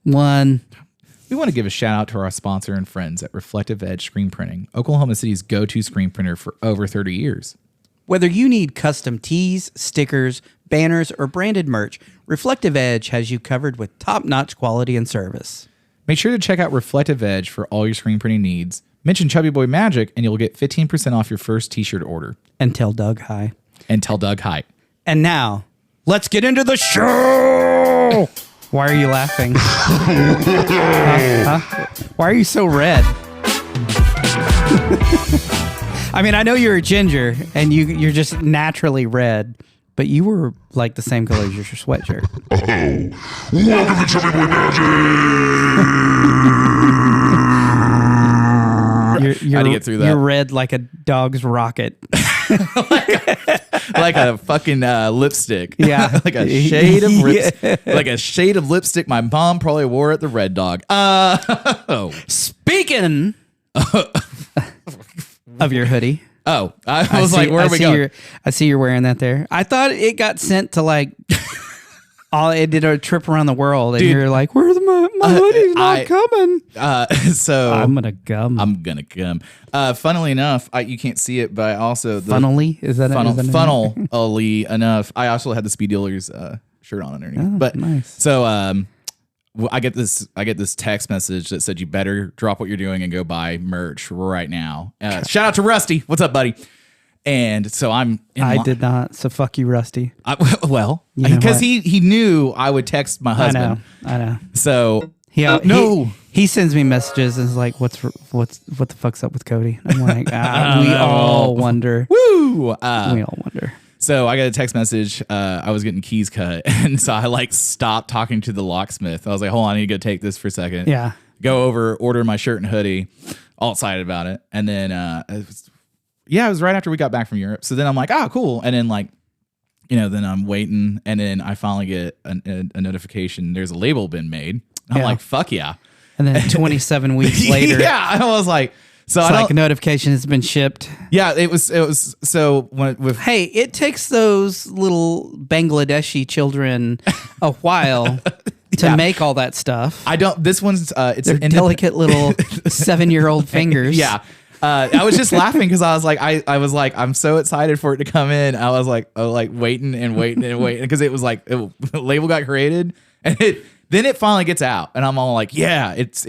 1. We want to give a shout out to our sponsor and friends at Reflective Edge Screen Printing, Oklahoma City's go-to screen printer for over 30 years. Whether you need custom tees, stickers, banners, or branded merch, Reflective Edge has you covered with top-notch quality and service. Make sure to check out Reflective Edge for all your screen printing needs. Mention Chubby Boy Magic and you'll get 15% off your first t-shirt order. And tell Doug hi. And tell Doug hi. And now, let's get into the show! Why are you laughing? Why are you so red? I mean, I know you're a ginger and you're just naturally red, but you were like the same color as your sweatshirt. Oh, welcome to Chubby Boy Magic! You're, How do you get through that? You're red like a dog's rocket. Like a fucking lipstick. Yeah. Like a shade of like a shade of lipstick my mom probably wore at the Red Dog. Speaking of your hoodie. Oh, I was like, where are we going? I see you're wearing that there. I thought it got sent to like it did a trip around the world, and dude, you're like, "Where's my hoodie's not coming?" So I'm gonna gum. Funnily enough, you can't see it, but I also funnily is that funnily enough, I also had the Speed Dealers shirt on underneath. Oh, but nice. So I get this text message that said you better drop what you're doing and go buy merch right now. Shout out to Rusty. What's up, buddy? And so I did not. So fuck you, Rusty. Well, because he knew I would text my husband. I know. So he sends me messages and is like, what the fuck's up with Cody? I'm like, we all wonder. Woo! We all wonder. So I got a text message. I was getting keys cut, and so I like stopped talking to the locksmith. I was like, hold on, I need to go take this for a second. Yeah. Go over, order my shirt and hoodie. All excited about it, and then it was right after we got back from Europe. So then I'm like, oh, cool. And then then I'm waiting, and then I finally get a notification. There's a label been made. I'm like, fuck yeah. And then 27 weeks later. Yeah, I was like, so it's like a notification has been shipped. Yeah, it was so hey, it takes those little Bangladeshi children a while to make all that stuff. This one's it's their delicate little 7-year-old fingers. Yeah. I was just laughing because I was like, I'm so excited for it to come in. I was like, waiting because it was like the label got created and then it finally gets out and I'm all like, yeah, it's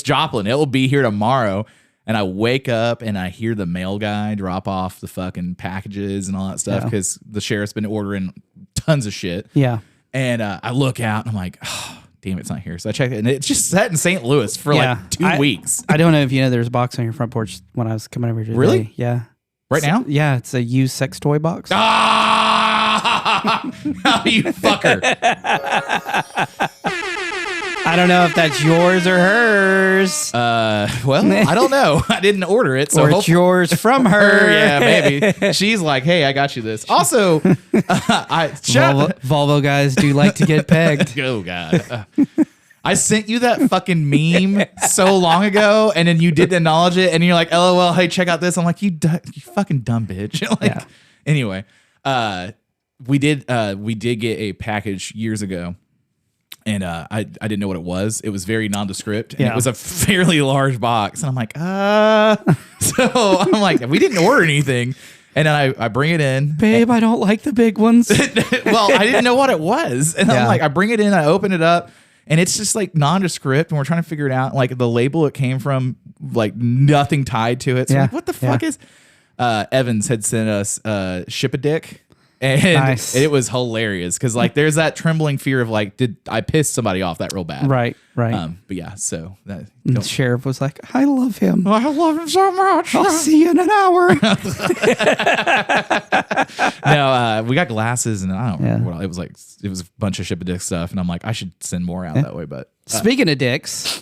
Joplin. It will be here tomorrow. And I wake up and I hear the mail guy drop off the fucking packages and all that stuff because the sheriff's been ordering tons of shit. Yeah. And I look out and I'm like, oh, damn, it's not here. So I checked it and it's just sat in St. Louis for like 2 weeks. I don't know if you know there's a box on your front porch when I was coming over here today. Really? Yeah. Right now? Yeah, it's a used sex toy box. Ah! You fucker. I don't know if that's yours or hers. Well, I don't know. I didn't order it. So or it's yours from her. Yeah, maybe. She's like, hey, I got you this. Also, Volvo guys do like to get pegged. Oh, God. I sent you that fucking meme so long ago, and then you didn't acknowledge it, and you're like, LOL, hey, check out this. I'm like, you fucking dumb bitch. Anyway, we did get a package years ago. And I didn't know what it was. It was very nondescript. And it was a fairly large box. And I'm like, So I'm like, we didn't order anything. And then I bring it in. Babe, I don't like the big ones. Well, I didn't know what it was. And I'm like, I bring it in, I open it up, and it's just like nondescript. And we're trying to figure it out. Like the label it came from, like nothing tied to it. So I'm like, what the fuck is... Evans had sent us Ship a Dick. And it was hilarious because like there's that trembling fear of like, did I piss somebody off that real bad? Right. But yeah, so the sheriff was like, I love him. I love him so much. I'll see you in an hour. No, we got glasses and I don't remember what it was like. It was a bunch of Ship a Dick stuff, and I'm like, I should send more out that way. But speaking of dicks,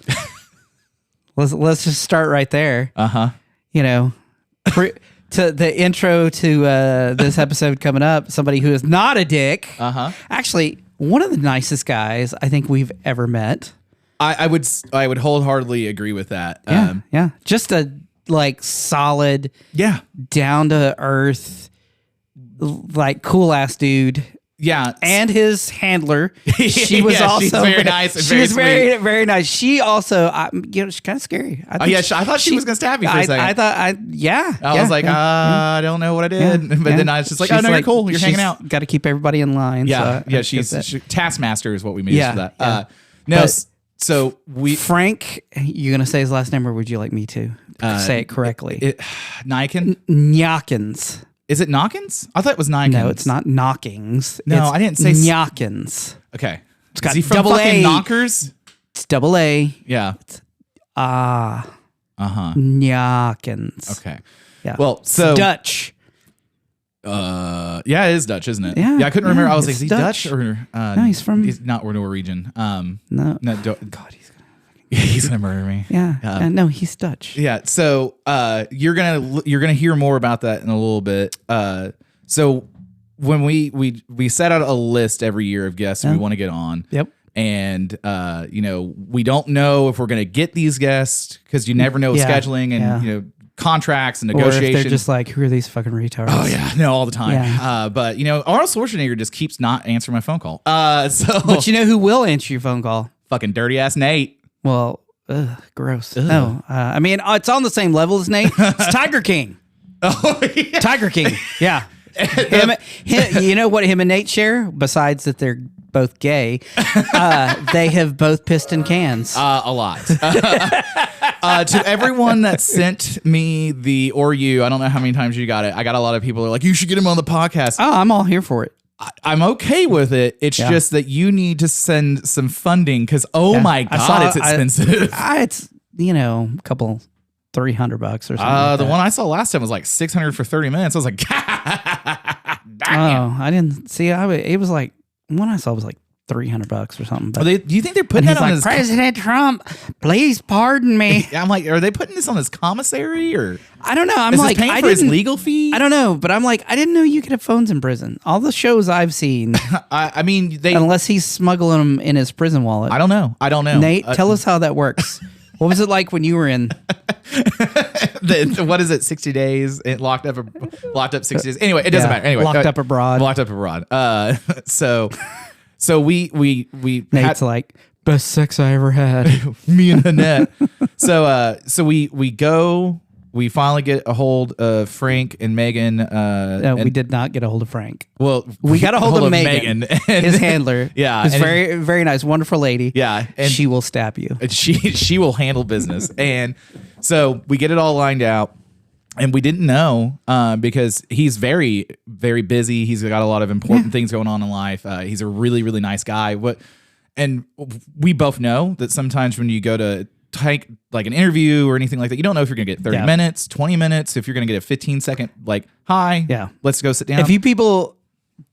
let's just start right there. You know. To the intro to this episode coming up, somebody who is not a dick. Actually, one of the nicest guys I think we've ever met. I would wholeheartedly agree with that. Yeah. Just a like solid, down to earth, like cool ass dude. Yeah. And his handler. She was also she's very nice. And she very was very, sweet. very nice. She also, she's kind of scary. I think I thought she was going to stab me for a second. I thought, I was like, I don't know what I did. But then I was just like, oh, no, you're cool. You're hanging out. Got to keep everybody in line. Yeah. So she's Taskmaster is what we mean for that. Yeah. No, But so Frank, you going to say his last name or would you like me to say it correctly? Naaykens? Naaykens. Is it Naaykens? I thought it was Naaykens. No, it's not Knockings. No, It's I didn't say Naaykens. Okay. It's got Is he from double fucking A. Knockers? It's double A. Yeah. Naaykens. Okay. Yeah. Well, so Dutch. yeah, it is Dutch, isn't it? Yeah, I couldn't remember. I was like, it's is he Dutch or No, he's from- He's not Norwegian. No. No, God, he's gonna murder me. Yeah. No, he's Dutch. Yeah. So you're gonna hear more about that in a little bit. So when we set out a list every year of guests we want to get on. Yep. And we don't know if we're gonna get these guests because you never know with scheduling and contracts and Or if negotiations. they're just like, who are these fucking retards? Oh yeah, no, all the time. Yeah. But Arnold Schwarzenegger just keeps not answering my phone call. So But you know who will answer your phone call? fucking dirty ass Nate. Well, gross. No, I mean, it's on the same level as Nate. It's Tiger King. Oh yeah. Tiger King. Yeah. You know what him and Nate share? Besides that they're both gay, they have both pissed in cans. A lot. To everyone that sent me the or you, I don't know how many times you got it. I got a lot of people who are like, you should get him on the podcast. Oh, I'm all here for it. I'm okay with it. It's just that you need to send some funding because my God, it's expensive. It's a couple $300 or something. The one I saw last time was like $600 for 30 minutes. I was like, damn. Oh, I didn't see. It was like one I saw was like $300 or something. But Do you think they're putting that on his President Trump? Please pardon me. I'm like, are they putting this on his commissary or? I don't know. I'm is like, this paying for his legal fee? I don't know, but I'm like, I didn't know you could have phones in prison. All the shows I've seen, I mean, unless he's smuggling them in his prison wallet. I don't know. Nate, tell us how that works. What was it like when you were in? What is it? 60 days? It locked up 60 days. Anyway, it doesn't matter. Anyway, locked up abroad. Locked up abroad. So we Nate's like, best sex I ever had. me and Annette. So we go. We finally get a hold of Frank and Megan. No, we did not get a hold of Frank. Well, we got a hold of Megan, his handler. Yeah, who's very, very nice, wonderful lady. Yeah, and she will stab you. She will handle business. And so we get it all lined out. And we didn't know because he's very, very busy. He's got a lot of important things going on in life. He's a really, really nice guy. And we both know that sometimes when you go to take like an interview or anything like that, you don't know if you're going to get 30 minutes, 20 minutes, if you're going to get a 15-second, like, hi, let's go sit down. If you people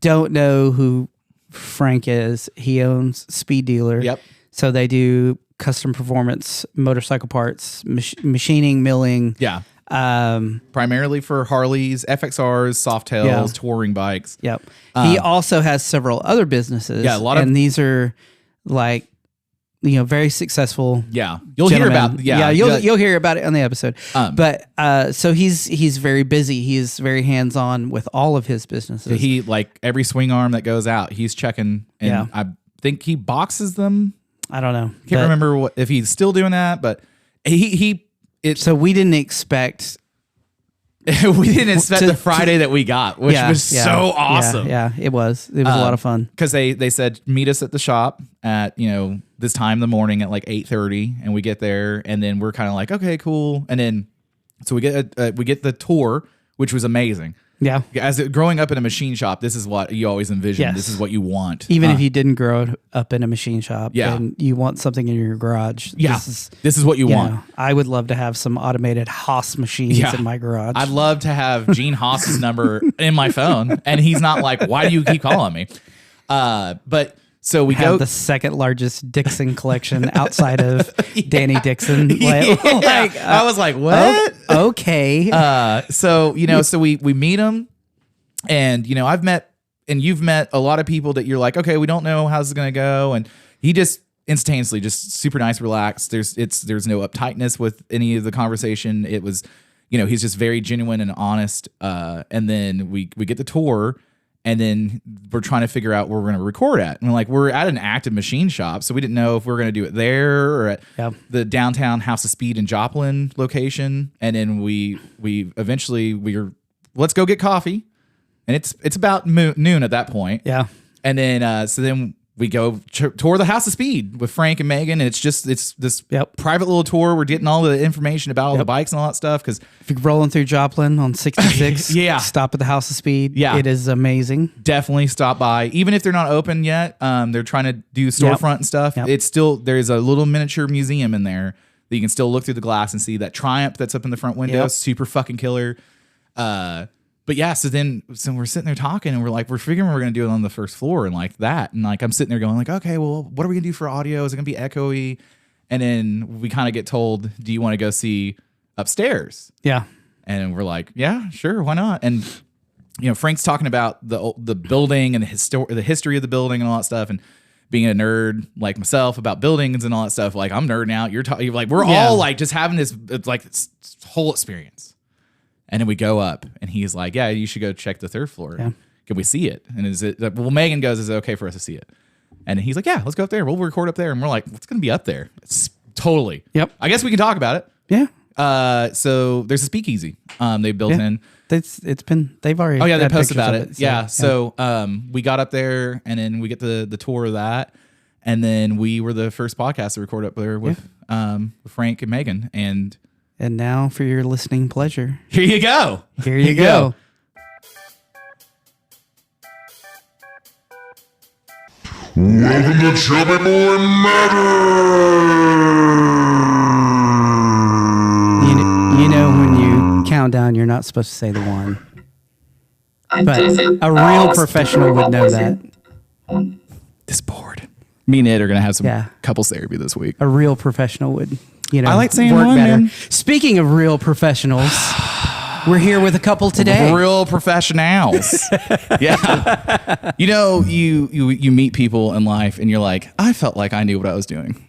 don't know who Frank is, he owns Speed Dealer. Yep. So they do custom performance, motorcycle parts, machining, milling. Yeah. Primarily for Harleys, FXRs, Softails, touring bikes. Yep. He also has several other businesses. Yeah, and these are like, very successful. Yeah, you'll hear about. You'll hear about it on the episode. But so he's very busy. He's very hands on with all of his businesses. He like every swing arm that goes out, he's checking. And I think he boxes them. I don't know. Can't remember if he's still doing that, but so we didn't expect. We didn't expect the Friday that we got, which was so awesome. Yeah, it was. It was a lot of fun. Because they said meet us at the shop at this time in the morning at like 8:30, and we get there, and then we're kind of like, okay, cool, and then so we get the tour, which was amazing. Yeah. Growing up in a machine shop, this is what you always envision. Yes. This is what you want. Even if you didn't grow up in a machine shop, Yeah. and you want something in your garage. Yeah. This is what you want. I would love to have some automated Haas machines in my garage. I'd love to have Gene Haas's number in my phone, and he's not like, why do you keep calling me? But so we have go the second largest Dixon collection outside of Danny Dixon. I was like, what? Okay. So we meet him, and I've met and you've met a lot of people that you're like, okay, we don't know how this is gonna go, and he just instantaneously just super nice, relaxed. There's no uptightness with any of the conversation. It was, he's just very genuine and honest. And then we get the tour. And then we're trying to figure out where we're going to record at. And we're at an active machine shop, so we didn't know if we were going to do it there or at the downtown House of Speed in Joplin location. And then we eventually let's go get coffee. And it's about noon at that point. Yeah. And then so then we go tour the House of Speed with Frank and Megan, and it's this private little tour. We're getting all the information about all the bikes and all that stuff. Because if you're rolling through Joplin on 66, stop at the House of Speed. Yeah, it is amazing. Definitely stop by, even if they're not open yet. They're trying to do storefront and stuff. It's still, there's a little miniature museum in there that you can still look through the glass and see that Triumph that's up in the front window. Super fucking killer. But yeah, so we're sitting there talking, and we're figuring we're going to do it on the first floor and like that. And I'm sitting there going okay, well, what are we going to do for audio? Is it going to be echoey? And then we kind of get told, do you want to go see upstairs? Yeah. And we're like, yeah, sure. Why not? And, Frank's talking about the building and the history of the building and all that stuff. And being a nerd like myself about buildings and all that stuff. Like, I'm nerding out. You're talking we're all just having this whole experience. And then we go up, and he's like, yeah, you should go check the third floor. Yeah. Can we see it? And Megan goes, is it okay for us to see it? And he's like, yeah, let's go up there. We'll record up there. And we're like, what's going to be up there? It's totally. Yep. I guess we can talk about it. Yeah. So there's a speakeasy they built in. They've already. Oh, yeah, they posted about it. So we got up there, and then we get the tour of that. And then we were the first podcast to record up there with Frank and Megan. And now for your listening pleasure. Here you go. Here you go. Welcome to Chubby Boy Matter. You know when you count down, you're not supposed to say the one. But a real professional would know that. This board. Me and Ed are going to have some couples therapy this week. A real professional would, I like saying work one, better. man. Speaking of real professionals, we're here with a couple today. Real professionals. Yeah. You meet people in life, and you're like, I felt like I knew what I was doing.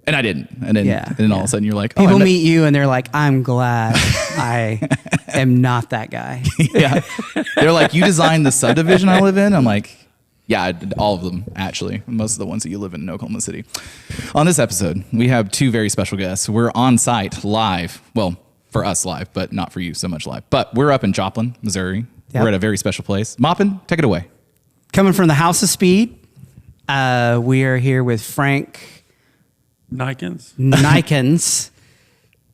And I didn't. And then all of a sudden you're like, people meet you and they're like, I'm glad I am not that guy. Yeah. They're like, you designed the subdivision I live in? I'm like, yeah, I did all of them, actually. Most of the ones that you live in Oklahoma City. On this episode, we have two very special guests. We're on site live. Well, for us live, but not for you so much live. But we're up in Joplin, Missouri. Yep. We're at a very special place. Moppin, take it away. Coming from the House of Speed, we are here with Frank Naaykens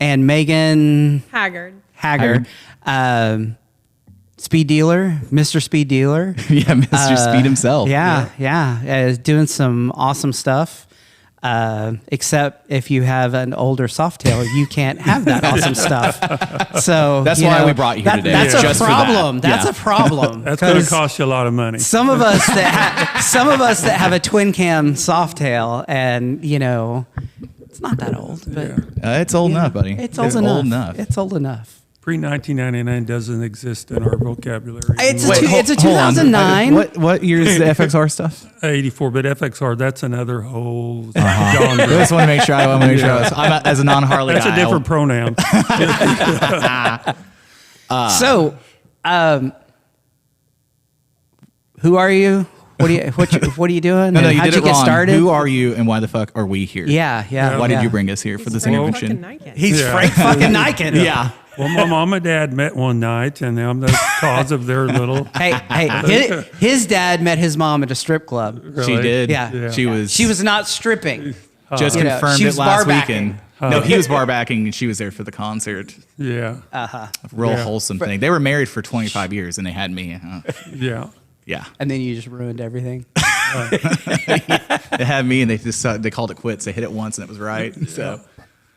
and Megan Haggard. Speed dealer, Mr. Speed dealer. Yeah, Mr. Speed himself. Yeah. Doing some awesome stuff. Except if you have an older Softail, you can't have that awesome stuff. So that's why we brought you here today. That's a problem. That's a problem. That's going to cost you a lot of money. Some of us that have a twin cam Softail, and it's not that old, but it's old enough, buddy. It's old enough. It's old enough. Pre-1999 doesn't exist in our vocabulary. It's a 2009. What year is the FXR stuff? 84, but FXR, that's another whole genre. I just want to make sure. I'm as a non-Harley That's guy. a different pronoun. So, who are you? What are you doing? No, you how'd did you it get wrong. started? Who are you, and why the fuck are we here? Yeah. Why did you bring us here for this intervention? He's Frank fucking Naaykens. Yeah. Well, my mom and dad met one night, and I'm the cause of their little... Hey, his dad met his mom at a strip club. Really? She did. Yeah. She was not stripping. just confirmed she it was last bar-backing. weekend. No, he was bar backing, and she was there for the concert. Yeah. Real wholesome thing. They were married for 25 years, and they had me. Yeah. Yeah. And then you just ruined everything. They had me, and they called it quits. They hit it once, and it was right. So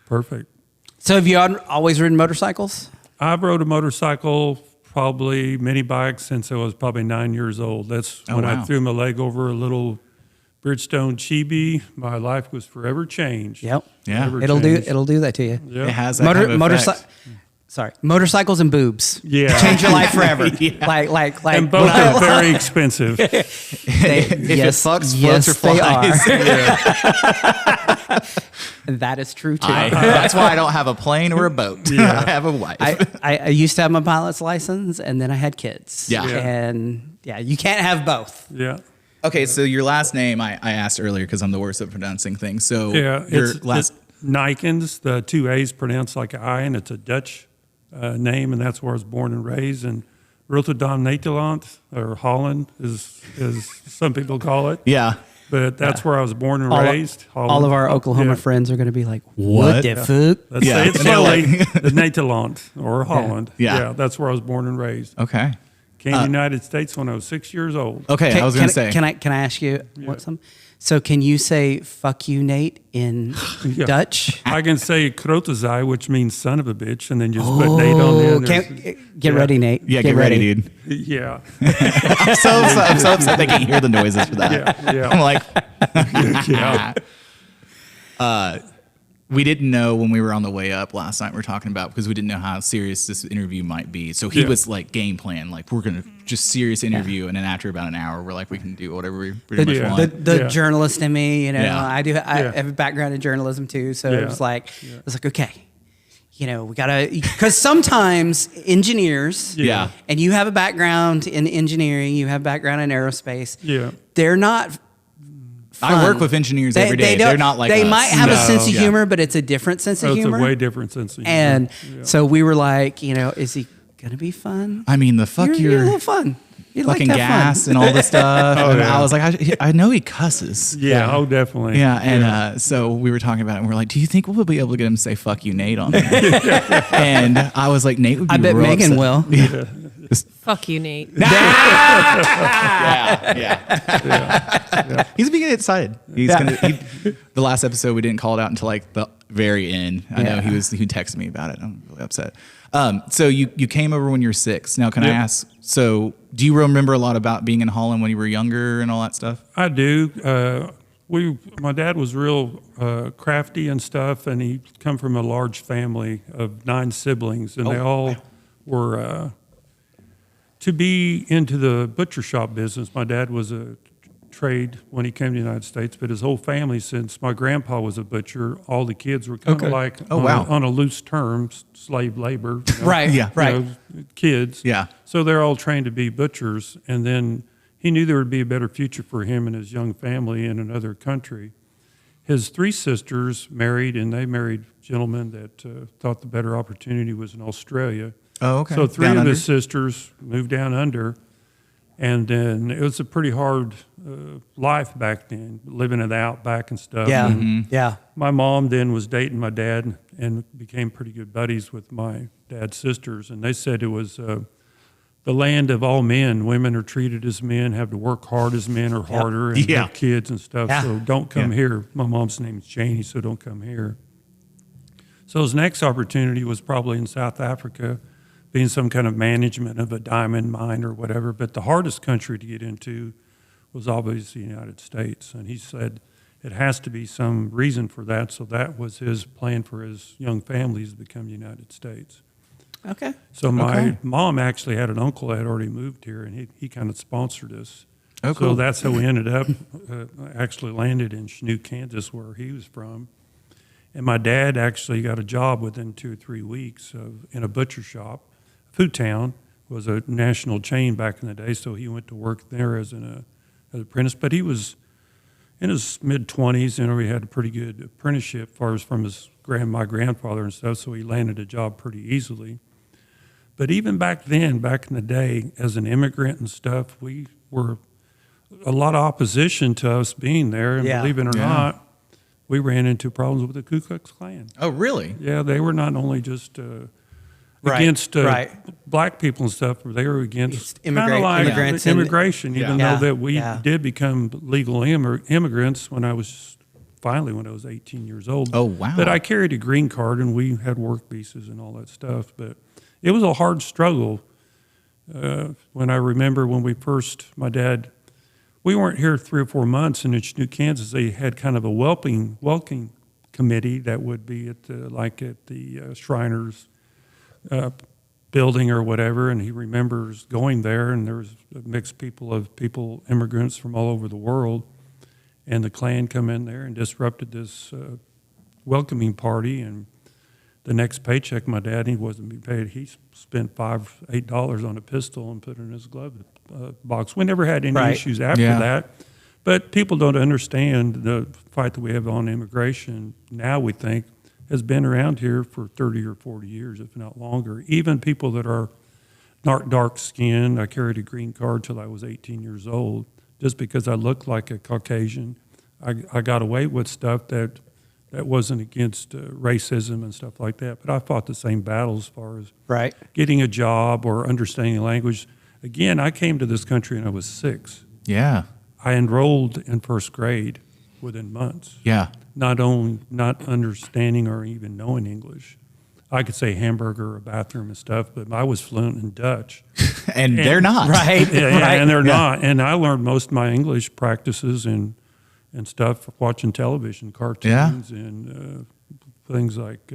Perfect. So have you always ridden motorcycles? I've rode a motorcycle, probably mini bikes, since I was probably 9 years old. That's when I threw my leg over a little Bridgestone Chibi. My life was forever changed. Yep. Yeah. It'll do that to you. Yep. it has that kind of effect. Motorcycles and boobs. Yeah. Change your life forever. Yeah. Like And both are very expensive. If it fucks, floats, or flies. That is true too. That's why I don't have a plane or a boat. I have a wife. I used to have my pilot's license, and then I had kids. Yeah. And Yeah, you can't have both. Yeah. Okay, so your last name I asked earlier because I'm the worst at pronouncing things. So Yeah, your it's last Naaykens, the 2 A's pronounced like an I, and it's a Dutch name, and that's where I was born and raised. And Rotterdam, Nederland, or Holland, is some people call it. yeah. But that's where I was born and raised. Holland. All of our Oklahoma Yeah. friends are going to be like, what the fuck? Let's Yeah. say it's And they're slowly like- the Nederland or Holland. Yeah. That's where I was born and raised. Okay. Came to the United States when I was 6 years old. Okay, I was going to say. Can I ask you what some? So can you say "fuck you, Nate" in Yeah. Dutch? I can say Krotezai, which means son of a bitch, and then just put Nate on the end. Get ready, Nate. Yeah, get ready, dude. Yeah. I'm so upset they can't hear the noises for that. Yeah. I'm like, Yeah. we didn't know when we were on the way up last night. We were talking about because we didn't know how serious this interview might be. So he was like game plan, like we're gonna just serious interview, and then after about an hour, we're like we can do whatever we pretty much want. The journalist in me, Yeah. I have a background in journalism too, so it was like okay, we gotta, because sometimes engineers, Yeah. and you have a background in engineering, you have a background in aerospace, Yeah. they're not. I work with engineers every day. They're not like they us. might have a sense of Yeah. humor, but it's a different sense of That's humor. a way different sense of humor. And Yeah. so we were like, is he gonna be fun? I mean, the fuck You're a your little fun. You fucking like to have gas fun. and all this stuff. And yeah. I was like, I know he cusses. Yeah, oh, definitely. Yeah, and so we were talking about it, and we're like, "Do you think we'll be able to get him to say fuck you, Nate?" on there? And I was like, "Nate would be." I bet real Megan upset. will. Yeah, Fuck you, Nate. yeah. He's being excited. He's gonna. The last episode we didn't call it out until like the very end. I know he texted me about it. I'm really upset. So you came over when you were 6. Now, can I ask? So, do you remember a lot about being in Holland when you were younger and all that stuff? I do. My dad was real crafty and stuff, and he come from a large family of 9 siblings, and they all were to be into the butcher shop business. My dad was a trade when he came to the United States, but his whole family, since my grandpa was a butcher, all the kids were kind of like on a loose terms, slave labor. Right. Yeah. Right. Kids. Yeah. So they're all trained to be butchers, and then he knew there would be a better future for him and his young family in another country. His 3 sisters married, and they married gentlemen that thought the better opportunity was in Australia. Oh, okay. So 3 Down of under? his sisters moved down under, and then it was a pretty hard life back then, living in the outback and stuff. Yeah. And Yeah. my mom then was dating my dad and became pretty good buddies with my dad's sisters, and they said it was the land of all men. Women are treated as men, have to work hard as men or harder, and have kids and stuff. Yeah. So don't come here. My mom's name is Janie, so don't come here. So his next opportunity was probably in South Africa, being some kind of management of a diamond mine or whatever. But the hardest country to get into was obviously the United States. And he said it has to be some reason for that. So that was his plan for his young families to become the United States. Okay. So my mom actually had an uncle that had already moved here, and he kind of sponsored us. Oh, cool. So that's how we ended up, actually landed in Naaykens, Kansas, where he was from. And my dad actually got a job within 2 or 3 weeks in a butcher shop. Food Town was a national chain back in the day, so he went to work there as an apprentice. But he was in his mid-20s, he had a pretty good apprenticeship as far as from my grandfather and stuff, so he landed a job pretty easily. But even back then, back in the day, as an immigrant and stuff, we were a lot of opposition to us being there. And believe it or not, we ran into problems with the Ku Klux Klan. Oh, really? Yeah, they were not only just against black people and stuff, but they were against immigrants immigration, even though that we Yeah. did become legal immigrants when I was 18 years old. Oh, wow. But I carried a green card, and we had work visas and all that stuff. But it was a hard struggle. When I remember when my dad, we weren't here 3 or 4 months, and in Naaykens, Kansas, they had kind of a welcoming committee that would be at the Shriners building or whatever, and he remembers going there, and there was a mixed immigrants from all over the world, and the Klan come in there and disrupted this welcoming party, and the next paycheck, my dad, he wasn't being paid. He spent $5-8 on a pistol and put it in his glove box. We never had any issues after that. But people don't understand the fight that we have on immigration now, we think, has been around here for 30 or 40 years, if not longer. Even people that are dark skinned, I carried a green card till I was 18 years old. Just because I looked like a Caucasian, I got away with stuff that wasn't against racism and stuff like that. But I fought the same battles as far as getting a job or understanding language. Again, I came to this country when I was 6. Yeah. I enrolled in first grade within months. Yeah. Not understanding or even knowing English. I could say hamburger or bathroom and stuff, but I was fluent in Dutch. and they're not. Right. And they're not. And I learned most of my English practices and stuff watching television, cartoons, and things like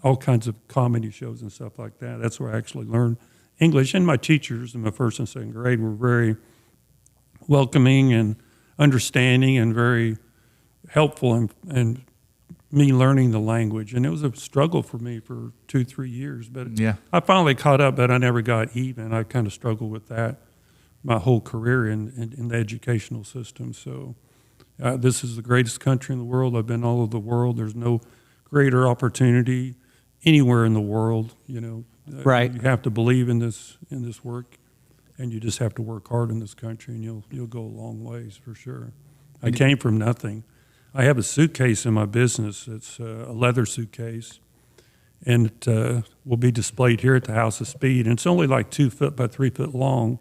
all kinds of comedy shows and stuff like that. That's where I actually learned English. And my teachers in my first and second grade were very welcoming and understanding and very helpful in me learning the language. And it was a struggle for me for 2-3 years. But I finally caught up, but I never got even. I kind of struggled with that my whole career in the educational system. So this is the greatest country in the world. I've been all over the world. There's no greater opportunity anywhere in the world. You know, you have to believe in this work, and you just have to work hard in this country, and you'll go a long ways for sure. I came from nothing. I have a suitcase in my business. It's a leather suitcase, and it will be displayed here at the House of Speed. And it's only like 2 foot by 3 foot long,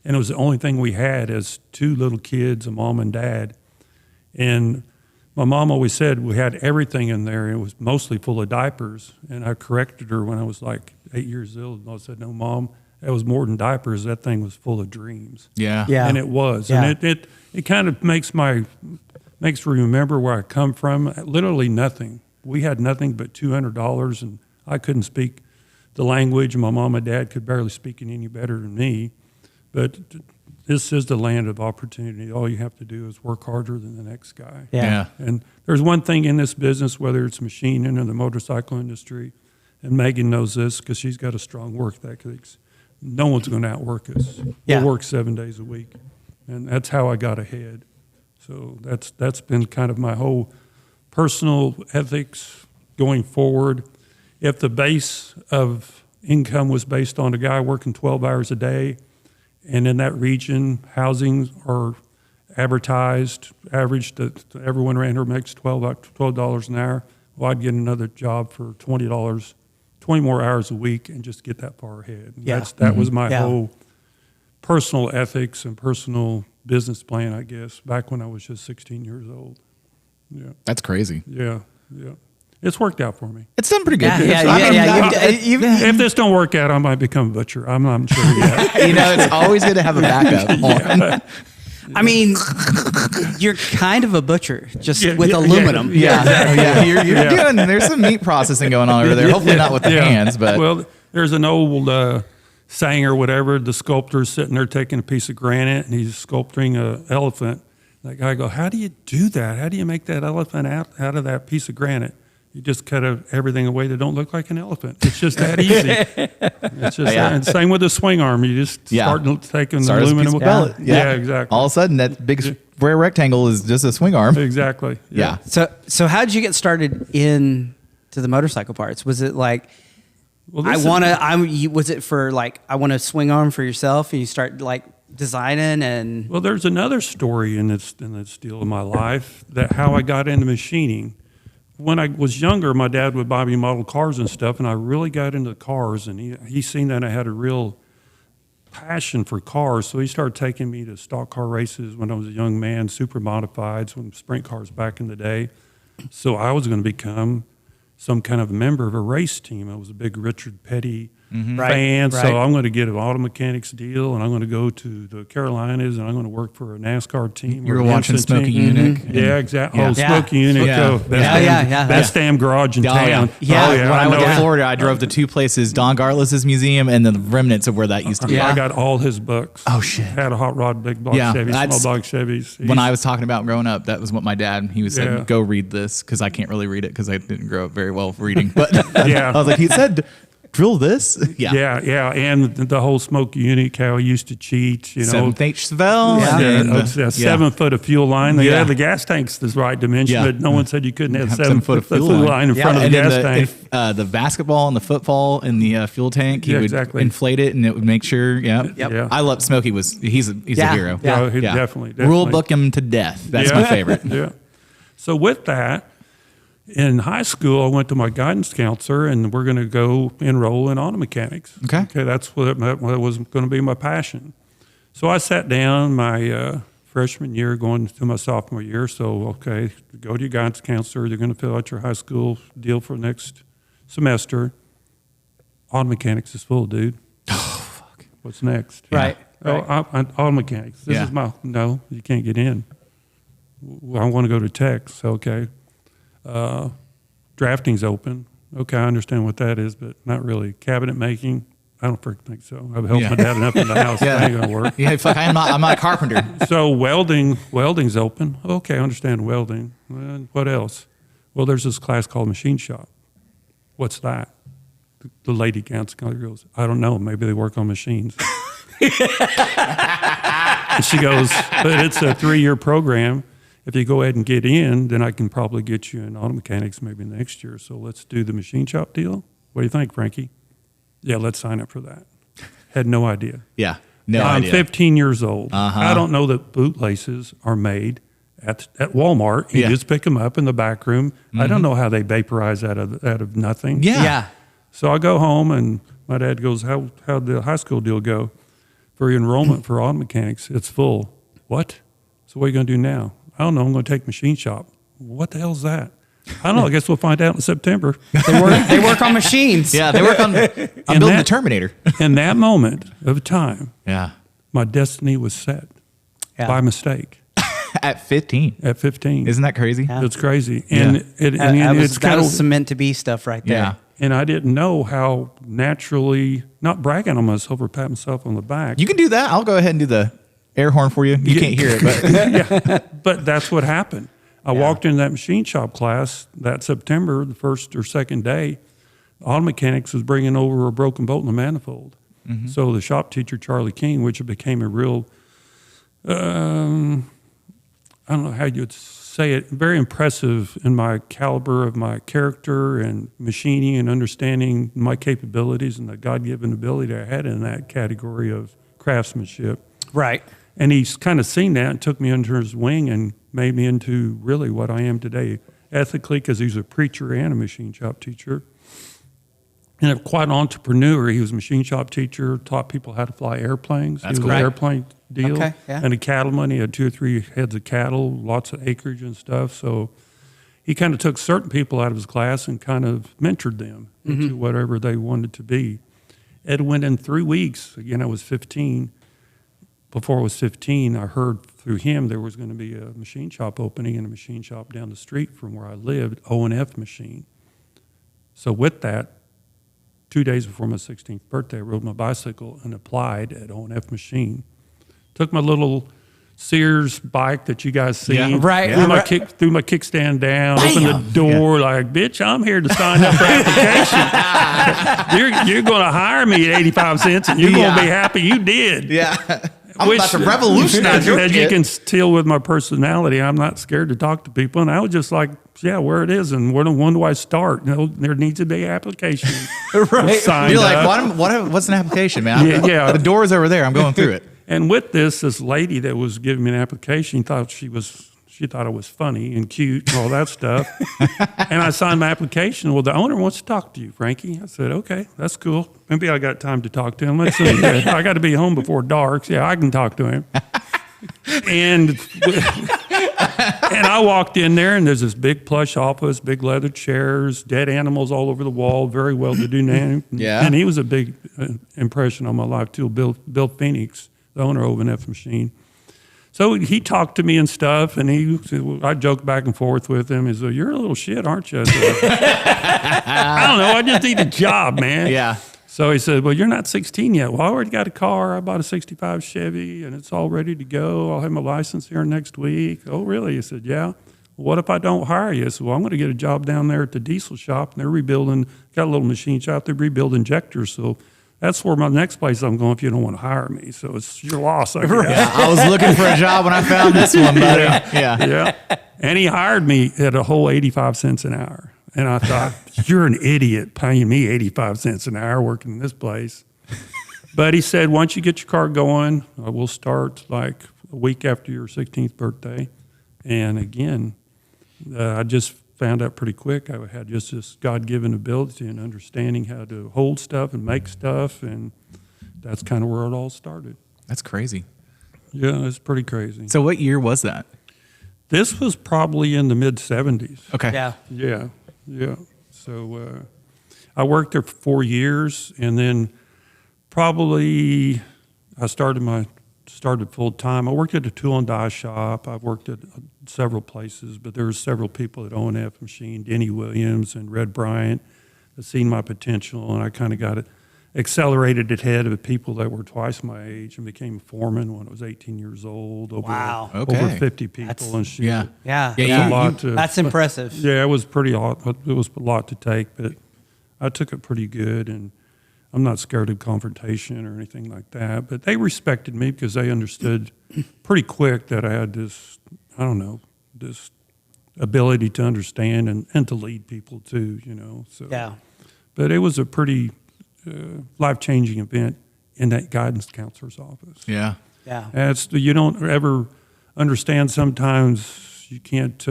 and it was the only thing we had as 2 little kids, a mom and dad. And my mom always said we had everything in there. It was mostly full of diapers, and I corrected her when I was like 8 years old. And I said, "No, Mom, that was more than diapers. That thing was full of dreams." Yeah. And it was. Yeah. And it kind of makes me remember where I come from. Literally nothing. We had nothing but $200, and I couldn't speak the language. My mom and dad could barely speak it any better than me. But this is the land of opportunity. All you have to do is work harder than the next guy. Yeah. And there's one thing in this business, whether it's machining or the motorcycle industry, and Megan knows this because she's got a strong work ethic. No one's going to outwork us. We'll work 7 days a week, and that's how I got ahead. So that's been kind of my whole personal ethics going forward. If the base of income was based on a guy working 12 hours a day, and in that region, housing are averaged that everyone around here makes $12 an hour, well, I'd get another job for $20, 20 more hours a week, and just get that far ahead. That was my whole personal ethics and personal business plan, I guess, back when I was just 16 years old. Yeah. That's crazy. Yeah. It's worked out for me. It's done pretty good. If this don't work out, I might become a butcher. I'm not sure yet. It's always good to have a backup. I mean, you're kind of a butcher, just with aluminum. You're doing. There's some meat processing going on over there. Hopefully not with the hands, but well, there's an old saying or whatever. The sculptor's sitting there taking a piece of granite and he's sculpting an elephant. That guy go, "How do you do that? How do you make that elephant out of that piece of granite? You just cut everything away that don't look like an elephant. It's just that easy." It's just and same with the swing arm. You just start taking the aluminum pellet. Yeah, exactly. All of a sudden, that big square rectangle is just a swing arm. Exactly. Yeah. So how did you get started into the motorcycle parts? Was it like, was it for like, I want a swing arm for yourself, and you start like designing and? Well, there's another story in this deal of my life, that how I got into machining. When I was younger, my dad would buy me model cars and stuff, and I really got into cars, and he seen that I had a real passion for cars, so he started taking me to stock car races when I was a young man, super modifieds, when sprint cars back in the day. So I was going to become some kind of member of a race team. I was a big Richard Petty fan. So I'm going to get an auto mechanics deal, and I'm going to go to the Carolinas, and I'm going to work for a NASCAR team. You were watching Smokey Eunuch. Yeah, exactly. Yeah. Oh, Smokey Eunuch. Yeah. Oh, best damn garage in town. Yeah. When I went to know. Florida, I drove to two places: Don Gartless's museum and then the remnants of where that used to be. I got all his books. Oh, shit. Had a hot rod, big block Chevy, small block Chevys. When I was talking about growing up, that was what my dad, he was Yeah. saying, go read this, because I can't really read it because I didn't grow up very well reading. But Yeah. I was like, he said, drill this? Yeah, and the whole Smokey Eunuch, how he used to cheat, you know. 7th H. Svell. Yeah, 7 foot of fuel line. They had the gas tanks the right dimension, Yeah. but no one said you couldn't have 7 foot of fuel line in front of the And then gas tank. the basketball and the football in the fuel tank, he Yeah, would exactly. inflate it and it would make sure. Yeah. Yeah. I love Smokey. He's a hero. Yeah. Oh, he definitely. Rule book him to death. That's Yeah. my favorite. Yeah. So with that, in high school, I went to my guidance counselor, and we're going to go enroll in auto mechanics. Okay. That's what was going to be my passion. So I sat down my freshman year, going to my sophomore year. So, okay, go to your guidance counselor. They're going to fill out your high school deal for next semester. Auto mechanics is full, dude. Oh, fuck. What's next? Right. Oh, auto mechanics. This is no, you can't get in. Well, I want to go to tech. So, okay. Drafting's open. Okay, I understand what that is, but not really. Cabinet making, I don't freaking think so. I've helped my dad enough in the house. That ain't gonna work. Yeah, fuck, I'm not a carpenter. So welding's open. Okay, I understand welding. What else? Well, there's this class called machine shop. What's that? The lady counselor goes, I don't know. Maybe they work on machines. And she goes, but it's a 3-year program. If you go ahead and get in, then I can probably get you in auto mechanics maybe next year. So let's do the machine shop deal. What do you think, Frankie? Yeah, let's sign up for that. Had no idea. Yeah. No I'm idea. 15 years old. I don't know that bootlaces are made at Walmart. You just pick them up in the back room. I don't know how they vaporize out of nothing. Yeah. So I go home, and my dad goes, how'd the high school deal go for enrollment for auto mechanics? It's full. What? So what are you going to do now? I don't know. I'm going to take machine shop. What the hell's that? I don't know. I guess we'll find out in September. They work on machines. Yeah, they work on building the Terminator. In that moment of time, Yeah. my destiny was set by mistake At 15. at 15. Isn't that crazy? Yeah. It's crazy. And That was some meant to be stuff right there. Yeah. and I didn't know how naturally, not bragging on myself or patting myself on the back. You can do that. I'll go ahead and do the air horn for you. You can't hear it, but But that's what happened. I walked into that machine shop class that September, the first or second day. Auto mechanics was bringing over a broken bolt in a manifold. So the shop teacher, Charlie King, which became a real, I don't know how you'd say it, very impressive in my caliber of my character and machining and understanding my capabilities and the God-given ability I had in that category of craftsmanship. Right. And he's kind of seen that and took me under his wing and made me into really what I am today, ethically, because he's a preacher and a machine shop teacher. And quite an entrepreneur. He was a machine shop teacher, taught people how to fly airplanes. That's he was cool. an airplane deal. Okay, yeah. And a cattleman. He had 2 or 3 heads of cattle, lots of acreage and stuff. So he kind of took certain people out of his class and kind of mentored them into whatever they wanted to be. It went in 3 weeks. Again, I was 15. Before I was 15, I heard through him there was going to be a machine shop opening in a machine shop down the street from where I lived, O&F machine. So with that, 2 days before my 16th birthday, I rode my bicycle and applied at O&F machine. Took my little Sears bike that you guys see. Yeah. Right. Threw my kickstand down, opened the door like, bitch, I'm here to sign up for application. you're going to hire me at 85 cents and you're going to be happy you did. yeah. I'm about to revolutionize your As you shit. can tell with my personality, I'm not scared to talk to people. And I was just like, yeah, where it is and when do I start? You know, there needs to be an application. Right. signed You're like, up. what's an application, man? Yeah. The door's over there. I'm going through it. And with this lady that was giving me an application thought she thought I was funny and cute and all that stuff. And I signed my application. Well, the owner wants to talk to you, Frankie. I said, okay, that's cool. Maybe I got time to talk to him. Let's see. I got to be home before dark. So yeah, I can talk to him. And And I walked in there, and there's this big plush office, big leather chairs, dead animals all over the wall, very well-to-do man. Yeah. And he was a big impression on my life, too, Bill Phoenix, the owner of an F machine. So he talked to me and stuff, and I joked back and forth with him. He said, "You're a little shit, aren't you?" I said, I don't know. I just need a job, man. Yeah. So he said, "Well, you're not 16 yet." "Well, I already got a car. I bought a 65 Chevy, and it's all ready to go. I'll have my license here next week." "Oh, really?" He said, "Yeah." "Well, what if I don't hire you?" I said, "Well, I'm going to get a job down there at the diesel shop, and they're rebuilding, got a little machine shop. They rebuild injectors. So that's where my next place I'm going if you don't want to hire me. So it's your loss, I guess." Yeah, I was looking for a job when I found this one, buddy. Yeah. Yeah. And he hired me at a whole 85 cents an hour. And I thought, you're an idiot paying me 85 cents an hour working in this place. But he said, once you get your car going, we'll start like a week after your 16th birthday. And again, I just found out pretty quick I had just this God-given ability and understanding how to hold stuff and make stuff. And that's kind of where it all started. That's crazy. Yeah, it's pretty crazy. So what year was that? This was probably in the mid-'70s. Okay. Yeah. Yeah. So I worked there for 4 years, and then probably I started full time. I worked at a tool and die shop. I've worked at several places, but there were several people at O&F Machine, Denny Williams and Red Bryant, that seen my potential, and I kind of got it accelerated ahead of people that were twice my age and became a foreman when I was 18 years old. Wow. Over 50 people and shit. Yeah. Yeah. It's a lot to, That's impressive. yeah, it was pretty. It was a lot to take, but I took it pretty good, and I'm not scared of confrontation or anything like that. But they respected me because they understood pretty quick that I had this, I don't know, this ability to understand and to lead people too, you know. So Yeah. But it was a pretty life-changing event in that guidance counselor's office. Yeah. Yeah. And you don't ever understand sometimes you can't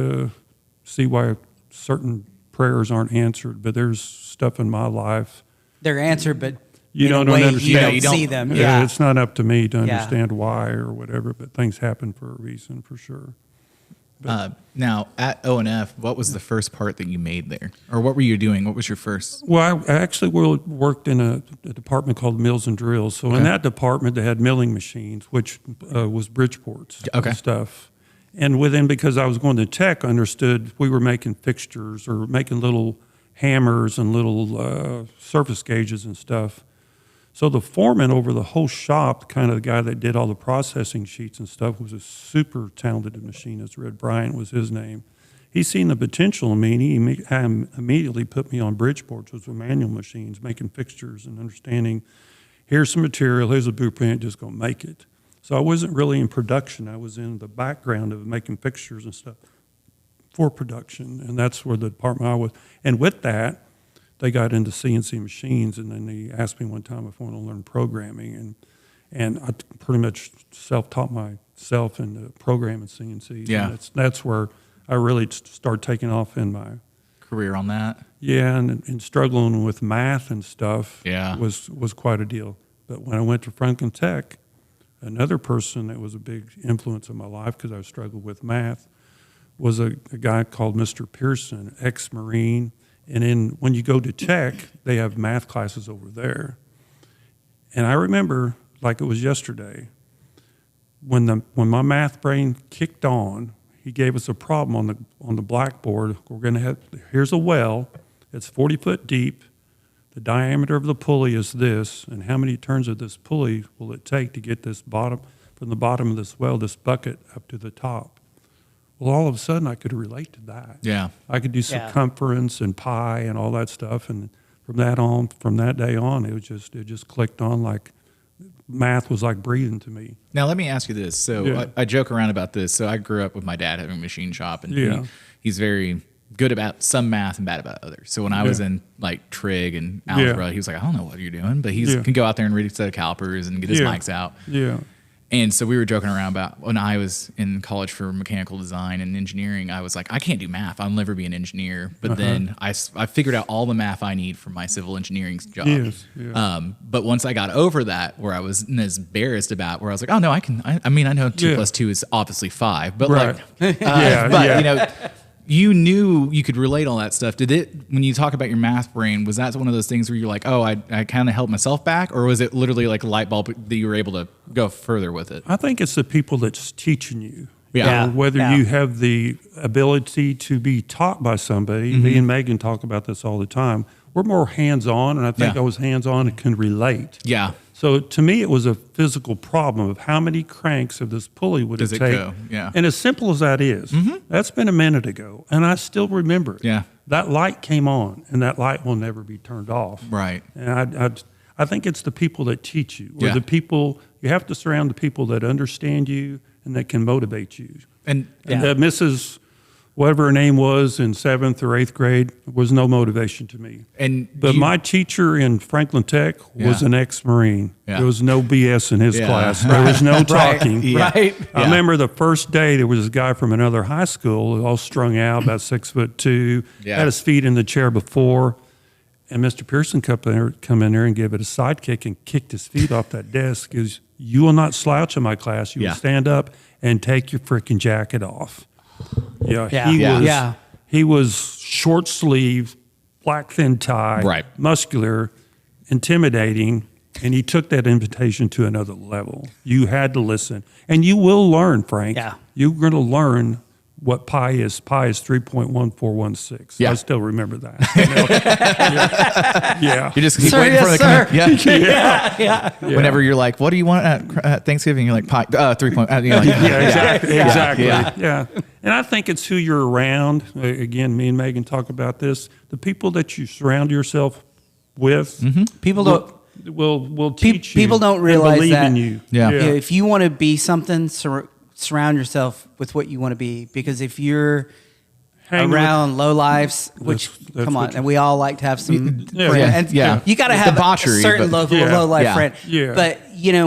see why certain prayers aren't answered, but there's stuff in my life. They're answered, but You in a don't way understand. You don't see them. Yeah, Yeah. it's not up to me to Yeah. understand why or whatever, but things happen for a reason for sure. Now, at O&F, what was the first part that you made there? Or what were you doing? What was your first? Well, I actually worked in a department called Mills and Drills. So in that department, they had milling machines, which was Bridgeports and stuff. And because I was going to tech, I understood we were making fixtures or making little hammers and little surface gauges and stuff. So the foreman over the whole shop, kind of the guy that did all the processing sheets and stuff, was a super talented machinist. Red Bryant was his name. He seen the potential in me, and he immediately put me on Bridgeports, which were manual machines, making fixtures and understanding, here's some material, here's a blueprint, just go make it. So I wasn't really in production. I was in the background of making fixtures and stuff for production, and that's where the department I was. And with that, they got into CNC machines, and then they asked me one time if I wanted to learn programming, and I pretty much self-taught myself in programming CNCs. Yeah. And that's where I really started taking off in my Career on that? yeah, and struggling with math and stuff. Yeah. was quite a deal. But when I went to Franklin Tech, another person that was a big influence in my life because I struggled with math was a guy called Mr. Pearson, ex-Marine. And then when you go to tech, they have math classes over there. And I remember, like it was yesterday, when my math brain kicked on, he gave us a problem on the blackboard. We're going to have, here's a well, it's 40 foot deep. The diameter of the pulley is this, and how many turns of this pulley will it take to get this from the bottom of this well, this bucket up to the top? Well, all of a sudden, I could relate to that. Yeah. I could do circumference and pi and all that stuff, and from that day on, it just clicked on like math was like breathing to me. Now, let me ask you this. So I joke around about this. So I grew up with my dad having a machine shop, and he's very good about some math and bad about others. So when I was in like trig and algebra, he was like, I don't know what you're doing, but he can go out there and read a set of calipers and get his mics out. Yeah. And so we were joking around about when I was in college for mechanical design and engineering, I was like, I can't do math. I'll never be an engineer. But then I figured out all the math I need for my civil engineering job. Yes, yeah. But once I got over that, where I was as embarrassed about, where I was like, oh no, I mean, I know 2 plus 2 is obviously 5, but Right. you know, you knew you could relate all that stuff. Did it, when you talk about your math brain, was that one of those things where you're like, oh, I kind of held myself back? Or was it literally like a light bulb that you were able to go further with it? I think it's the people that's teaching you. Yeah. Whether you have the ability to be taught by somebody. Me and Megan talk about this all the time. We're more hands-on, and I think I was hands-on and can relate. Yeah. So to me, it was a physical problem of how many cranks of this pulley would Does it it take. go? Yeah. And as simple as that is, that's been a minute ago, and I still remember it. Yeah. That light came on, and that light will never be turned off. Right. And I think it's the people that teach you, or Yeah. the people, you have to surround the people that understand you and that can motivate you. And Mrs. whatever her name was in 7th or 8th grade was no motivation to me. But my teacher in Franklin Tech was an ex-Marine. Yeah. There was no BS in his class. There was no talking. Right. I remember the first day there was a guy from another high school, all strung out, about 6'2", had his feet in the chair before, and Mr. Pearson come in there and gave it a sidekick and kicked his feet off that desk. He goes, "You will not slouch in my class. You will stand up and take your freaking jacket off." He was short sleeve, black thin tie, muscular, intimidating, and he took that invitation to another level. You had to listen, and you will learn, Frank. Yeah. You're going to learn what pi is. Pi is 3.1416. Yeah. I still remember that. You just keep waiting for the Whenever you're like, what do you want at Thanksgiving? You're like, pi, 3 point. You're like, Exactly. Yeah. And I think it's who you're around. Again, me and Megan talk about this. The people that you surround yourself with, People don't. will teach you. People don't and realize believe that. in you. Yeah. If you want to be something, surround yourself with what you want to be. Because if you're around low lives, which that's come on, what and we all like to have some friends. And yeah. you got to have a Debauchery, certain but- low life friend. Yeah. But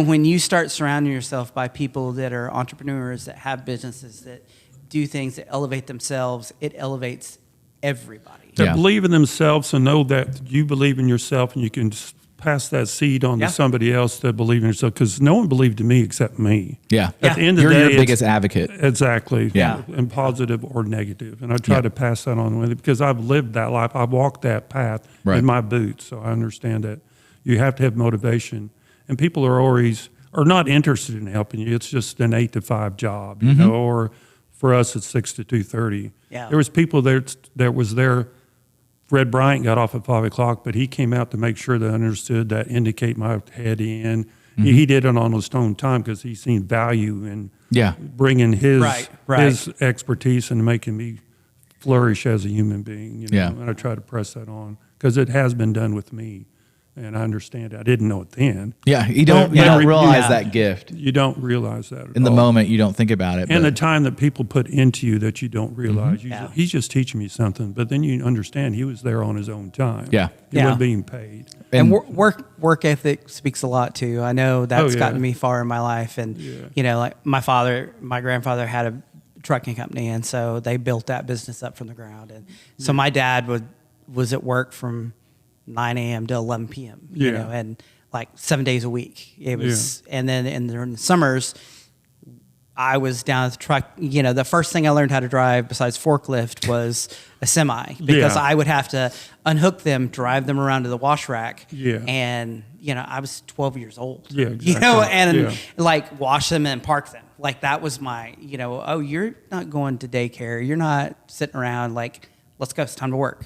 when you start surrounding yourself by people that are entrepreneurs, that have businesses, that do things that elevate themselves, it elevates everybody. To believe in themselves and know that you believe in yourself, and you can just pass that seed on to somebody else that believe in yourself, because no one believed in me except me. Yeah. At the end of You're the day, your it's- biggest advocate. Exactly. Yeah. And positive or negative. And I try to pass that on with it because I've lived that life. I've walked that path in my boots. So I understand that you have to have motivation. And people are not interested in helping you. It's just an 8 to 5 job, you know, or for us, it's 6 to 2:30. Yeah. There was people that was there. Fred Bryant got off at 5 o'clock, but he came out to make sure that I understood that indicate my head in. He did it on his own time because he seen value in bringing his his expertise and making me flourish as a human being. And I try to press that on because it has been done with me, and I understand it. I didn't know it then. Yeah, you don't realize that gift. You don't realize that in the moment. You don't think about it. And the time that people put into you that you don't realize. He's just teaching me something, but then you understand he was there on his own time. Yeah. He wasn't being paid. And work ethic speaks a lot too. I know that's gotten me far in my life. And, like my grandfather had a trucking company, and so they built that business up from the ground. And so my dad was at work from 9 a.m. to 11 p.m., and like 7 days a week. It was, and then during the summers, I was down at the truck. The first thing I learned how to drive besides forklift was a semi, because I would have to unhook them, drive them around to the wash rack. And, I was 12 years old, and like wash them and park them. Like that was my, oh, you're not going to daycare. You're not sitting around like, let's go. It's time to work.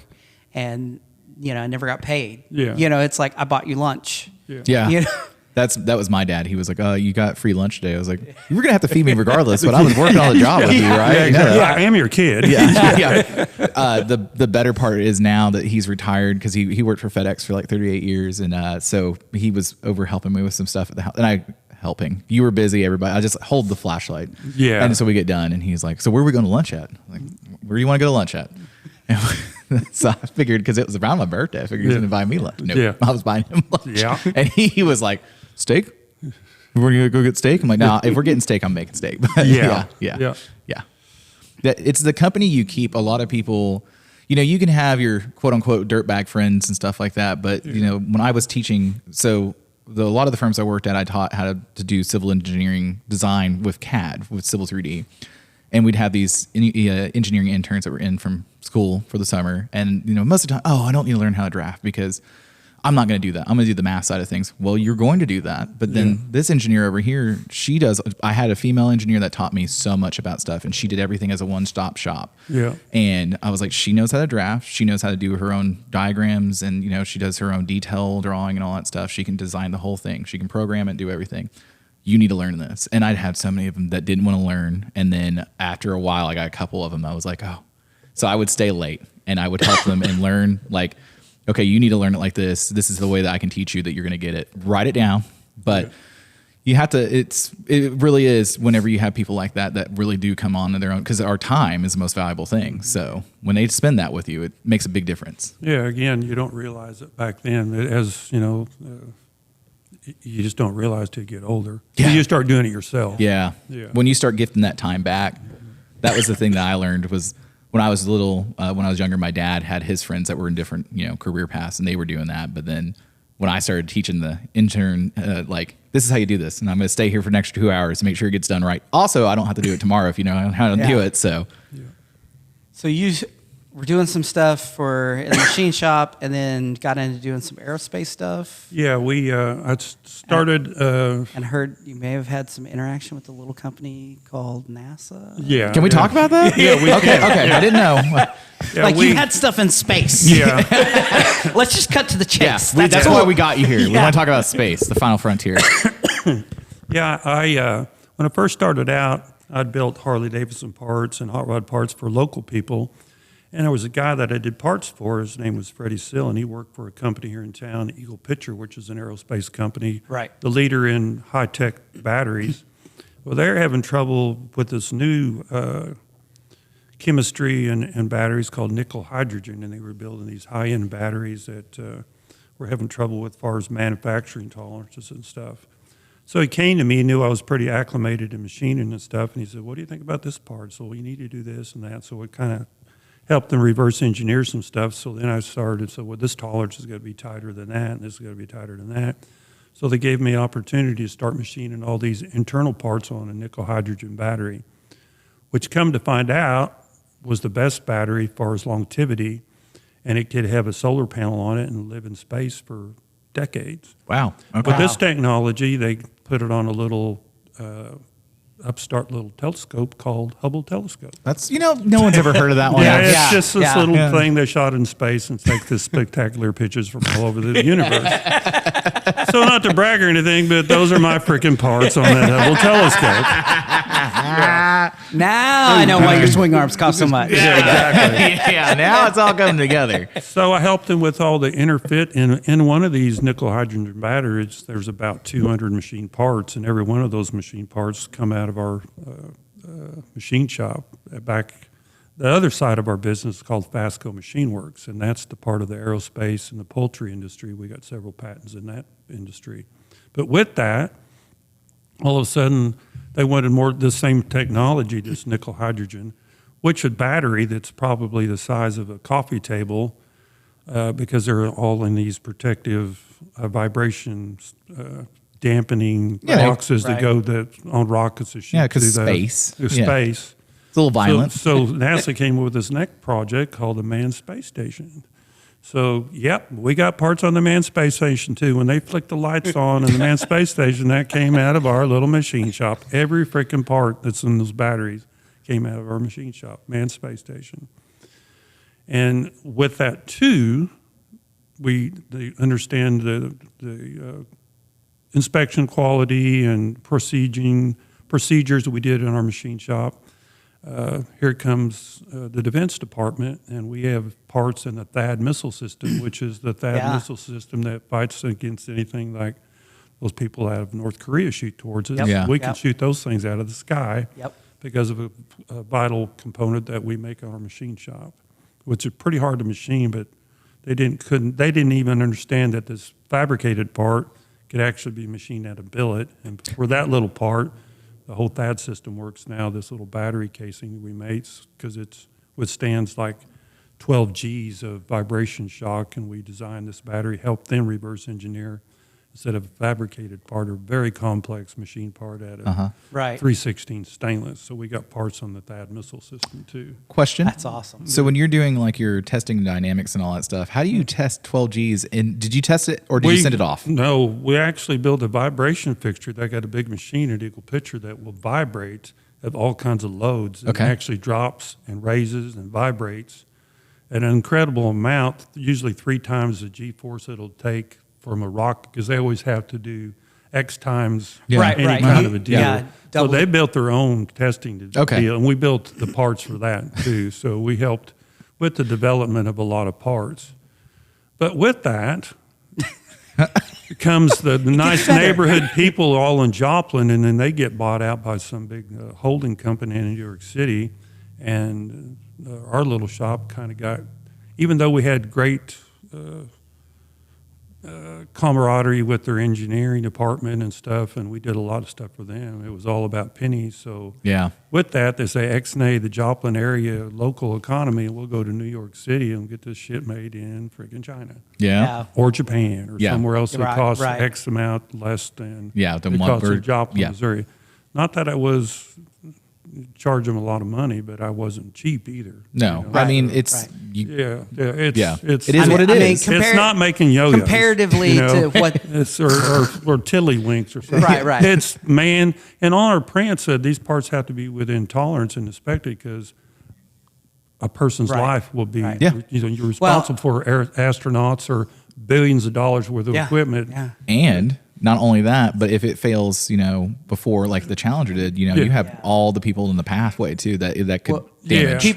And, I never got paid. It's like, I bought you lunch. That was my dad. He was like, "Oh, you got free lunch today." I was like, "You were gonna have to feed me regardless." But I was working on the job with you, right? I am your kid. The better part is now that he's retired, because he worked for FedEx for like 38 years, and so he was over helping me with some stuff at the house, and I helping. You were busy, everybody. I just hold the flashlight. And so we get done, and he's like, "So where are we going to lunch at?" I'm like, "Where do you want to go to lunch at?" And so I figured, because it was around my birthday, I figured he was going to buy me lunch. No, I was buying him lunch. And he was like, "Steak?" we're gonna go get steak. I'm like, nah, if we're getting steak, I'm making steak. But yeah. It's the company you keep. A lot of people, you can have your quote unquote dirtbag friends and stuff like that. But when I was teaching, a lot of the firms I worked at, I taught how to do civil engineering design with CAD, with Civil 3D. And we'd have these engineering interns that were in from school for the summer. And, most of the time, I don't need to learn how to draft because I'm not going to do that. I'm going to do the math side of things. Well, you're going to do that. But then this engineer over here, I had a female engineer that taught me so much about stuff, and she did everything as a one-stop shop. Yeah. And I was like, she knows how to draft. She knows how to do her own diagrams, and, she does her own detail drawing and all that stuff. She can design the whole thing. She can program it, do everything. You need to learn this. And I'd had so many of them that didn't want to learn. And then after a while, I got a couple of them. I was like, oh. So I would stay late, and I would help them and learn, like, okay, you need to learn it like this. This is the way that I can teach you that you're going to get it. Write it down. But you have to, it really is whenever you have people like that really do come on to their own, because our time is the most valuable thing. So when they spend that with you, it makes a big difference. Yeah, again, you don't realize it back then. As, you just don't realize till you get older. Yeah. You start doing it yourself. Yeah. When you start gifting that time back, that was the thing that I learned was, when I was little, when I was younger, my dad had his friends that were in different, career paths, and they were doing that. But then when I started teaching the intern, this is how you do this, and I'm going to stay here for an extra 2 hours to make sure it gets done right. Also, I don't have to do it tomorrow if you know how to do it. So, So you were doing some stuff in the machine shop, and then got into doing some aerospace stuff. Yeah, I started. And heard you may have had some interaction with a little company called NASA. Yeah. Can we talk about that? Yeah, we Okay, I didn't know. Yeah, you had stuff in space. Yeah. Let's just cut to the chase. That's why we got you here. We want to talk about space, the final frontier. Yeah, when I first started out, I'd built Harley Davidson parts and hot rod parts for local people. And there was a guy that I did parts for. His name was Freddie Sill, and he worked for a company here in town, Eagle Pitcher, which is an aerospace company. Right. The leader in high-tech batteries. Well, they're having trouble with this new chemistry and batteries called nickel hydrogen, and they were building these high-end batteries that were having trouble with as far as manufacturing tolerances and stuff. So he came to me, knew I was pretty acclimated in machining and stuff, and he said, what do you think about this part? So you need to do this and that. So it kind of helped them reverse engineer some stuff. So then I started, this tolerance is going to be tighter than that, and this is going to be tighter than that. So they gave me an opportunity to start machining all these internal parts on a nickel hydrogen battery, which come to find out was the best battery as far as longevity, and it could have a solar panel on it and live in space for decades. Wow. Okay. With this technology, they put it on a little upstart little telescope called Hubble telescope. That's no one's ever heard of that one. It's just this little thing they shot in space and take this spectacular pictures from all over the universe. So not to brag or anything, but those are my freaking parts on that Hubble telescope. Now I know why your swing arms cost so much. Yeah, exactly. Now it's all coming together. So I helped them with all the interfit. In one of these nickel hydrogen batteries, there's about 200 machine parts, and every one of those machine parts come out of our machine shop. Back the other side of our business is called Fasco Machine Works, and that's the part of the aerospace and the poultry industry. We got several patents in that industry. But with that, all of a sudden, they wanted more of the same technology, this nickel hydrogen, which a battery that's probably the size of a coffee table, because they're all in these protective vibration dampening boxes that go on rockets to shoot because space. Space. It's a little violent. So NASA came up with this next project called the Manned Space Station. So, we got parts on the Manned Space Station, too. When they flicked the lights on in the Manned Space Station, that came out of our little machine shop. Every freaking part that's in those batteries came out of our machine shop, Manned Space Station. And with that, too, they understand the inspection quality and procedures that we did in our machine shop. Here comes the Defense Department, and we have parts in the THAAD missile system, which is the THAAD missile system that fights against anything like those people out of North Korea shoot towards us. We can shoot those things out of the sky because of a vital component that we make in our machine shop, which is pretty hard to machine, but they didn't even understand that this fabricated part could actually be machined out of billet. And for that little part, the whole THAAD system works now, this little battery casing we made, because it withstands like 12 Gs of vibration shock, and we designed this battery, helped them reverse engineer instead of a fabricated part, a very complex machine part out of 316 stainless. So we got parts on the THAAD missile system too. Question. That's awesome. So when you're doing like your testing dynamics and all that stuff, how do you test 12 Gs? And did you test it or did you send it off? No, we actually built a vibration fixture that got a big machine at Eagle Pitcher that will vibrate at all kinds of loads. And actually drops and raises and vibrates at an incredible amount, usually 3 times the G-force it'll take from a rock, because they always have to do X times any kind of a deal. Yeah, so they built their own testing deal, and we built the parts for that too. So we helped with the development of a lot of parts. But with that comes the nice neighborhood people all in Joplin, and then they get bought out by some big holding company in New York City. And our little shop kind of got, even though we had great camaraderie with their engineering department and stuff, and we did a lot of stuff for them. It was all about pennies. So with that, they say ex-nay the Joplin area local economy, and we'll go to New York City and get this shit made in freaking China. Or Japan or somewhere else that costs X amount less than the cost of Joplin, Missouri. Not that I was charge them a lot of money, but I wasn't cheap either. No, you know? I mean it's it is what it is. It's not making yo-yos comparatively to what it's or tiddlywinks or something. Right. It's and on our print said these parts have to be within tolerance and expected, because a person's life will be you're responsible for astronauts or billions of dollars worth of equipment. And not only that, but if it fails, before like the Challenger did, you have all the people in the pathway too that could damage.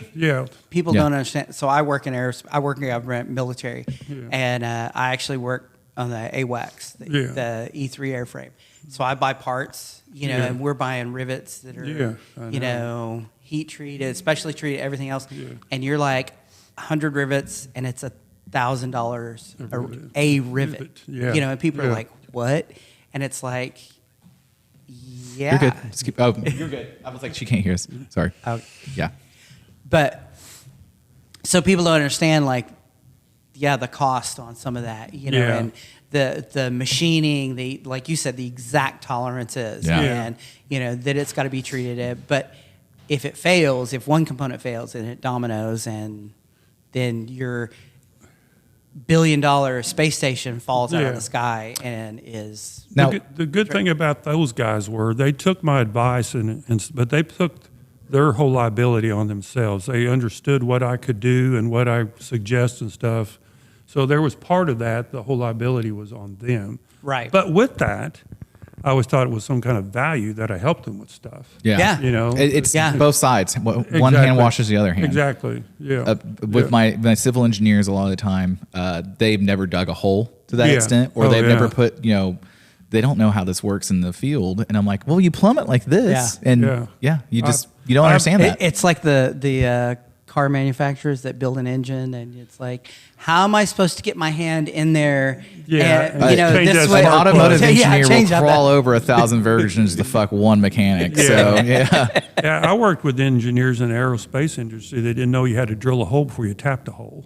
People don't understand. So I work in aerospace. I work in government, military, and I actually work on the AWACS, the E3 airframe. So I buy parts, and we're buying rivets that are, heat treated, specially treated, everything else. And you're like 100 rivets, and it's $1,000 a rivet. And people are like, what? And it's like, you're good. Just keep, you're good. I was like, she can't hear us. Sorry. But so people don't understand, like, the cost on some of that, and the machining, like you said, the exact tolerances, and that it's got to be treated. But if it fails, if one component fails, then it dominoes, and then your billion-dollar space station falls out of the sky and is now. The good thing about those guys were they took my advice, but they took their whole liability on themselves. They understood what I could do and what I suggest and stuff. So there was part of that. The whole liability was on them. Right. But with that, I always thought it was some kind of value that I helped them with stuff. It's both sides. One hand washes the other hand. Exactly. With my civil engineers, a lot of the time, they've never dug a hole to that extent, or they've never put, they don't know how this works in the field. And I'm like, well, you plumb it like this, and you just you don't understand that. It's like the car manufacturers that build an engine, and it's like, how am I supposed to get my hand in there? This way, an automotive engineer will crawl over 1,000 versions to fuck one mechanic. So I worked with engineers in the aerospace industry. They didn't know you had to drill a hole before you tapped a hole.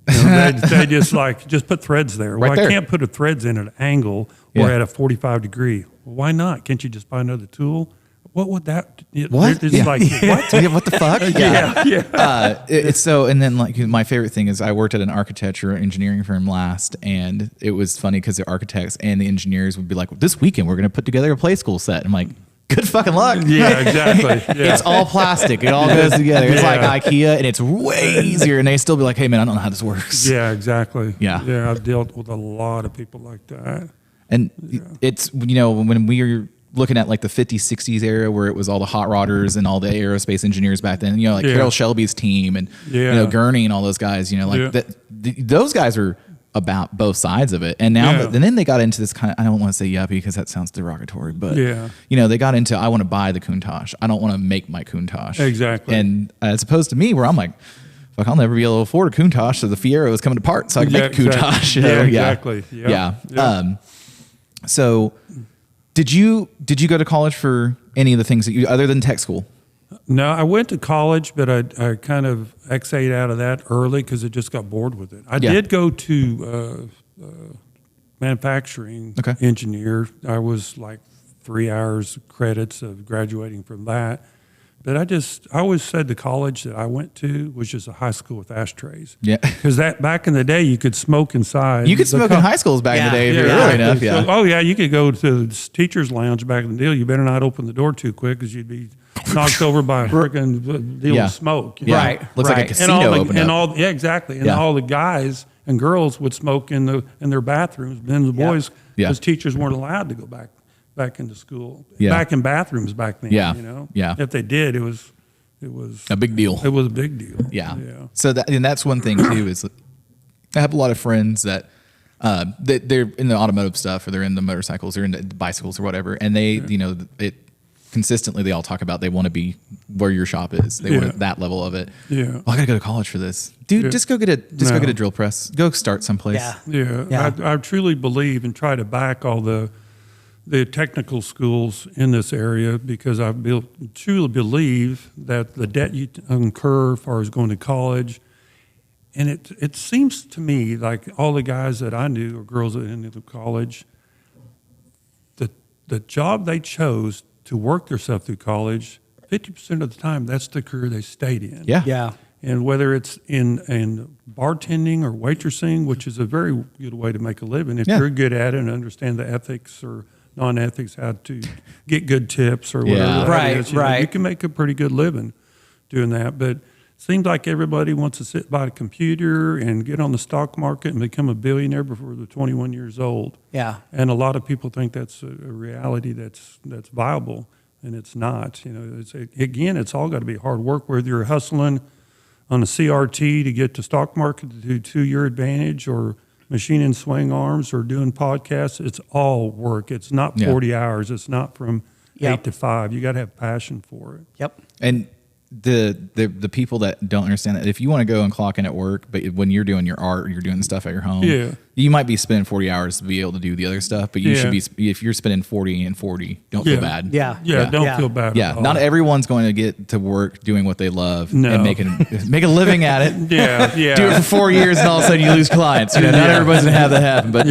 They just put threads there. Right there. I can't put the threads in at an angle or at a 45 degree. Well, why not? Can't you just buy another tool? What would that? What? It's like, what? What the fuck? It's so, and then like my favorite thing is I worked at an architecture engineering firm last, and it was funny because the architects and the engineers would be like, well, this weekend we're going to put together a play school set. I'm like, good fucking luck. Yeah, exactly. It's all plastic. It all goes together. It's like IKEA, and it's way easier. And they still be like, hey man, I don't know how this works. Yeah, exactly. Yeah. I've dealt with a lot of people like that. And it's, when we were looking at like the 50s, 60s era where it was all the hot rodders and all the aerospace engineers back then, like Carroll Shelby's team and, Gurney and all those guys, those guys were about both sides of it. And now, and then they got into this kind of, I don't want to say yuppie because that sounds derogatory, but they got into, I want to buy the Countach. I don't want to make my Countach. Exactly. And as opposed to me where I'm like, fuck, I'll never be able to afford a Countach. So the Fiero is coming apart so I can make a Countach. Exactly. Yeah, exactly. So did you go to college for any of the things that you, other than tech school? No, I went to college, but I kind of exit out of that early because I just got bored with it. I did go to manufacturing engineer. I was like 3 hours credits of graduating from that. But I always said the college that I went to was just a high school with ashtrays. Yeah. Because that back in the day, you could smoke inside. You could smoke in high schools back in the day if you're early enough. Yeah. So, you could go to the teacher's lounge back in the day. You better not open the door too quick because you'd be knocked over by a freaking deal of smoke. You know? Right. Looks like a casino opened up. Exactly. And all the guys and girls would smoke in their bathrooms. Then the boys, because teachers weren't allowed to go back into school, back in bathrooms back then. You know, if they did, it was a big deal. It was a big deal. Yeah. So that's one thing too. Is I have a lot of friends that they're in the automotive stuff, or they're in the motorcycles, or in the bicycles, or whatever, and they consistently they all talk about they want to be where your shop is. They want that level of it. Yeah. Well, I got to go to college for this, dude. Just go get a drill press. Go start someplace. Yeah. I truly believe and try to back all the technical schools in this area, because I truly believe that the debt you incur as far as going to college, and it seems to me like all the guys that I knew or girls that ended up college, the job they chose to work themselves through college, 50% of the time, that's the career they stayed in. Yeah. And whether it's in bartending or waitressing, which is a very good way to make a living, if you're good at it and understand the ethics or non-ethics, how to get good tips or whatever that is, you can make a pretty good living doing that. But it seems like everybody wants to sit by a computer and get on the stock market and become a billionaire before they're 21 years old. Yeah. And a lot of people think that's a reality that's viable, and it's not. You know, it's all got to be hard work, whether you're hustling on a CRT to get to stock market to your advantage, or machining swing arms, or doing podcasts. It's all work. It's not 40 hours. It's not from 8 to 5. You got to have passion for it. Yep. And the people that don't understand that, if you want to go and clock in at work, but when you're doing your art or you're doing stuff at your home, you might be spending 40 hours to be able to do the other stuff, but you should be, if you're spending 40 and 40, don't feel bad. Don't feel bad at all. Not everyone's going to get to work doing what they love and make a living at it. Do it for 4 years and all of a sudden you lose clients. You know, not everybody's going to have that happen, but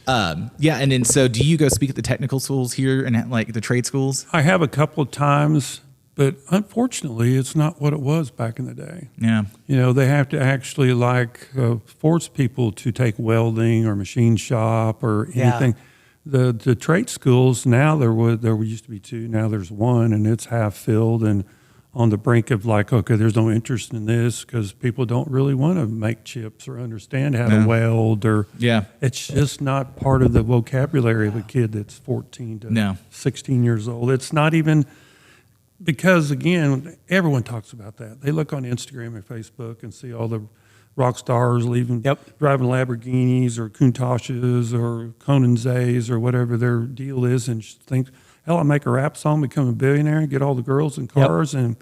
and then so do you go speak at the technical schools here and like the trade schools? I have a couple of times, but unfortunately it's not what it was back in the day. Yeah. You know, they have to actually force people to take welding or machine shop or anything. The trade schools now, there used to be 2, now there's 1, and it's half filled and on the brink of there's no interest in this because people don't really want to make chips or understand how to weld, or it's just not part of the vocabulary of a kid that's 14 to 16 years old. It's not even, because again, everyone talks about that. They look on Instagram and Facebook and see all the rock stars driving Lamborghinis or Countachs or Conanzays or whatever their deal is, and think, hell, I make a rap song, become a billionaire, and get all the girls in cars. And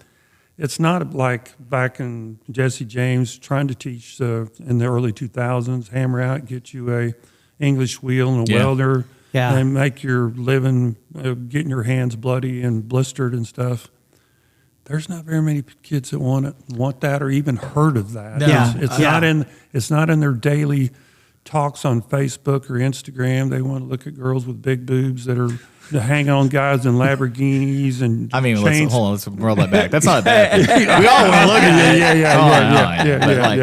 it's not like back in Jesse James trying to teach in the early 2000s, hammer out, get you a English wheel and a welder, and make your living getting your hands bloody and blistered and stuff. There's not very many kids that want that or even heard of that. No. It's not in their daily talks on Facebook or Instagram. They want to look at girls with big boobs that are hanging on guys in Lamborghinis and let's roll that back. That's not a bad thing. We all want to look at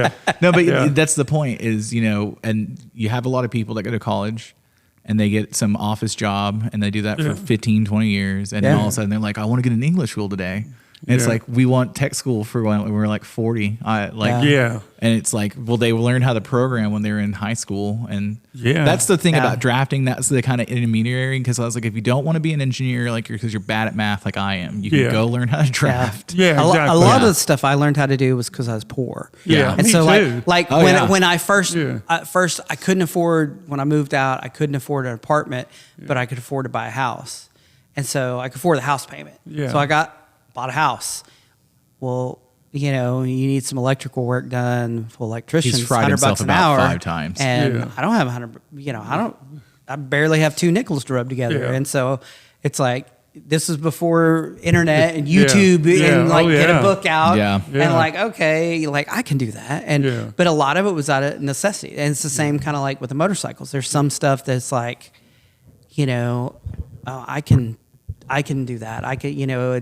it. No, but that's the point is, you know, and you have a lot of people that go to college and they get some office job and they do that for 15, 20 years. And then all of a sudden they're like, I want to get an English school today. And it's like, we want tech school for when we're like 40. And it's like, well, they learned how to program when they were in high school. And that's the thing about drafting. That's the kind of intermediary. Because I was like, if you don't want to be an engineer, because you're bad at math like I am, you can go learn how to draft. A lot of the stuff I learned how to do was because I was poor. And so too. When I first, I couldn't afford, when I moved out, I couldn't afford an apartment, but I could afford to buy a house. And so I could afford the house payment. So I bought a house. Well, you know, you need some electrical work done. For electricians, He's fried $100 himself an about hour, 5 times. and I don't have 100. You know, I barely have 2 nickels to rub together, and so it's like this is before internet and YouTube and like get a book out and like okay, like I can do that, and but a lot of it was out of necessity, and it's the same kind of like with the motorcycles. There's some stuff that's like, you know, I can do that. I can, you know,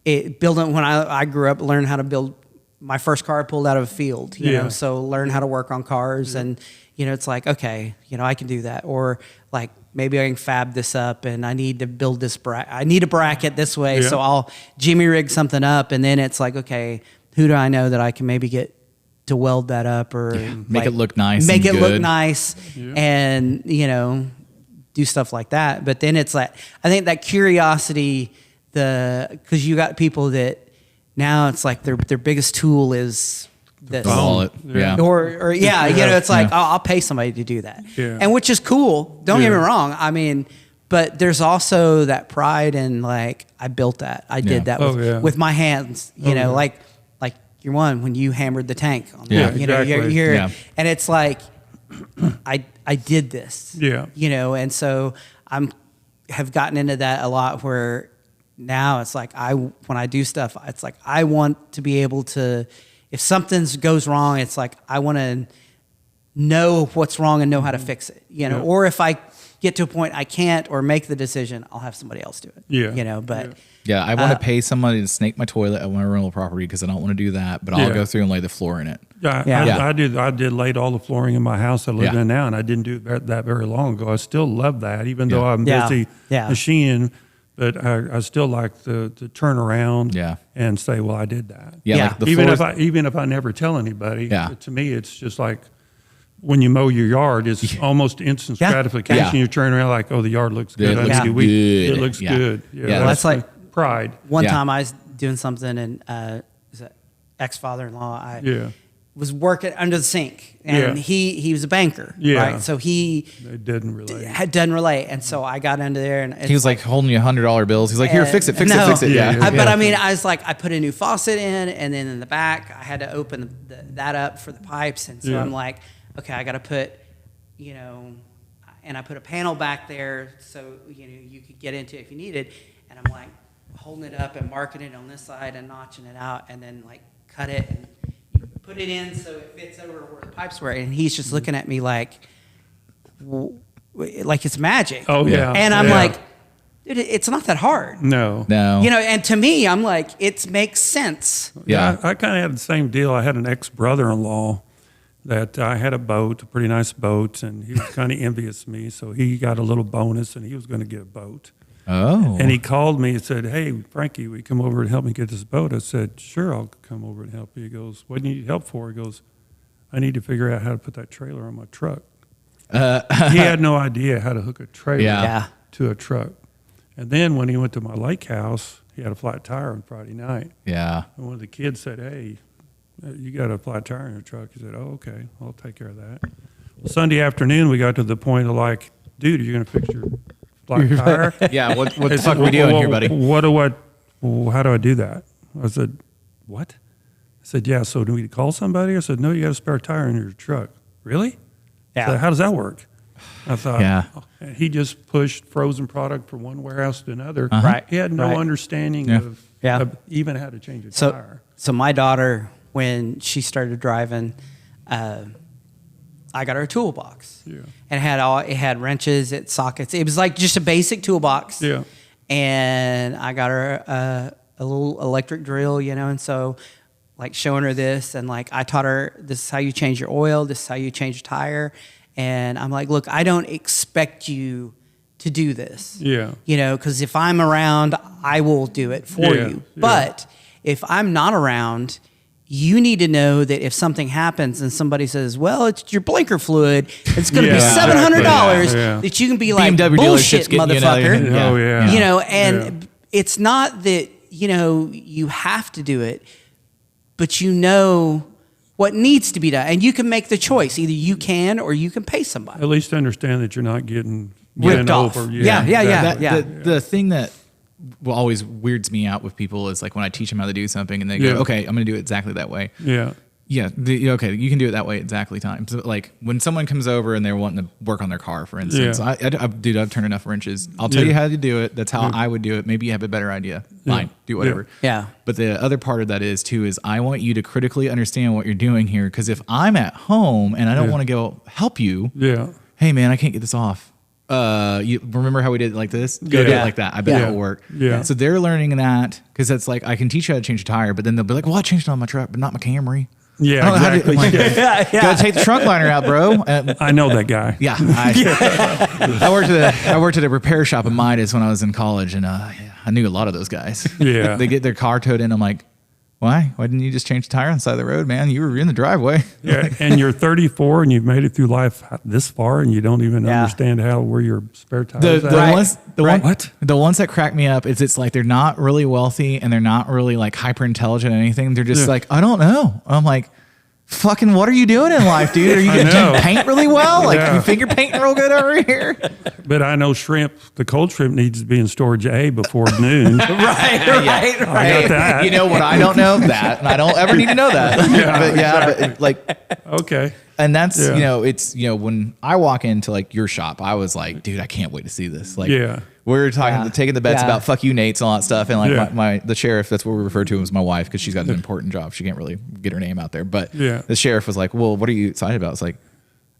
it building when I grew up, learned how to build. My first car I pulled out of a field, you know, so learn how to work on cars, and you know, it's like okay, you know, I can do that, or like maybe I can fab this up, and I need to build this I need a bracket this way, so I'll jimmy rig something up, and then it's like okay, who do I know that I can maybe get to weld that up or make it look nice, and you know, do stuff like that. But then it's like I think that curiosity, because you got people that. Now it's like their biggest tool is this wallet, or you know, it's like I'll pay somebody to do that, and which is cool. Don't get me wrong. I mean, but there's also that pride in like I built that, I did that with my hands. You know, like you're one when you hammered the tank on that. You know, you're and it's like I did this. You know, and so have gotten into that a lot where. Now it's like when I do stuff, it's like I want to be able to, if something goes wrong, it's like I want to know what's wrong and know how to fix it, you know. Or if I get to a point I can't or make the decision, I'll have somebody else do it. You know, but I want to pay somebody to snake my toilet at my rental property because I don't want to do that, but I'll go through and lay the floor in it. I did laid all the flooring in my house I live in now, and I didn't do that very long ago. I still love that, even though I'm busy machining. But I still like to turn around and say, well, I did that. Like the even if I never tell anybody, to me, it's just like when you mow your yard, it's almost instant gratification. You turn around like, oh, the yard looks good. It looks good. Well, that's like pride. One time I was doing something and ex-father-in-law, was working under the sink, and he was a banker, right? So it didn't relate, and so I got under there, and he was like holding you $100 bills. He's like, "Here, fix it." But I mean, I was like, I put a new faucet in, and then in the back, I had to open that up for the pipes, and so I'm like, okay, I got to put, you know, and I put a panel back there so you know you could get into it if you needed, and I'm like holding it up and marking it on this side and notching it out, and then like cut it and. Put it in so it fits over where the pipes were, and he's just looking at me like it's magic. Oh yeah, and I'm like, dude, it's not that hard. No. You know, and to me, I'm like, it makes sense. Yeah, I kind of had the same deal. I had an ex-brother-in-law that I had a boat, a pretty nice boat, and he was kind of envious of me, so he got a little bonus, and he was going to get a boat. Oh. And he called me and said, hey, Frankie, will you come over and help me get this boat? I said, sure, I'll come over and help you. He goes, what do you need help for? He goes, I need to figure out how to put that trailer on my truck. He had no idea how to hook a trailer to a truck. And then when he went to my lake house, he had a flat tire on Friday night. Yeah. And one of the kids said, hey, you got a flat tire in your truck. He said, oh, okay, I'll take care of that. Well, Sunday afternoon, we got to the point of like, dude, are you going to fix your flat tire? What the fuck are we doing here, buddy? How do I do that? I said, what? I said, yeah, so do we call somebody? I said, no, you got a spare tire in your truck. Really? Yeah. I said, how does that work? I thought, and he just pushed frozen product from one warehouse to another. Right. He had no understanding of even how to change a tire. So my daughter, when she started driving, I got her a toolbox. Yeah. And it had wrenches, sockets. It was like just a basic toolbox. Yeah. And I got her a little electric drill, you know, and so like showing her this, and like I taught her, this is how you change your oil, this is how you change a tire. And I'm like, look, I don't expect you to do this. Yeah. You know, because if I'm around, I will do it for you. But if I'm not around, you need to know that if something happens and somebody says, well, it's your blinker fluid, it's going to be $700, that you can be like, BMW bullshit, motherfucker. Oh, yeah. You know, and it's not that, you know, you have to do it, but you know what needs to be done. And you can make the choice. Either you can or you can pay somebody. At least understand that you're not getting ripped off. over. The thing that what always weirds me out with people is like when I teach them how to do something and they Yeah. go, okay, I'm going to do it exactly that way. Yeah. Yeah. Okay. You can do it that way exactly time. So like when someone comes over and they're wanting to work on their car, for instance, Yeah. dude, I've turned enough wrenches. I'll tell you how to do it. That's how I would do it. Maybe you have a better idea. Fine. Do whatever. Yeah. But the other part of that is too, is I want you to critically understand what you're doing here. Cause if I'm at home and I don't want to go help you, hey man, I can't get this off. You remember how we did it like this? Go do it like that. I bet it'll work. Yeah. So they're learning that because that's like, I can teach you how to change a tire, but then they'll be like, well, I changed it on my truck, but not my Camry. Yeah, exactly. Gotta take the trunk liner out, bro. I know that guy. Yeah. I worked at a repair shop in Midas when I was in college, and I knew a lot of those guys. Yeah. They get their car towed in. I'm like, why? Why didn't you just change the tire on the side of the road, man? You were in the driveway. Yeah, and you're 34 and you've made it through life this far and you don't even understand where your spare tires the ones that crack me up is it's like they're not really wealthy and they're not really like hyper intelligent or anything. They're just like, I don't know. I'm like, fucking, what are you doing in life, dude? Are you going to paint really well? Like, you finger painting real good over here? But I know shrimp, the cold shrimp needs to be in storage A before noon. right. I got that. You know what I don't know? That. And I don't ever need to know that. But like, okay. And that's, it's, when I walk into like your shop, I was like, dude, I can't wait to see this. Like, we were talking, taking the bets about fuck you, Nate's and all that stuff. And like the sheriff, that's what we refer to him as my wife, because she's got an important job. She can't really get her name out there. But the sheriff was like, well, what are you excited about? It's like,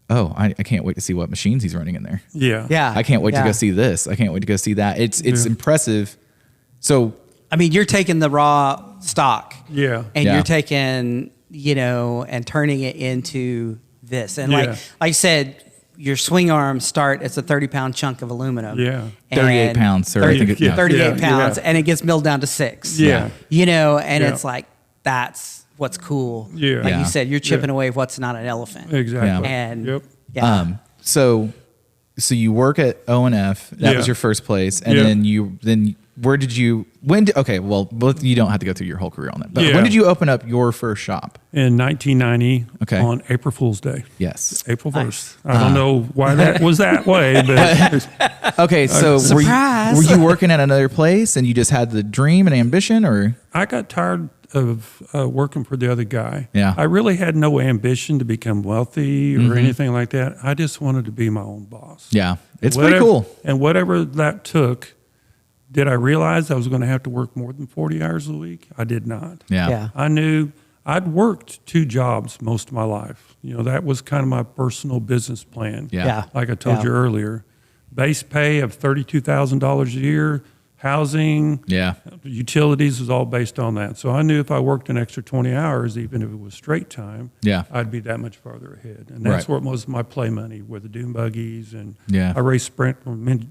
oh, I can't wait to see what machines he's running in there. Yeah. I can't wait to go see this. I can't wait to go see that. It's impressive. So, I mean, you're taking the raw stock. Yeah. And you're taking, and turning it into this. And like I said, your swing arms start as a 30-pound chunk of aluminum. Yeah. 38 pounds, sir. 38 pounds. And it gets milled down to 6. Yeah. And it's like, that's what's cool. Yeah. Like you said, you're chipping away what's not an elephant. Exactly. And so you work at O&F. That was your first place. And then where did you, both you don't have to go through your whole career on that. But when did you open up your first shop? In 1990 on April Fool's Day. Yes. April 1st. I don't know why that was that way, but. Okay, so surprise. Were you working at another place and you just had the dream and ambition, or? I got tired of working for the other guy. Yeah. I really had no ambition to become wealthy or anything like that. I just wanted to be my own boss. Yeah. It's pretty cool. And whatever that took, did I realize I was going to have to work more than 40 hours a week? I did not. Yeah. I knew I'd worked 2 jobs most of my life. That was kind of my personal business plan. Yeah. Like I told you earlier. Base pay of $32,000 a year, housing, utilities was all based on that. So I knew if I worked an extra 20 hours, even if it was straight time, I'd be that much farther ahead. And that's what was my play money with the dune buggies. And I raced sprint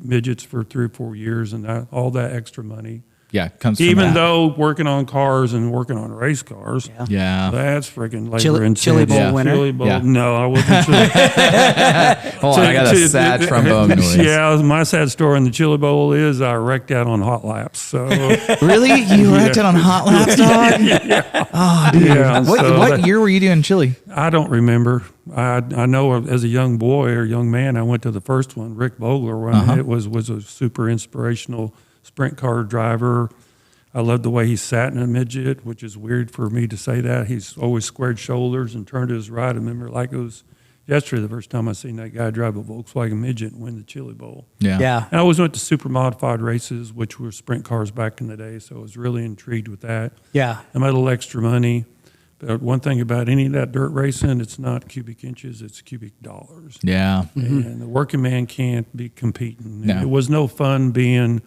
midgets for 3 or 4 years, and all that extra money. Yeah, comes from even that. though working on cars and working on race cars, that's freaking labor intensive. Chili Bowl winner. Chili Bowl. No, I wasn't. Hold on, I got a sad trombone noise. Yeah, my sad story in the Chili Bowl is I wrecked out on hot laps. So really, you wrecked out on hot laps, dog? Oh, dude. Yeah, what year were you doing chili? I don't remember. I know as a young boy or young man, I went to the first one. Rick Bogler, it was a super inspirational sprint car driver. I loved the way he sat in a midget, which is weird for me to say that. He's always squared shoulders and turned to his right. I remember like it was yesterday the first time I seen that guy drive a Volkswagen midget and win the Chili Bowl. Yeah. And I always went to super modified races, which were sprint cars back in the day, so I was really intrigued with that. Yeah. I made a little extra money. But one thing about any of that dirt racing, it's not cubic inches, it's cubic dollars. Yeah. And the working man can't be competing. No. It was no fun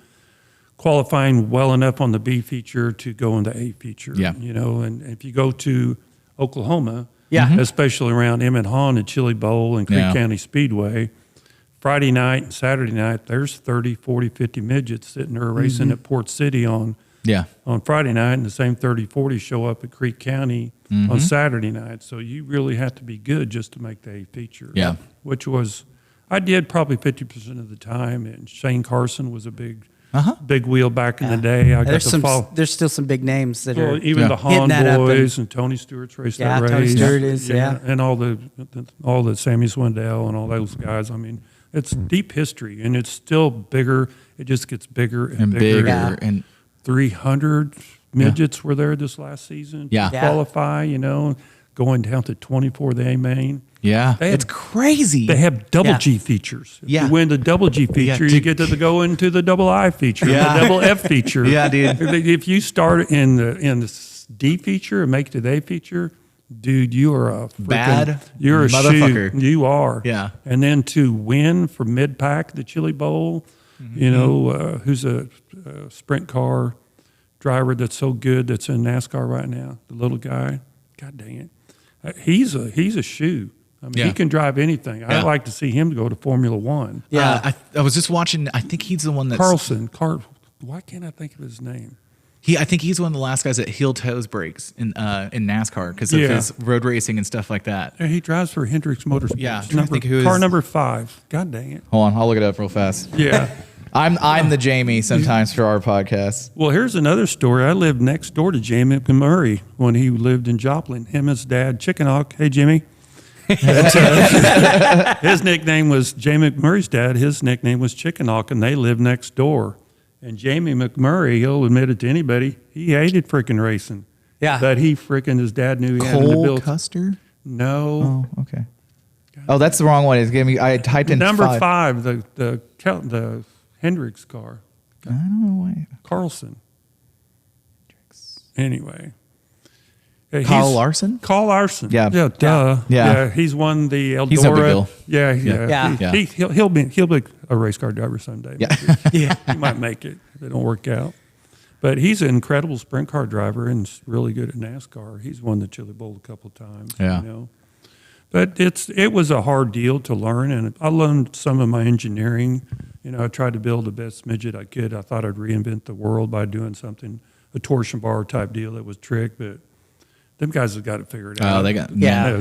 qualifying well enough on the B feature to go into A feature. Yeah. And if you go to Oklahoma, especially around Emmett Hahn and Chili Bowl and Creek County Speedway, Friday night and Saturday night, there's 30, 40, 50 midgets sitting there racing at Port City on Friday night, and the same 30, 40 show up at Creek County on Saturday night. So you really have to be good just to make the A feature. Yeah. Which was, I did probably 50% of the time, and Shane Carson was a big wheel back in the day. There's still some big names that are even the Hahn boys and Tony Stewart's raced that race. Tony Stewart is, and all the Sammy Swindell and all those guys. I mean, It's deep history, and it's still bigger. It just gets bigger and bigger. Yeah. And 300 midgets were there this last season Yeah. to qualify, going down to 24 the A main. yeah, They have- it's crazy. They have double Yeah. G features. If Yeah. you win the double G feature, you get to go into the double I feature, Yeah. the double F feature. Yeah, dude. If you start in the D feature and make it to the A feature, dude, you are a Bad you're a motherfucker. shoe. You are. Yeah. And then to win for mid pack, the Chili Bowl, who's a sprint car driver that's so good that's in NASCAR right now, the little guy. God dang it. He's a shoe. I mean, Yeah. he can drive anything. Yeah. I'd like to see him go to Formula One. Yeah. I was just watching. I think he's the one that's Why can't I think of his name? I think he's one of the last guys that heel toes breaks in NASCAR because of Yeah. his road racing and stuff like that. Yeah, he drives for Hendricks Motorsports. Yeah, I'm trying to think who car is- number 5. God dang it. Hold on, I'll look it up real fast. Yeah. I'm the Jamie sometimes for our podcast. Well, here's another story. I lived next door to Jamie McMurray when he lived in Joplin. Him and his dad, Chicken Hawk. Hey, Jimmy. His nickname was Jamie McMurray's dad. His nickname was Chicken Hawk, and they lived next door. And Jamie McMurray, he'll admit it to anybody, he hated freaking racing. Yeah. But his dad knew he had him to Cole build. Custer? No. Oh, okay. Oh, that's the wrong one. It's giving me. I typed in Number 5. 5, the Hendricks car. I don't know why. Carlson. Anyway. Yeah, Kyle Larson? Carl Larson. Yeah. Yeah, duh. Yeah. He's won the Eldora. He's no big deal. Yeah, Yeah. Yeah. He'll be a race car driver someday. Yeah. Yeah. He might make it if they don't work out. But he's an incredible sprint car driver and is really good at NASCAR. He's won the Chili Bowl a couple of times. Yeah. But it was a hard deal to learn, and I learned some of my engineering. I tried to build the best midget I could. I thought I'd reinvent the world by doing something, a torsion bar type deal that was trick, but them guys have got it figured out. Oh, they got Yeah.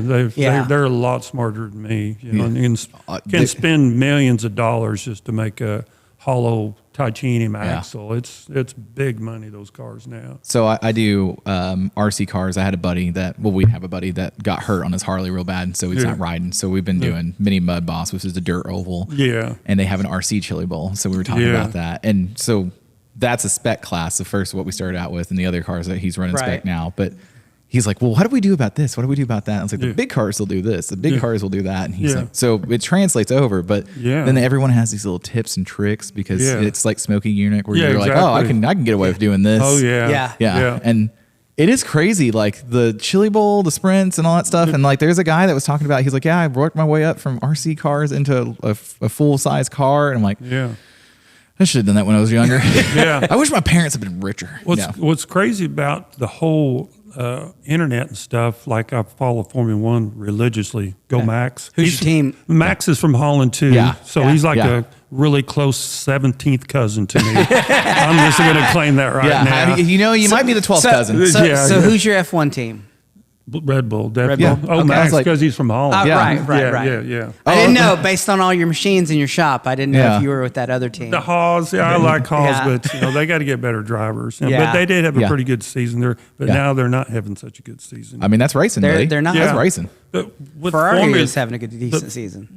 They're a lot smarter than me. And can they- spend millions of dollars just to make a hollow titanium axle. It's big money, those cars now. So I do RC cars. I had a buddy we have a buddy that got hurt on his Harley real bad, so he's Yeah. not riding. So we've been doing Mini Mud Boss, which is the dirt oval. Yeah. And they have an RC Chili Bowl. So we were talking Yeah. about that. And so that's a spec class, the first what we started out with, and the other cars that he's running Right. spec now. But he's like, well, what do we do about this? What do we do about that? I was like, the big cars will do this. The big cars will do that. And he's Yeah. like, so it translates over, but Yeah. then everyone has these little tips and tricks because Yeah. it's like Smoky Eunuch where Yeah, you're like, oh, I exactly. can get away with doing this. Oh, yeah. Yeah. Yeah. And it is crazy. Like the Chili Bowl, the sprints and all that stuff. And like, there's a guy that was talking about, he's like, yeah, I worked my way up from RC cars into a full size car. And I'm like, Yeah. I should have done that when I was younger. Yeah. I wish my parents had been richer. What's crazy about the whole internet and stuff, like I follow Formula One religiously. Go Max. Who's your team? Max is from Holland too. Yeah. So Yeah. he's like Yeah. a really close 17th cousin to me. I'm just going to claim that right now. You might be the 12th cousin. So, Yeah, so yeah. who's your F1 team? Red Bull, definitely. Yeah. Oh, Okay, I Max, was like- because he's from Holland. Yeah. Right. Yeah. I didn't know based on all your machines in your shop. I didn't know Yeah. if you were with that other team. The Haas, I like Haas, Yeah. but they got to get better drivers. Yeah. But they did have a Yeah. pretty good season there. But Yeah. now they're not having such a good season. I mean, that's racing. They're- buddy. they're not. That's Yeah. racing. But with Ferrari Formula- is having a good, decent season.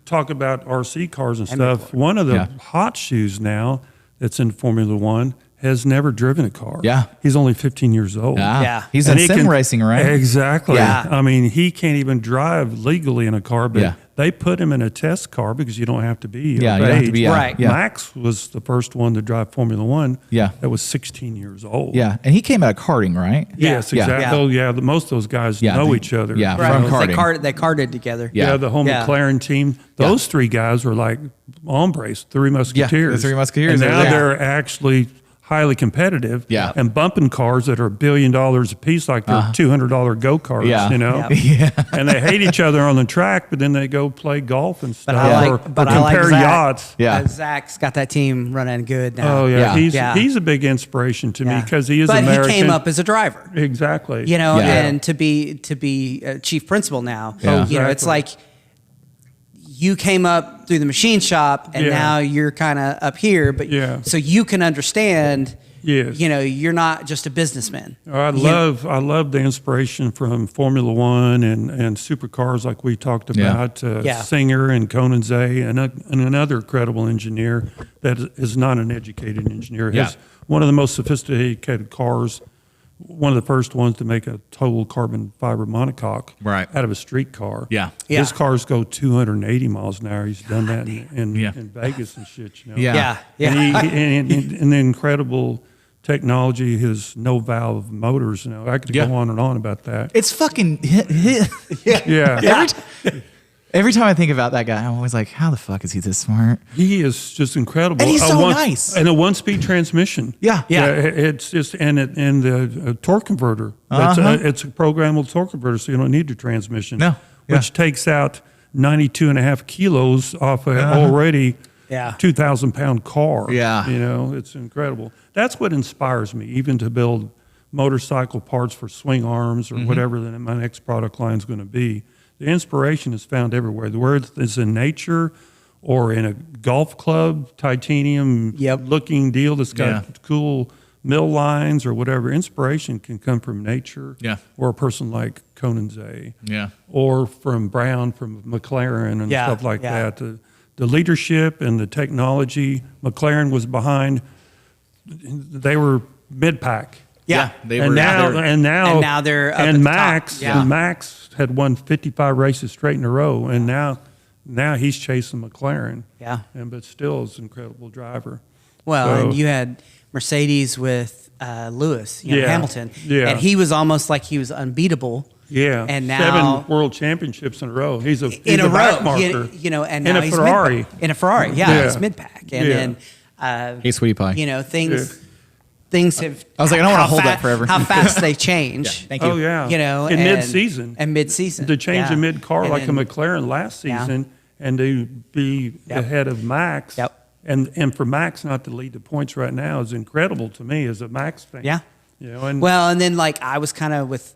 Talk about RC cars and stuff. One of the Yeah. hot shoes now that's in Formula One has never driven a car. Yeah. He's only 15 years old. Yeah. He's And in he sim can- racing, right? Exactly. Yeah. I mean, he can't even drive legally in a car, but Yeah. they put him in a test car because you don't have to be Yeah, of you don't have to age. be. Yeah. Right. Yeah. Max was the first one to drive Formula One. Yeah. That was 16 years old. Yeah. And he came out of karting, right? Yes, Yeah. exactly. Yeah. Oh, yeah. Most of those guys Yeah, know they- each other. yeah, You from know? karting. They carted together. Yeah. Yeah, the whole Yeah. McLaren team. Those three guys were like hombres, Three Musketeers. the Three Musketeers. And now Yeah. they're actually highly competitive. Yeah. And bumping cars that are $1 billion a piece, like they're $200 go karts. Yeah. You know. Yeah. Yeah. And they hate each other on the track, but then they go play golf and stuff, I like- or but I like compare Zach. yachts. Yeah. Zach's got that team running good now. Oh yeah, Yeah. he's a big inspiration to me Yeah. because he is but American. he came up as a driver. Exactly. You know, Yeah. and to be chief principal now. Yeah. You know, it's like you came up through the machine shop and Yeah. now you're kind of up here, but Yeah. so you can understand Yes. you're not just a businessman. I love the inspiration from Formula One and supercars like we talked about. Singer and Conan Zay and another credible engineer that is not an educated engineer. Has one of the most sophisticated cars. One of the first ones to make a total carbon fiber monocoque out of a street car. Yeah. His cars go 280 miles an hour. He's done that in Vegas and shit. Yeah. And the incredible technology, his no valve motors. I could go on and on about that. It's fucking Yeah. Every time I think about that guy, I'm always like, how the fuck is he this smart? He is just incredible. And he's so nice. And a 1-speed transmission. Yeah. It's just and the torque converter. It's a programmable torque converter, so you don't need the transmission. No. Which takes out 92.5 kilos off an already 2,000-pound car. Yeah. It's incredible. That's what inspires me, even to build motorcycle parts for swing arms or whatever my next product line is going to be. The inspiration is found everywhere. Whether it's in nature or in a golf club, titanium looking deal that's got cool mill lines or whatever. Inspiration can come from nature or a person like Conan Zay or from Brown, from McLaren and stuff like that. The leadership and the technology, McLaren was behind. They were mid-pack. Yeah, they were. And now they're up at and the Max top. Yeah. and Max had won 55 races straight in a row, and now he's chasing McLaren. Yeah, but still is an incredible driver. Well, and you had Mercedes with Lewis, Hamilton, and he was almost like he was unbeatable. Yeah, and now 7 world championships in a row. He's a row, marker. And now he's Ferrari. In a Ferrari, he's mid pack, and then hey, sweetie pie, things. Yeah. Things have. I was like, I don't want to hold that forever. How fast they change. Thank you. Oh yeah. In mid-season. To change a mid-car like a McLaren last season and to be ahead of Max. Yep. And for Max not to lead the points right now is incredible to me as a Max fan. Yeah. And then like I was kind of with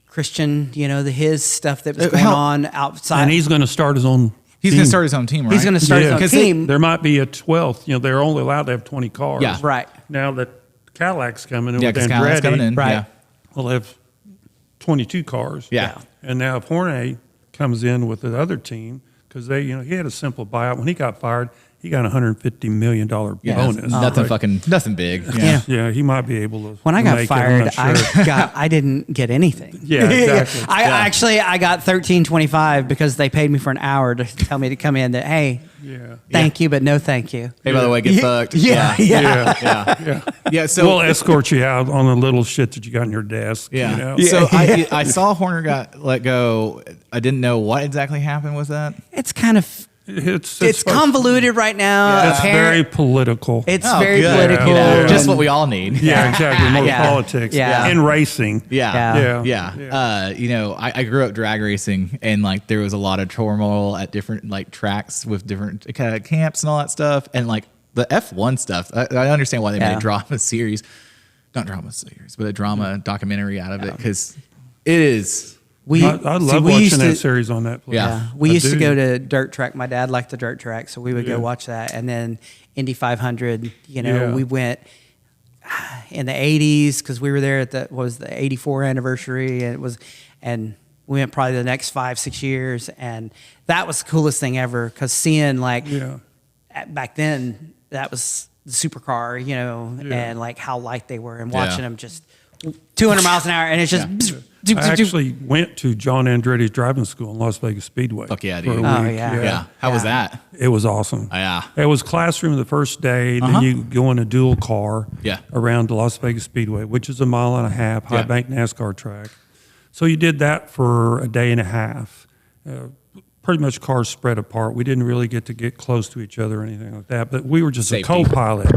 Christian, his stuff that was going on outside. And he's going to start his own. He's going to start his own team, right? He's going to start his own team. There might be a 12th. They're only allowed to have 20 cars. Yeah. Right. Now that Cadillac's coming in with Cadillac's coming in. Right. We'll have 22 cars. Yeah. And now if Hornet comes in with the other team, because he had a simple buyout. When he got fired, he got a $150 million bonus. Nothing big. Yeah, he might be able to. When I got make fired, it, I'm not sure. I didn't get anything. Yeah, exactly. I got $13.25 because they paid me for an hour to tell me to come in. That thank you, but no thank you. Hey, by the way, get fucked. Yeah. So we'll escort you out on the little shit that you got on your desk. Yeah. So I saw Horner got let go. I didn't know what exactly happened with that. It's kind of. It's convoluted right now. It's very political. It's very political. Just what we all need. Yeah, exactly. More politics. Yeah. And racing. Yeah. I grew up drag racing, and like there was a lot of turmoil at different like tracks with different kind of camps and all that stuff. And like the F1 stuff, I understand why they made a drama series, not drama series, but a drama documentary out of it because it is. I love watching that series on that place. Yeah. We used to go to dirt track. My dad liked the dirt track, so we would go watch that. And then Indy 500, we went in the 80s because we were there at the 84 anniversary, and we went probably the next 5-6 years, and that was the coolest thing ever because seeing back then that was the supercar, and like how light they were, and watching them just 200 miles an hour, and it's just. I actually went to John Andretti's driving school in Las Vegas Speedway. Fuck yeah, dude. How was that? It was awesome. Yeah. It was classroom the first day. Then you go in a dual car around the Las Vegas Speedway, which is 1.5 mile high bank NASCAR track. So you did that for a day and a half. Pretty much cars spread apart. We didn't really get to get close to each other or anything like that, but we were just a co-pilot.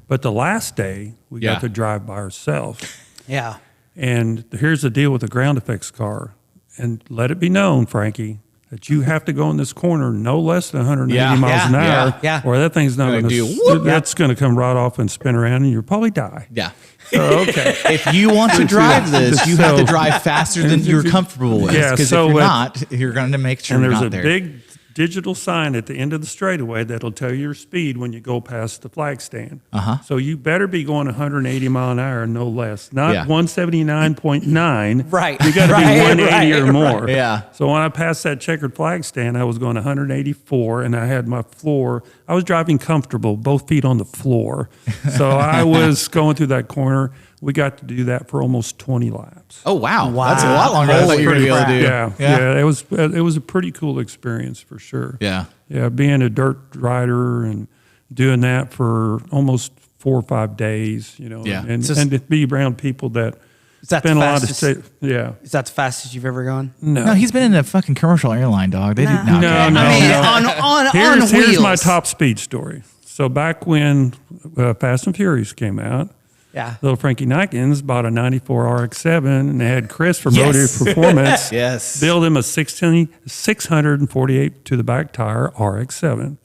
But the last day, we got to drive by ourselves. Yeah. And here's the deal with the ground effects car. And let it be known, Frankie, that you have to go in this corner no less than 180 miles an hour, or that thing's not going to. That's going to come right off and spin around, and you'll probably die. Yeah. So, okay. If you want to drive this, you have to drive faster than you're comfortable with. Because if you're not, you're going to make sure you're not there. And there's a big digital sign at the end of the straightaway that'll tell you your speed when you go past the flag stand. So you better be going 180 mile an hour, no less. Not 179.9. Right. You got to be 180 or more. Yeah. So when I passed that checkered flag stand, I was going 184, and I had my floor. I was driving comfortable, both feet on the floor. So I was going through that corner. We got to do that for almost 20 laps. Oh, wow. That's a lot longer than I thought you were going to be able to do. Yeah. It was a pretty cool experience for sure. Yeah. Yeah, being a dirt rider and doing that for almost 4 or 5 days, and to be around people that spend a lot of Is that the fastest you've ever gone? No, he's been in a fucking commercial airline, dog. They did not. On Here's wheels. my top speed story. So back when Fast and Furious came out, little Frankie Naaykens bought a 94 RX-7, and they had Chris from Rotary Performance build him a 648 to the back tire RX-7.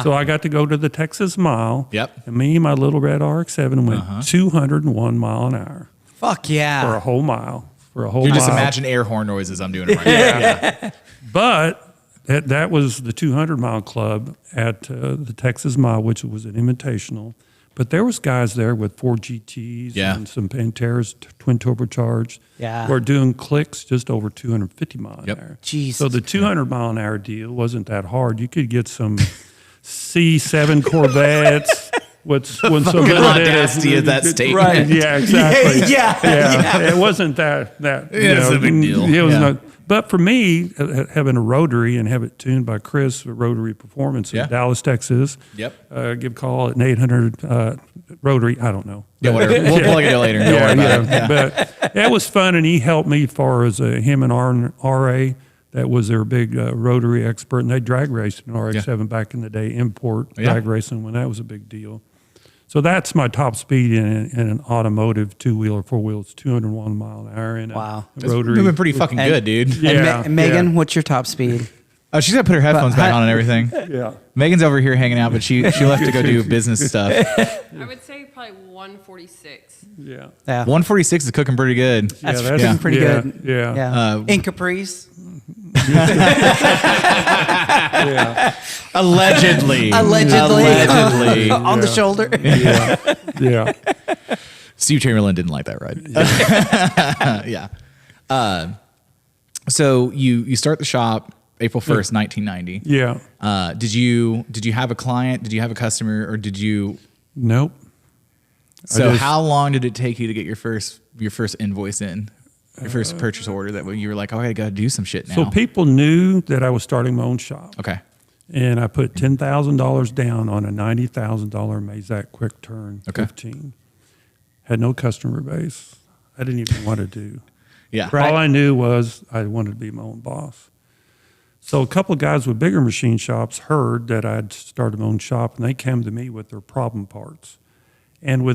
So I got to go to the Texas Mile. And me and my little red RX-7 went 201 mile an hour. Fuck yeah. For a whole mile. Just imagine air horn noises. I'm doing it right now. But that was the 200-mile club at the Texas Mile, which was an invitational. But there was guys there with 4 GTs and some Panteras, twin turbocharged, who are doing clicks just over 250 mile an hour. Jesus. So the 200 mile an hour deal wasn't that hard. You could get some C7 Corvettes. What's so good audacity of that statement. Right. Yeah, exactly. Yeah. It wasn't that it's a big deal. It was not. But for me, having a rotary and have it tuned by Chris, Rotary Performance in Dallas, Texas. Give a call at 800 Rotary. I don't know. Yeah, whatever. We'll plug it in later. Don't worry about it. But it was fun, and he helped me as far as him and RA. That was their big Rotary expert, and they drag raced in RX-7 back in the day, import drag racing when that was a big deal. So that's my top speed in an automotive 2-wheel or 4-wheel. It's 201 mile an hour in a Rotary. It's been pretty fucking good, dude. Yeah. And Megan, what's your top speed? Oh, she's got to put her headphones back on and everything. Yeah. Megan's over here hanging out, but she left to go do business stuff. I would say probably 146. Yeah. 146 is cooking pretty good. That's cooking pretty good. Yeah. In Capri's? Allegedly. On the shoulder. Yeah. Steve Chamberlain didn't like that ride. So you start the shop April 1st, 1990. Yeah. Did you have a client? Did you have a customer, or did you? Nope. So how long did it take you to get your first invoice in? Your first purchase order that you were like, oh, I got to do some shit now. So people knew that I was starting my own shop. Okay. And I put $10,000 down on a $90,000 Mazak Quick Turn 15. Had no customer base. I didn't even want to do. Yeah. All I knew was I wanted to be my own boss. So a couple of guys with bigger machine shops heard that I'd started my own shop, and they came to me with their problem parts. And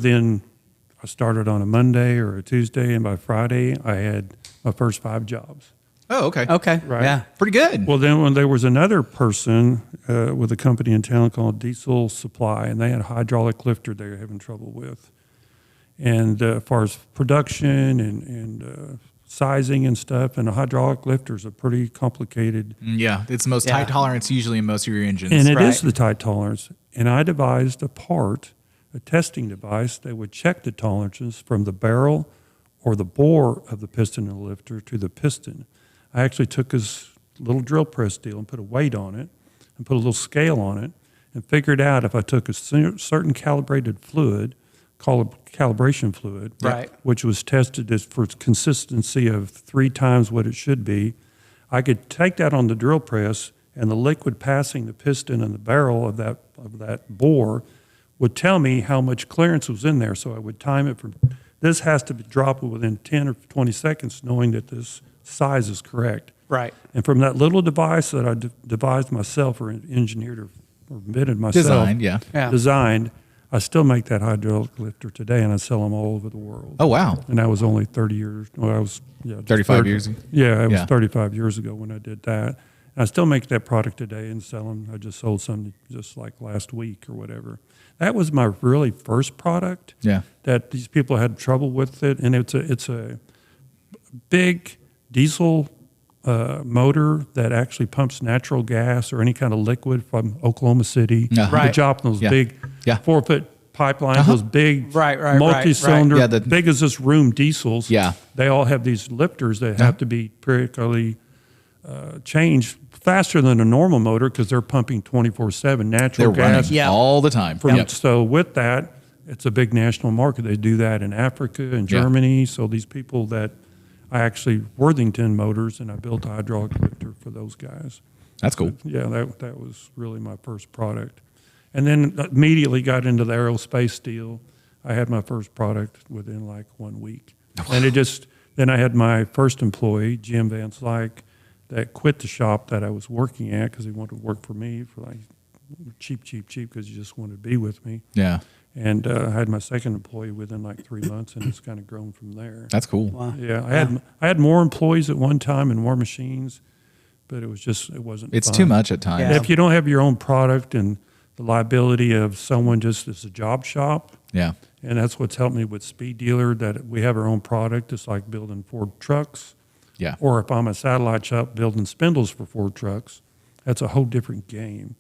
I started on a Monday or a Tuesday, and by Friday, I had my first 5 jobs. Oh, okay. Okay. Right. Yeah. Pretty good. Well, then when there was another person with a company in town called Diesel Supply, and they had a hydraulic lifter they were having trouble with. And as far as production and sizing and stuff, and a hydraulic lifter is a pretty complicated. Yeah, it's the most tight tolerance usually in most of your engines. And it is the tight tolerance. And I devised a testing device that would check the tolerances from the barrel or the bore of the piston in the lifter to the piston. I actually took this little drill press deal and put a weight on it and put a little scale on it and figured out if I took a certain calibrated fluid, called calibration fluid, which was tested for its consistency of 3 times what it should be, I could take that on the drill press, and the liquid passing the piston and the barrel of that bore would tell me how much clearance was in there. So I would time it this has to drop within 10 or 20 seconds, knowing that this size is correct. Right. And from that little device that I devised myself or engineered or invented myself, designed, I still make that hydraulic lifter today, and I sell them all over the world. Oh, wow. And that was only 30 years. Well, I was 35 years ago. Yeah, it was 35 years ago when I did that. And I still make that product today and sell them. I just sold some just like last week or whatever. That was my really first product. Yeah. That these people had trouble with it, and it's a big diesel motor that actually pumps natural gas or any kind of liquid from Oklahoma City. Right. To drop those big 4-foot pipelines, those big multi-cylinder, big as this room diesels. Yeah. They all have these lifters that have to be periodically changed faster than a normal motor because they're pumping 24/7 natural gas. Running all the time. So with that, it's a big national market. They do that in Africa and Germany. So these people that I actually Worthington Motors, and I built a hydraulic lifter for those guys. That's cool. So, that was really my first product. And then immediately got into the aerospace deal. I had my first product within like 1 week. And then I had my first employee, Jim Van Slyke, that quit the shop that I was working at because he wanted to work for me for like cheap, because he just wanted to be with me. Yeah. And I had my second employee within like 3 months, and it's kind of grown from there. That's cool. Wow. Yeah, I had more employees at one time and more machines, but it wasn't. It's fun. too much at times. Yeah. If you don't have your own product and the liability of someone just as a job shop, Yeah. and that's what's helped me with Speed Dealer, that we have our own product. It's like building Ford trucks. Yeah. Or if I'm a satellite shop building spindles for Ford trucks, that's a whole different game.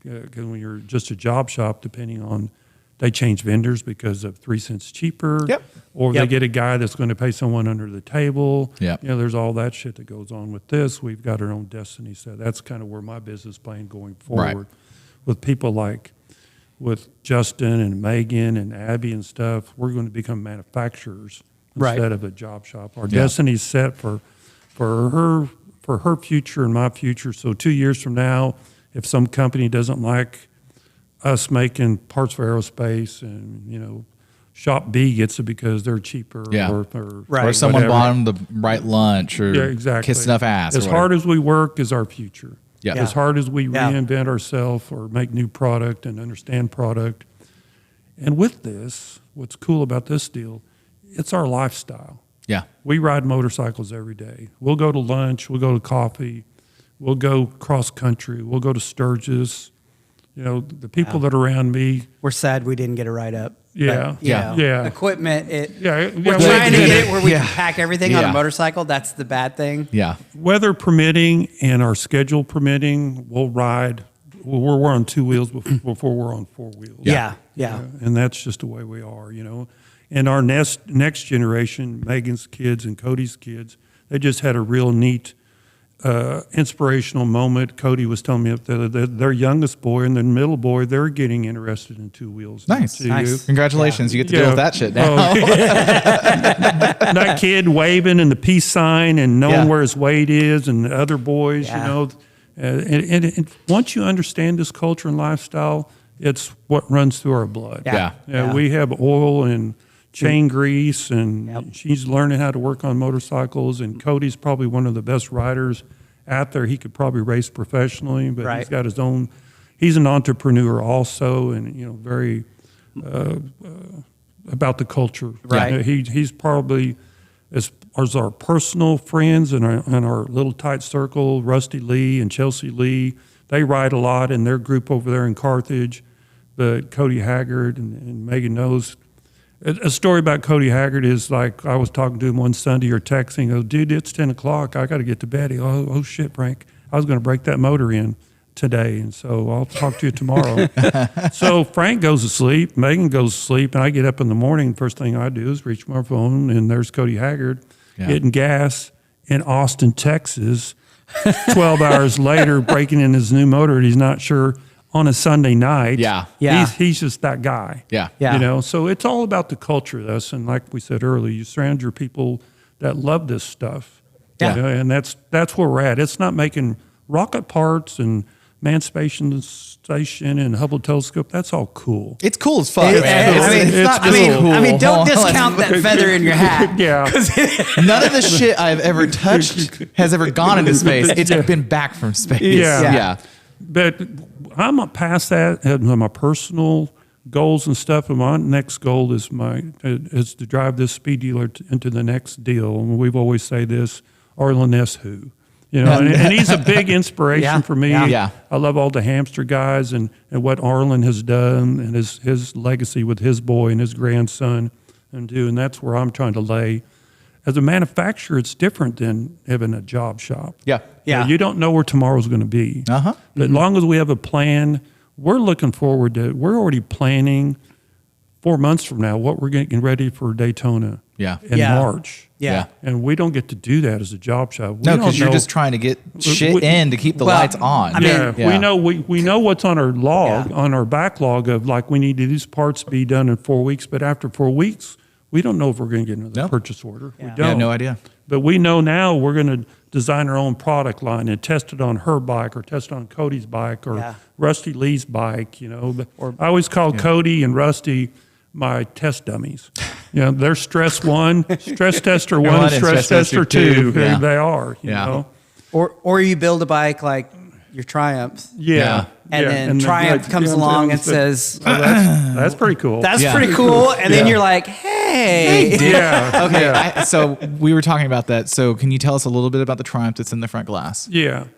Because when you're just a job shop, depending on, they change vendors because of 3 cents cheaper. Yep. Or they get a guy that's going to pay someone under the table. Yep. There's all that shit that goes on with this. We've got our own destiny. So that's kind of where my business plan going forward. Right. With people like with Justin and Megan and Abby and stuff, we're going to become manufacturers instead of a job shop. Our destiny's set for her future and my future. So 2 years from now, if some company doesn't like us making parts for aerospace, and shop B gets it because they're cheaper, or someone bought them the right lunch, or kiss enough ass. As hard as we work is our future. Yeah. As hard as we reinvent ourselves or make new product and understand product. And with this, what's cool about this deal, it's our lifestyle. Yeah. We ride motorcycles every day. We'll go to lunch. We'll go to coffee. We'll go cross country. We'll go to Sturgis. The people that are around me. We're sad we didn't get a ride up. Yeah. Equipment. We're trying to get it where we can pack everything on a motorcycle. That's the bad thing. Yeah. Weather permitting and our schedule permitting, we'll ride. We're on 2 wheels before we're on 4 wheels. Yeah. And that's just the way we are, And our next generation, Megan's kids and Cody's kids, they just had a real neat inspirational moment. Cody was telling me that their youngest boy and their middle boy, they're getting interested in 2 wheels. Nice. Congratulations. You get to deal with that shit now. That kid waving and the peace sign and knowing where his weight is, and the other boys, and once you understand this culture and lifestyle, it's what runs through our blood. We have oil and chain grease, and she's learning how to work on motorcycles, and Cody's probably one of the best riders out there. He could probably race professionally, but he's got his own, he's an entrepreneur also, and very about the culture. He's probably, as our personal friends and our little tight circle, Rusty Lee and Chelsea Lee, they ride a lot in their group over there in Carthage. But Cody Haggard and Megan knows. A story about Cody Haggard is like, I was talking to him one Sunday or texting, he goes, dude, it's 10 o'clock. I got to get to bed. He goes, oh shit, Frank. I was going to break that motor in today, and so I'll talk to you tomorrow. So Frank goes to sleep, Megan goes to sleep, and I get up in the morning. First thing I do is reach my phone, and there's Cody Haggard getting gas in Austin, Texas. 12 hours later, breaking in his new motor, and he's not sure on a Sunday night. He's just that guy. So it's all about the culture of this. And like we said earlier, you surround your people that love this stuff. And that's where we're at. It's not making rocket parts and manned station and Hubble telescope. That's all cool. It's cool as fuck, man. I mean, don't discount that feather in your hat. None of the shit I've ever touched has ever gone into space. It's been back from space. But I'm past that. My personal goals and stuff. And my next goal is to drive this Speed Dealer into the next deal. And we've always say this, Arlen S. Who. And he's a big inspiration for me. I love all the hamster guys and what Arlen has done and his legacy with his boy and his grandson and that's where I'm trying to lay as a manufacturer, it's different than having a job shop. Yeah. Yeah. You don't know where tomorrow's going to be. Uh-huh. But as long as we have a plan, we're looking forward to it. We're already planning 4 months from now what we're getting ready for Daytona Yeah. in Yeah. March. Yeah. And we don't get to do that as a job shop. No, because you're just trying to get shit in to keep the lights on. I mean, yeah, we know what's on our log, on our backlog of like we need these parts to be done in 4 weeks, but after 4 weeks, we don't know if we're going to get another purchase order. Yeah. We I don't. have no idea. But we know now we're going to design our own product line and test it on her bike or test it on Cody's bike or Rusty Lee's bike, you know. But I always call Cody and Rusty my test dummies. You know, they're stress tester one, and stress tester two. Yeah. They are, you know. Or you build a bike like your Triumph. Yeah. And then Triumph comes along and says, oh, that's pretty cool. That's pretty cool. And then you're like, hey. Yeah. Okay. So we were talking about that. So can you tell us a little bit about the Triumph that's in the front glass? Yeah.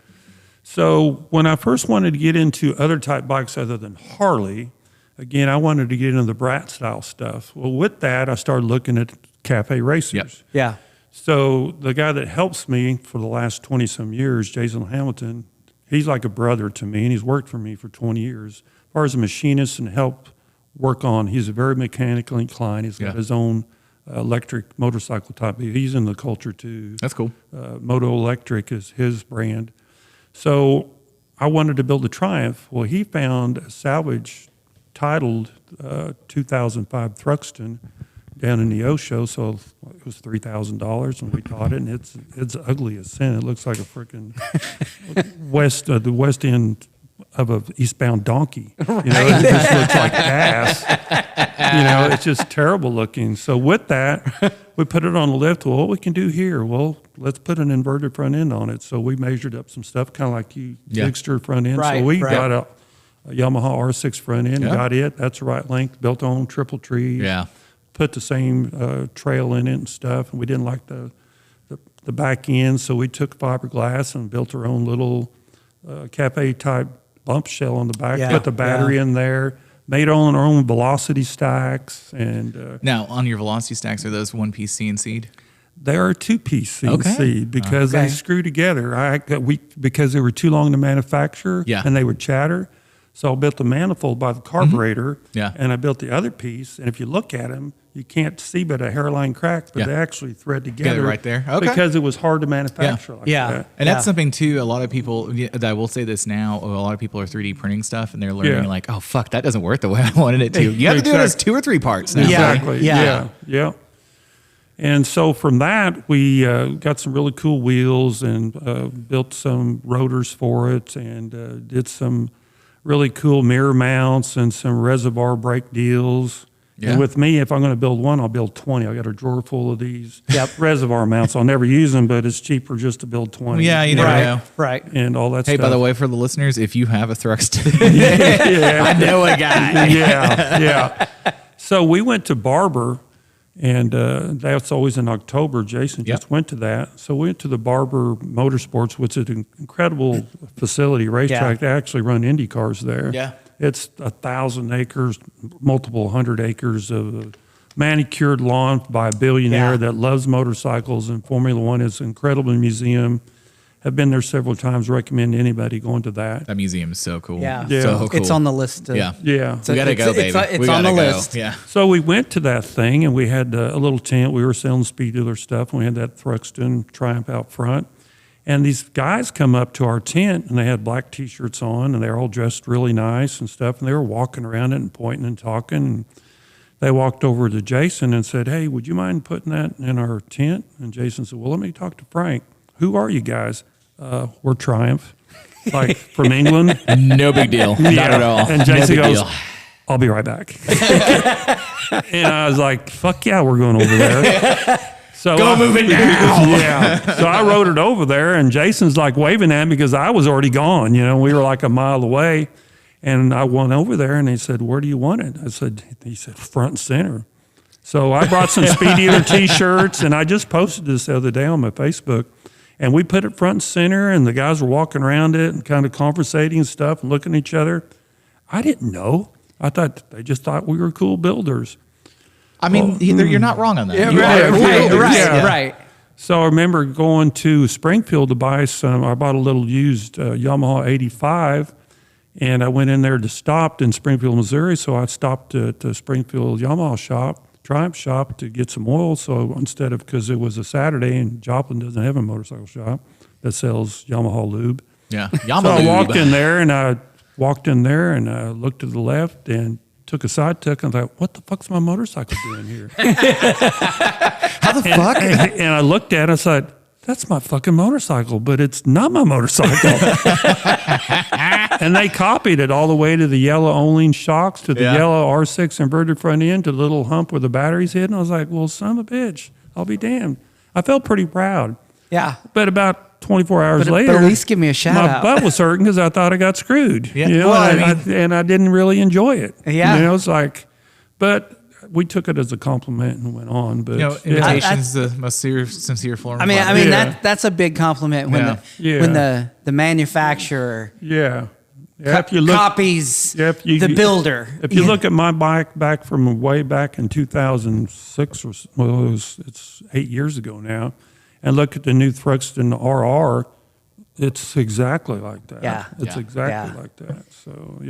So when I first wanted to get into other type bikes other than Harley, again, I wanted to get into the brat style stuff. Well, with that, I started looking at cafe racers. Yep. Yeah. So the guy that helps me for the last 20 some years, Jason Hamilton, he's like a brother to me, and he's worked for me for 20 years. As far as a machinist and help work on, he's very mechanically inclined. He's got his own electric motorcycle type. He's in the culture too. That's cool. Moto Electric is his brand. So I wanted to build a Triumph. Well, he found a salvage titled 2005 Thruxton down in the Osho, so it was $3,000, and we taught it, and it's ugly as sin. It looks like a freaking the west end of a eastbound donkey. You know, it just looks like ass. You know, it's just terrible looking. So with that, we put it on the lift. Well, what we can do here? Well, let's put an inverted front end on it. So we measured up some stuff, kind of like you fixed front end. Right, so we right. got a Yamaha R6 front end, got it. That's the right length, built on triple trees. Yeah. Put the same trail in it and stuff. And we didn't like the back end, so we took fiberglass and built our own little cafe type bump shell on the back. Put the battery in there. Made our own velocity stacks. And now, on your velocity stacks, are those one-piece CNC'd? they are two-piece CNC because they screw together. Because they were too long to manufacture and they would chatter. So I built the manifold by the carburetor, and I built the other piece. And if you look at them, you can't see but a hairline crack, but they actually thread together right there. because it was hard to manufacture like that. And that's something too. A lot of people, I will say this now, a lot of people are 3D printing stuff, and they're learning like, oh fuck, that doesn't work the way I wanted it to. You have to do it as 2 or 3 parts now. Exactly. Yeah. And so from that, we got some really cool wheels and built some rotors for it, and did some really cool mirror mounts and some reservoir brake deals. Yeah. And with me, if I'm going to build one, I'll build 20. I got a drawer full of these reservoir mounts. I'll never use them, but it's cheaper just to build 20. Yeah, you never know. Right. And all that stuff. Hey, by the way, for the listeners, if you have a Thruxton, I know a guy. Yeah. So we went to Barber, and that's always in October. Jason just went to that. So we went to the Barber Motorsports, which is an incredible facility, racetrack. They actually run Indy cars there. Yeah. It's 1,000 acres, multiple 100 acres of manicured lawn by a billionaire that loves motorcycles, and Formula One is an incredible museum. Have been there several times. Recommend anybody going to that. That museum is so cool. Yeah. So cool. It's on the list. Yeah. We gotta go, baby. It's on the list. Yeah. So we went to that thing, and we had a little tent. We were selling speed dealer stuff, and we had that Thruxton Triumph out front. And these guys come up to our tent, and they had black T-shirts on, and they were all dressed really nice and stuff. And they were walking around it and pointing and talking. And they walked over to Jason and said, "Hey, would you mind putting that in our tent?" And Jason said, "Well, let me talk to Frank. Who are you guys?" We're Triumph, like from England. No big deal. Not at all. And Jason no big goes, deal. "I'll be right back." And I was like, "Fuck yeah, we're going over there." So move it now. Yeah. So I rode it over there, and Jason's like waving at me because I was already gone. You know, we were like a mile away, and I went over there, and he said, "Where do you want it?" He said, "Front and center." So I brought some Speed Dealer T-shirts, and I just posted this the other day on my Facebook, and we put it front and center, and the guys were walking around it and kind of conversating and stuff and looking at each other. I didn't know. I thought they just thought we were cool builders. I mean, you're not wrong on that. Yeah, You are. right. So I remember going to Springfield to buy some. I bought a little used Yamaha 85, and I went in there to stop in Springfield, Missouri. So I stopped at the Springfield Yamaha shop, Triumph shop, to get some oil. So instead of, because it was a Saturday and Joplin doesn't have a motorcycle shop that sells Yamaha lube. Yeah. So I walked in there and I looked to the left and took a side tuck and I thought, what the fuck's my motorcycle doing here? How the fuck? And I looked at it and I said, that's my fucking motorcycle, but it's not my motorcycle. And they copied it all the way to the yellow Olin shocks, to the yellow R6 inverted front end, to the little hump where the battery's hidden. I was like, well, son of a bitch, I'll be damned. I felt pretty proud. Yeah. But about 24 hours later, but at least give me a shout my out. butt was hurting because I thought I got screwed. Yeah. You know, Well, and I didn't really enjoy it. Yeah. You know, it's like, but we took it as a compliment and went on. But invitation's the most sincere form. I mean, that's a big compliment when when the manufacturer if you look, copies the builder. If you look at my bike back from way back in 2006, it's 8 years ago now, and look at the new Thruxton RR, it's exactly like that. Yeah. It's exactly like that. So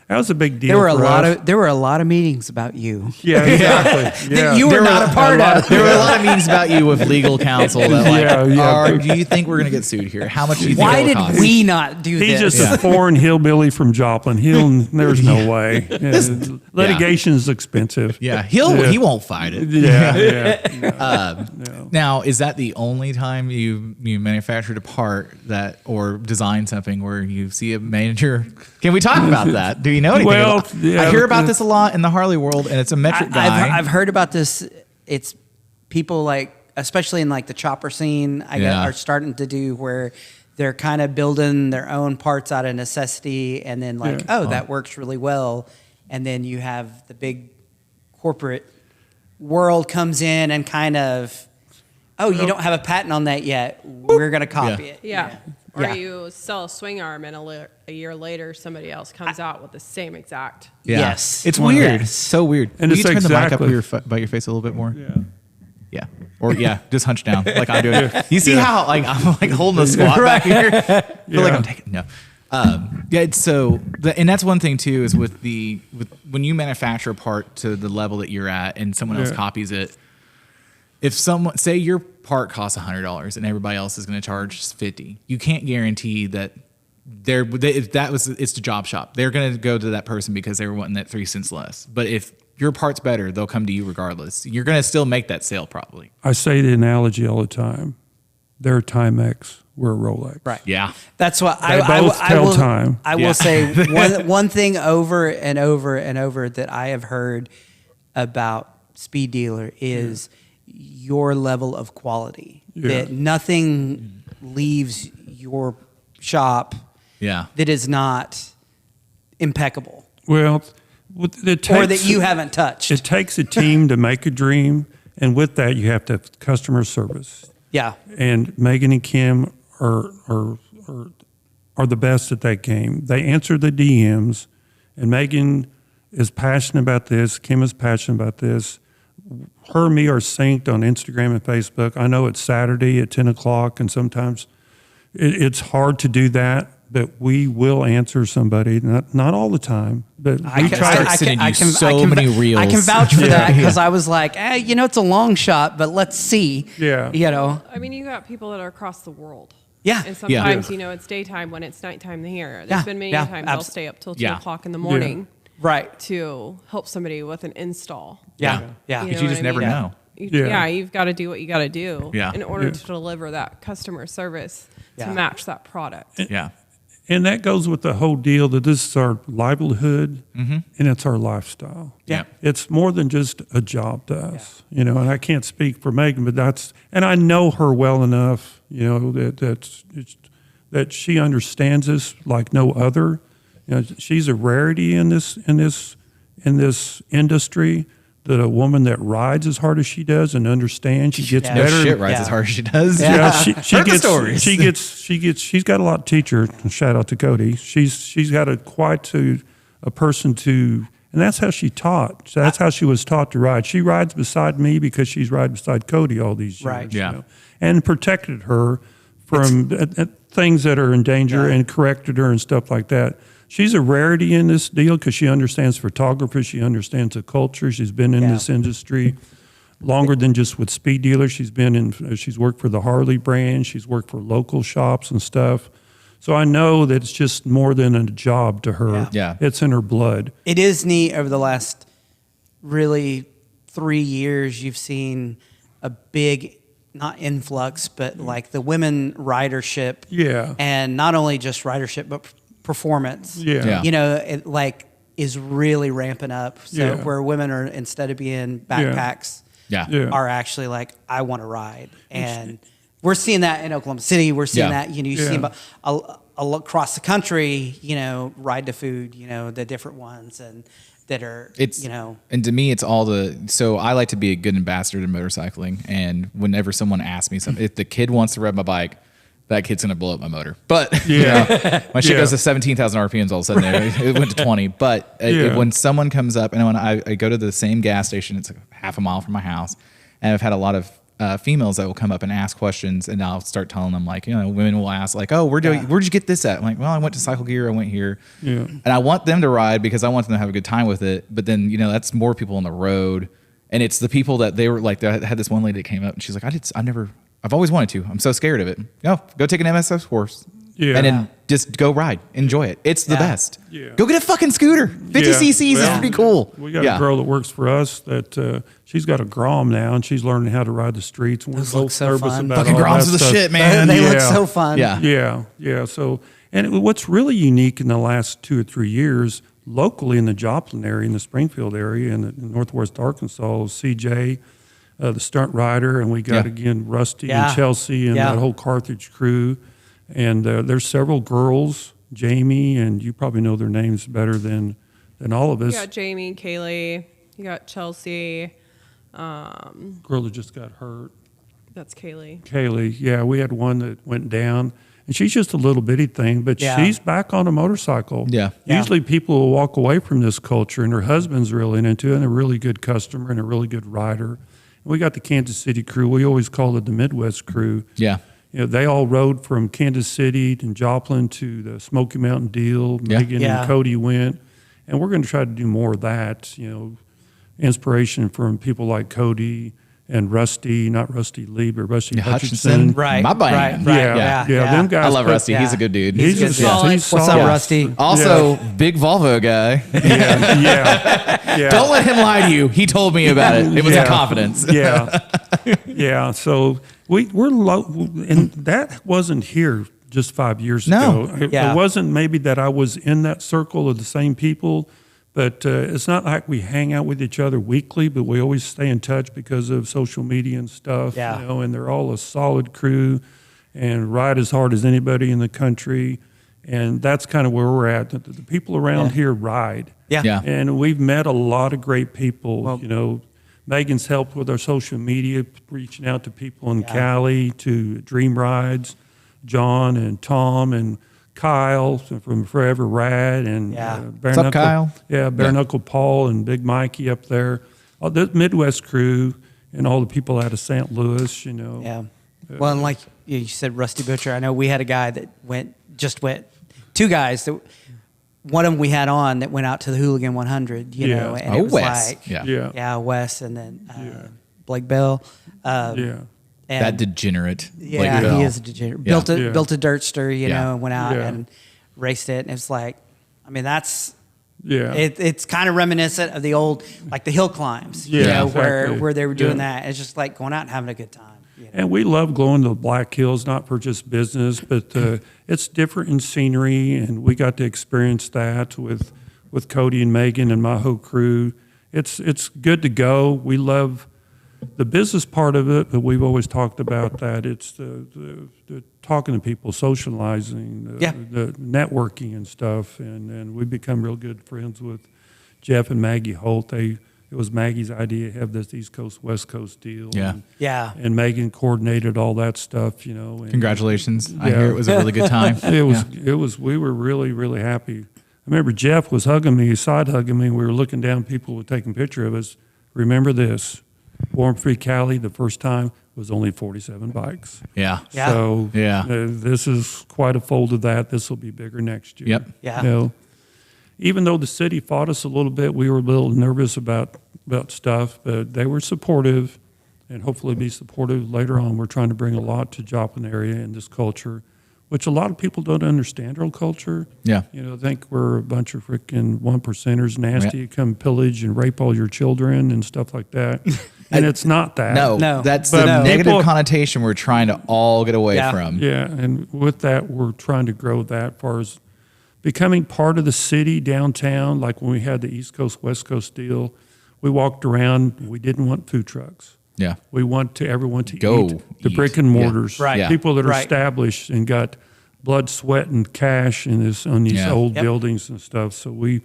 that was a big deal. There were a lot of meetings about you. Yeah, exactly. That you were not a part of. There were a lot of meetings about you with legal counsel that do you think we're going to get sued here? How much do you think Why it'll did cost? we not do He's this? just a foreign hillbilly from Joplin. There's no way. Litigation is expensive. Yeah, he won't fight it. Now, is that the only time you manufactured a part that or designed something where you see a manager? Can we talk about that? Do you know anything? I hear about this a lot in the Harley world, and it's a metric guy. I've heard about this. It's people like, especially in like the chopper scene, are starting to do where they're kind of building their own parts out of necessity, and then that works really well, and then you have the big corporate world comes in and kind of, you don't have a patent on that yet. We're going to copy it. Yeah. Or you sell a swing arm and a year later somebody else comes out with the same exact. Yeah. Yes. It's weird. It's so weird. And Will it's you turn the mic up exactly- by your face a little bit more? Yeah. Yeah. Or just hunch down like I'm doing. You see how like I'm like holding a squat back here? I feel like I'm taking it's so and that's one thing too is with when you manufacture a part to the level that you're at and someone else copies it. If someone say your part costs $100 and everybody else is going to charge $50, you can't guarantee that it's the job shop. They're going to go to that person because they were wanting that 3 cents less. But if your part's better, they'll come to you regardless. You're going to still make that sale probably. I say the analogy all the time. They're a Timex, we're a Rolex. Right. Yeah. That's what They both tell time. I will say one thing over and over and over that I have heard about Speed Dealer is your level of quality. That nothing leaves your shop that is not impeccable. Well, it takes, or that you haven't touched. It takes a team to make a dream, and with that, you have to have customer service. Yeah. And Megan and Kim are the best at that game. They answer the DMs, and Megan is passionate about this. Kim is passionate about this. Her and me are synced on Instagram and Facebook. I know it's Saturday at 10 o'clock, and sometimes it's hard to do that, but we will answer somebody. Not all the time, but we try. I can many reels. I can vouch for that because I was like, it's a long shot, but let's see. Yeah. I mean, you got people that are across the world. Yeah. And sometimes, it's daytime when it's nighttime here. There's been many times I'll stay up till 2 o'clock in the morning. Right. To help somebody with an install. Yeah. Because you just never know. You've got to do what you got to do in order to deliver that customer service to match that product. And that goes with the whole deal that this is our livelihood and it's our lifestyle. Yeah. It's more than just a job to us, and I can't speak for Megan, but and I know her well enough, that she understands this like no other. She's a rarity in this industry. That a woman that rides as hard as she does and understands, she gets better. Shit rides as hard as she does. Yeah, she's got a lot to teach her. Shout out to Cody. She's got a person to And that's how she taught. So that's how she was taught to ride. She rides beside me because she's riding beside Cody all these years. Right. Yeah. You know, and protected her from things that are in danger and corrected her and stuff like that. She's a rarity in this deal because she understands photography. She understands the culture. She's been in this industry longer than just with speed dealers. She's worked for the Harley brand. She's worked for local shops and stuff. So I know that it's just more than a job to her. Yeah. It's in her blood. It is neat over the last really 3 years. You've seen a big, not influx, but like the women ridership. Yeah. And not only just ridership, but performance. Yeah. You know, it like is really ramping up. So Yeah. where women are, instead of being backpacks, Yeah. are actually like, I want to ride. And we're seeing that in Oklahoma City. We're seeing that, you know, you see across the country, you know, Ride to Food, you know, the different ones and that are, you know. And to me, it's so I like to be a good ambassador to motorcycling. And whenever someone asks me something, if the kid wants to ride my bike, that kid's going to blow up my motor. But you know, my shit goes to 17,000 RPMs all of a sudden. It went to 20. But when someone comes up, and when I go to the same gas station, it's like half a mile from my house, and I've had a lot of females that will come up and ask questions, and I'll start telling them, like, you know, women will ask, like, oh, where'd you get this at? I'm like, well, I went to Cycle Gear, I went here. Yeah. And I want them to ride because I want them to have a good time with it. But then, you know, that's more people on the road. And it's the people that they were like, they had this one lady that came up and she's like, I've always wanted to. I'm so scared of it. Go take an MSF course. Yeah. And then just go ride. Enjoy it. It's the best. Yeah. Go get a fucking scooter. 50 cc's is pretty cool. We got a girl that works for us that she's got a Grom now, and she's learning how to ride the streets. And Those look so fun. Fucking Groms are the shit, man. They look so fun. Yeah. So, and what's really unique in the last 2 or 3 years, locally in the Joplin area, in the Springfield area, in Northwest Arkansas, is CJ, the stunt rider, and we got again Rusty and Chelsea and that whole Carthage crew. And there's several girls, Jamie, and you probably know their names better than all of us. You got Jamie, Kaylee, you got Chelsea. Girl that just got hurt. That's Kaylee. Kaylee, yeah. We had one that went down, and she's just a little bitty thing, but she's back on a motorcycle. Yeah. Usually people will walk away from this culture, and her husband's really into it, and a really good customer and a really good rider. And we got the Kansas City crew. We always call it the Midwest crew. Yeah. You know, they all rode from Kansas City and Joplin to the Smoky Mountain deal. Megan and Cody went, and we're going to try to do more of that. You know, inspiration from people like Cody and Rusty, not Rusty Lee, but Rusty Hutchinson. Right. My band. Yeah. Them guys. I love Rusty. He's a good dude. He's What's up, Rusty? Also, big Volvo guy. Yeah. Don't let him lie to you. He told me about it. It was in confidence. Yeah. So we're low, and that wasn't here just 5 years ago. It wasn't maybe that I was in that circle of the same people, but it's not like we hang out with each other weekly, but we always stay in touch because of social media and stuff. Yeah. You know, and they're all a solid crew and ride as hard as anybody in the country. And that's kind of where we're at. The people around here ride. Yeah. And we've met a lot of great people. Well, you know, Megan's helped with our social media, reaching out to people in Cali, to Dream Rides, John and Tom and Kyle from Forever Rad, and What's up, Kyle? Bare Knuckle Paul and Big Mikey up there. All the Midwest crew and all the people out of St. Louis, you know. Yeah. Well, and like you said, Rusty Butcher, I know we had a guy that went, two guys that, one of them we had on that went out to the Hooligan 100, you know, and it was Wes. like, Wes, and then Blake Bell. That degenerate. Yeah, he is a degenerate. Built a Dirtster, you know, and went out and raced it. And it's like, I mean, that's, it's kind of reminiscent of the old, like the hill climbs, you know, exactly. where they were doing that. It's just like going out and having a good time. You know? And we love going to the Black Hills, not for just business, but it's different in scenery, and we got to experience that with Cody and Megan and my whole crew. It's good to go. We love the business part of it, but we've always talked about that. It's the talking to people, socializing, the networking and stuff, and we've become real good friends with Jeff and Maggie Holt. It was Maggie's idea to have this East Coast, West Coast deal. And Megan coordinated all that stuff, you know. And, congratulations. I hear it was a really good time. It was. We were really, really happy. remember Jeff was hugging me, side hugging me. We were looking down. People were taking a picture of us. Remember this. Born Free Cali, the first time, was only 47 bikes. Yeah. So Yeah. This is quite a fold of that. This will be bigger next year. Yep. Yeah. You know, even though the city fought us a little bit, we were a little nervous about stuff, but they were supportive and hopefully be supportive later on. We're trying to bring a lot to Joplin area and this culture, which a lot of people don't understand our culture. Yeah. You know, think we're a bunch of freaking 1%ers, nasty, come pillage and rape all your children and stuff like that. And it's not that. No. That's But the negative people- connotation we're trying to all get away from. Yeah, and with that, we're trying to grow that far as becoming part of the city downtown. Like when we had the East Coast, West Coast deal, we walked around. We didn't want food trucks. Yeah. We want everyone to Go eat. The eat. brick and mortars. Right. Yeah. People that are Right. established and got blood, sweat, and cash in on these Yeah. old Yep. buildings and stuff. So we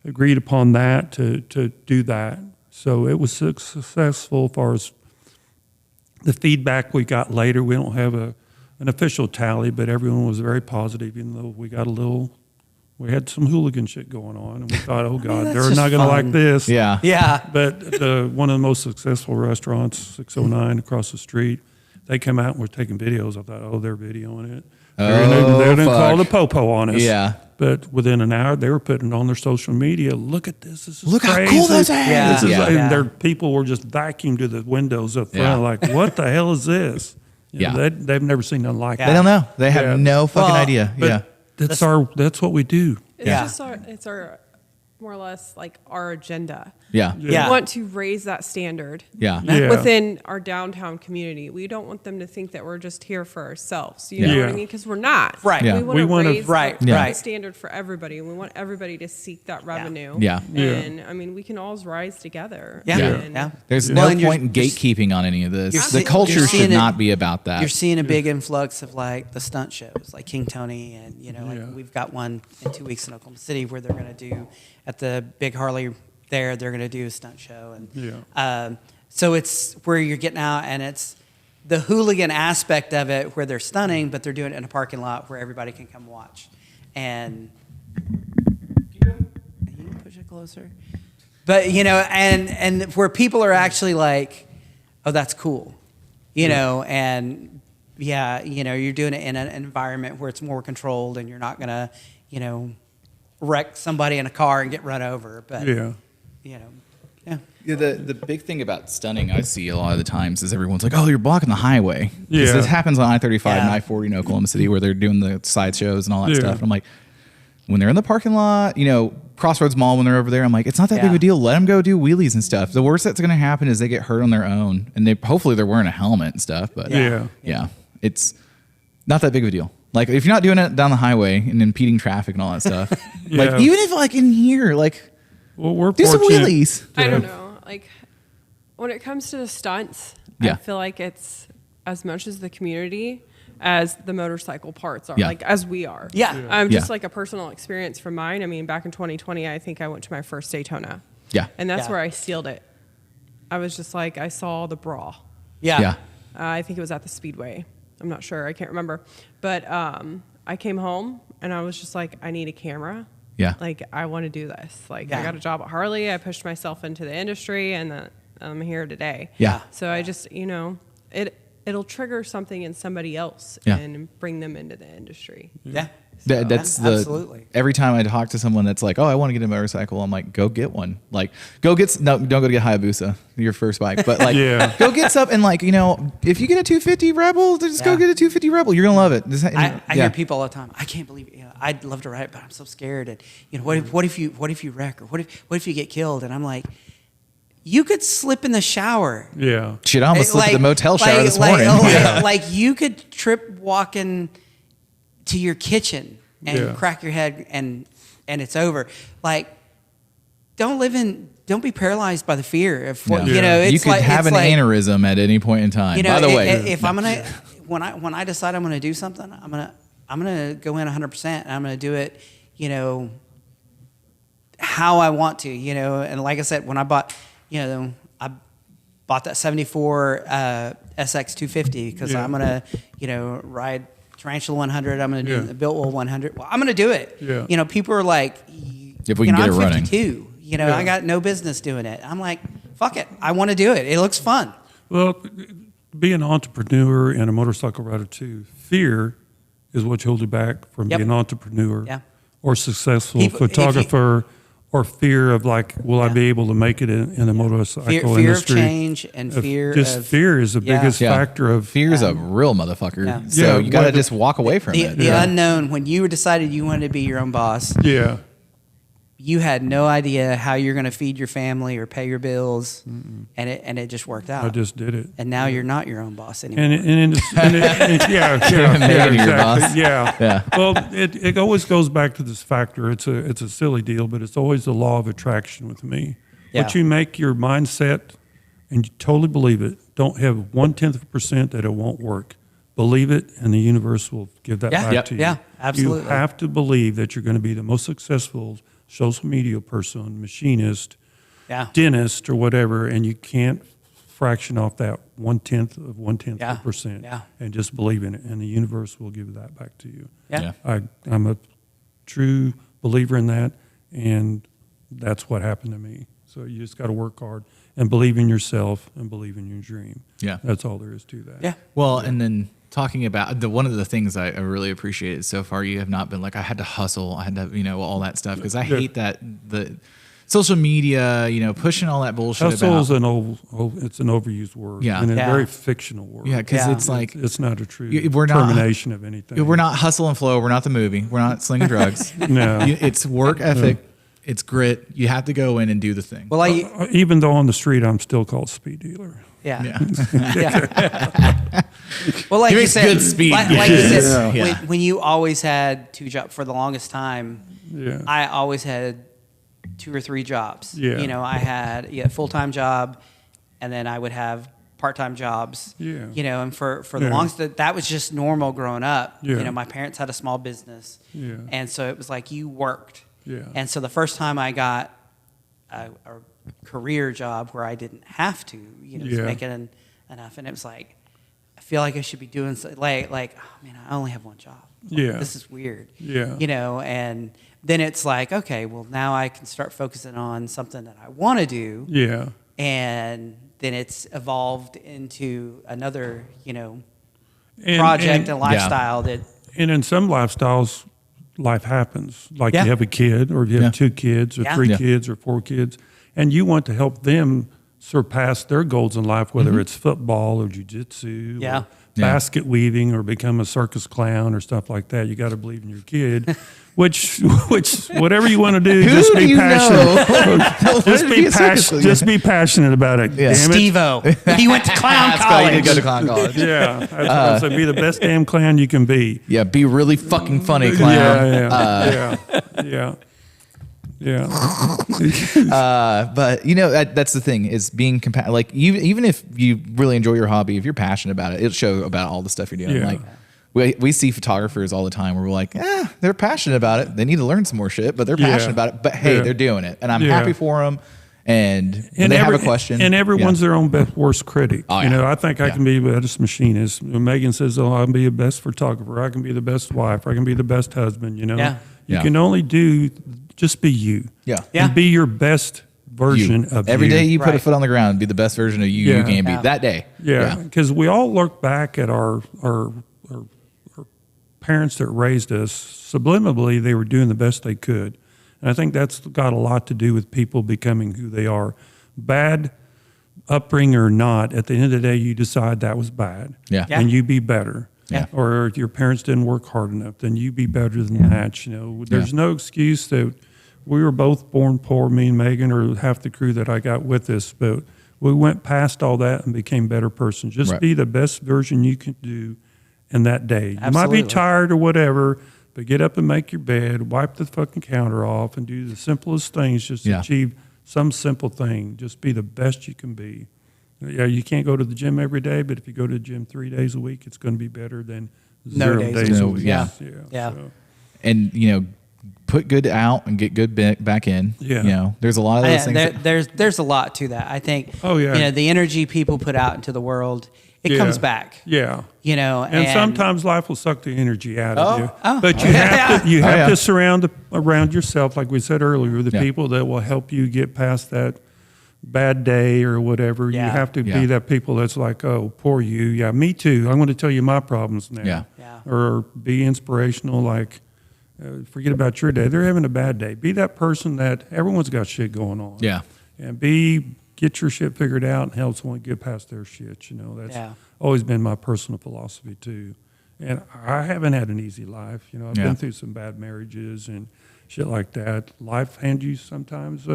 agreed upon that to do that. So it was successful as far as the feedback we got later. We don't have an official tally, but everyone was very positive, even though we had some hooligan shit going on, and we thought, oh God, that's they're just not going to fun. like this. Yeah. Yeah. But one of the most successful restaurants, 609 across the street, they come out and were taking videos. I thought, oh, they're videoing it. They're going to call the popo on us. Yeah. But within an hour, they were putting it on their social media. Look at this. This is Look how crazy. cool this is. Yeah. This is Yeah. and their people were just vacuumed to the windows up front, Yeah. like, what the hell is this? You know, Yeah. they've never seen nothing like They that. don't know. They have Yeah. no fucking Well, idea. But Yeah. that's what we do. It's Yeah. just it's our more or less like our agenda. Yeah. Yeah. We want to raise that standard Yeah. Yeah. within our downtown community. We don't want them to think that we're just here for ourselves. You know Yeah. what I mean? Because we're not. Right. Yeah. We want We to wanna- raise Right, the, right. the standard for everybody. And we want everybody to seek that revenue. Yeah. Yeah. And I mean, we can all rise together. Yeah. And Yeah. There's Well, no and you're- point in gatekeeping on any of this. you're The see- culture you're should seeing it- not be about that. You're seeing a big influx of like the stunt shows, like King Tony, and like Yeah. we've got one in 2 weeks in Oklahoma City where they're going to do at the Big Harley there. They're going to do a stunt show, and so it's where you're getting out, and it's the hooligan aspect of it where they're stunning, but they're doing it in a parking lot where everybody can come watch. And you can push it closer, but and where people are actually like, oh, that's cool. And you're doing it in an environment where it's more controlled and you're not going to, wreck somebody in a car and get run over. But, Yeah. yeah. Yeah, the big thing about stunning I see a lot of the times is everyone's like, oh, you're blocking the highway. 'Cause Yeah. this happens on I-35 and Yeah. I-40 in Oklahoma City where they're doing the sideshows and all that Yeah. stuff. And I'm like, when they're in the parking lot, Crossroads Mall, when they're over there, I'm like, it's not that big of Yeah. a deal. Let them go do wheelies and stuff. The worst that's going to happen is they get hurt on their own, and hopefully they're wearing a helmet and stuff. But Yeah. it's not that big of a deal. Like if you're not doing it down the highway and impeding traffic and all that stuff, Yeah. like even if like in here, like Well, we're do some fortunate. wheelies. I don't know. Like when it comes to the stunts, Yeah. I feel like it's as much as the community as the motorcycle parts are, Yeah. like as we are. Yeah. Just Yeah. like a personal experience from mine. I mean, back in 2020, I think I went to my first Daytona. Yeah. And that's Yeah. where I sealed it. I was just like, I saw the bra. Yeah. I think it was at the Speedway. I'm not sure. I can't remember. But I came home and I was just like, I need a camera. Yeah. Like, I want to do this. Like, Yeah. I got a job at Harley. I pushed myself into the industry and I'm here today. Yeah. So I just, it'll trigger something in somebody else Yeah. and bring them into the industry. Yeah. That's absolutely. every time I talk to someone that's like, oh, I want to get a motorcycle, I'm like, go get one. Like, don't go to get Hayabusa, your first bike, but like, Yeah. go get some. And like, if you get a 250 Rebel, just go Yeah. get a 250 Rebel. You're gonna love it. I hear people all the time. I can't believe it. I'd love to ride it, but I'm so scared. And what if you wreck, or what if you get killed? And I'm like, you could slip in the shower. Yeah. Shit, I almost slipped in the motel shower this morning. Like you could trip walking to your kitchen and Yeah. crack your head and it's over. Like, don't be paralyzed by the fear of what Yeah. It's you could have an aneurysm at any point in time. By the way, if I'm gonna when I decide I'm gonna do something, I'm gonna go in 100%, and I'm gonna do it, how I want to, And like I said, when I bought, I bought that 74 SX 250 because Yeah. I'm gonna, ride Tarantula 100. I'm gonna do Yeah. the Biltwell 100. Well, I'm gonna do it. Yeah. People are like, If we can get I'm it running. 52. You know, I got no business doing it. I'm like, fuck it. I want to do it. It looks fun. Well, being an entrepreneur and a motorcycle rider too, fear is what holds you back from being an entrepreneur or successful photographer, or fear of like, will I be able to make it in the motorcycle industry? Fear of change and fear of... fear is the biggest factor of... Fear is a real motherfucker. Yeah. So you got to just walk away from it. The unknown, when you decided you wanted to be your own boss, you had no idea how you're going to feed your family or pay your bills, and it just worked out. I just did it. And now you're not your own boss anymore. Exactly. Yeah. Well, it always goes back to this factor. It's a silly deal, but it's always the law of attraction with me. What you make your mindset, and you totally believe it, don't have 0.1% that it won't work. Believe it, and the universe will give that back to you. Yeah, absolutely. You have to believe that you're going to be the most successful social media person, machinist, dentist, or whatever, and you can't fraction off that 0.1% and just believe in it, and the universe will give that back to you. I'm a true believer in that, and that's what happened to me. So you just got to work hard and believe in yourself and believe in your dream. Yeah, that's all there is to that. Yeah. Well, and then talking about one of the things I really appreciate is so far you have not been like, I had to hustle, I had to, all that stuff, because I hate that the social media, pushing all that bullshit. Hustle is it's an overused word, and a very fictional word. Yeah, because it's like it's not a true termination of anything. We're not hustle and flow. We're not the movie. We're not slinging drugs. No, it's work ethic. It's grit. You have to go in and do the thing. Well, even though on the street I'm still called speed dealer. Yeah. Well, like you said, good speed. Like you said, when you always had two jobs for the longest time, I always had 2 or 3 jobs. Yeah. I had a full-time job, and then I would have part-time jobs. Yeah. And for the longest, that was just normal growing up. Yeah. My parents had a small business. Yeah. And so it was like you worked. Yeah. And so the first time I got a career job where I didn't have to, making enough, and it was like, I feel like I should be doing like, oh man, I only have one job. This is weird. And then it's like, okay, well now I can start focusing on something that I want to do. Yeah. And then it's evolved into another, project and lifestyle that. And in some lifestyles, life happens. Like you have a kid, or you have 2 kids, or 3 kids, or 4 kids, and you want to help them surpass their goals in life, whether it's football or jiu-jitsu or basket weaving or become a circus clown or stuff like that. You got to believe in your kid, which whatever you want to do, just be passionate. Just be passionate about it. Yeah. Steve-O. He went to clown college. He did go to clown college. So be the best damn clown you can be. Yeah, be really fucking funny, clown. Yeah. But that's the thing, is being like, even if you really enjoy your hobby, if you're passionate about it, it'll show about all the stuff you're doing. Like we see photographers all the time where we're like, they're passionate about it. They need to learn some more shit, but they're passionate about it. But hey, they're doing it, and I'm happy for them. And when they have a question, and everyone's their own worst critic. I think I can be the best machinist. Megan says, "Oh, I can be the best photographer. I can be the best wife. I can be the best husband." You can only just be you. And be your best version of you. Every day you put a foot on the ground, be the best version of you you can be that day. Because we all look back at our parents that raised us. Subliminally, they were doing the best they could. And I think that's got a lot to do with people becoming who they are. Bad upbringing or not, at the end of the day, you decide that was bad. And you be better. Or if your parents didn't work hard enough, then you be better than that. There's no excuse that we were both born poor, me and Megan, or half the crew that I got with us, but we went past all that and became better persons. Just be the best version you can do in that day. You might be tired or whatever, but get up and make your bed, wipe the fucking counter off, and do the simplest things just to achieve some simple thing. Just be the best you can be. You can't go to the gym every day, but if you go to the gym 3 days a week, it's going to be better than 0 days a week. So. And, put good out and get good back in. There's a lot of those things. There's a lot to that. I think, the energy people put out into the world it comes back. Yeah. You know, And sometimes life will suck the energy out of you. But you have to surround around yourself, like we said earlier, with the people that will help you get past that bad day or whatever. Yeah. You have to be that people that's like, oh, poor you. Yeah, me too. I'm going to tell you my problems now. Yeah. Or be inspirational, like, forget about your day. They're having a bad day. Be that person that everyone's got shit going on. Yeah. And get your shit figured out and help someone get past their shit. You know, that's always been my personal philosophy too. And I haven't had an easy life. You know, I've been through some bad marriages and shit like that. Life hands you sometimes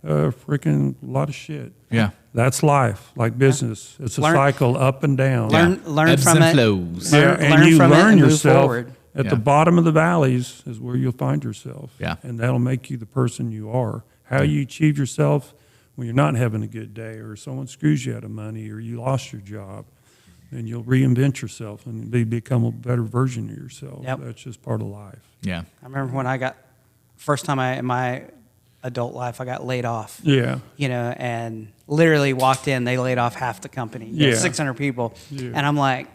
freaking lot of shit. Yeah. That's life, like business. It's a cycle up and down. Learn Ebbs from and it. flows. And you from learn it and move yourself. forward. At the bottom of the valleys is where you'll find yourself. Yeah. And that'll make you the person you are. How you achieve yourself when you're not having a good day or someone screws you out of money or you lost your job, and you'll reinvent yourself and become a better version of yourself. Yep. That's just part of life. Yeah. I remember when I got, first time in my adult life, I got laid off. Yeah. You know, and literally walked in, they laid off half the company. Yeah. 600 people. Yeah. And I'm like,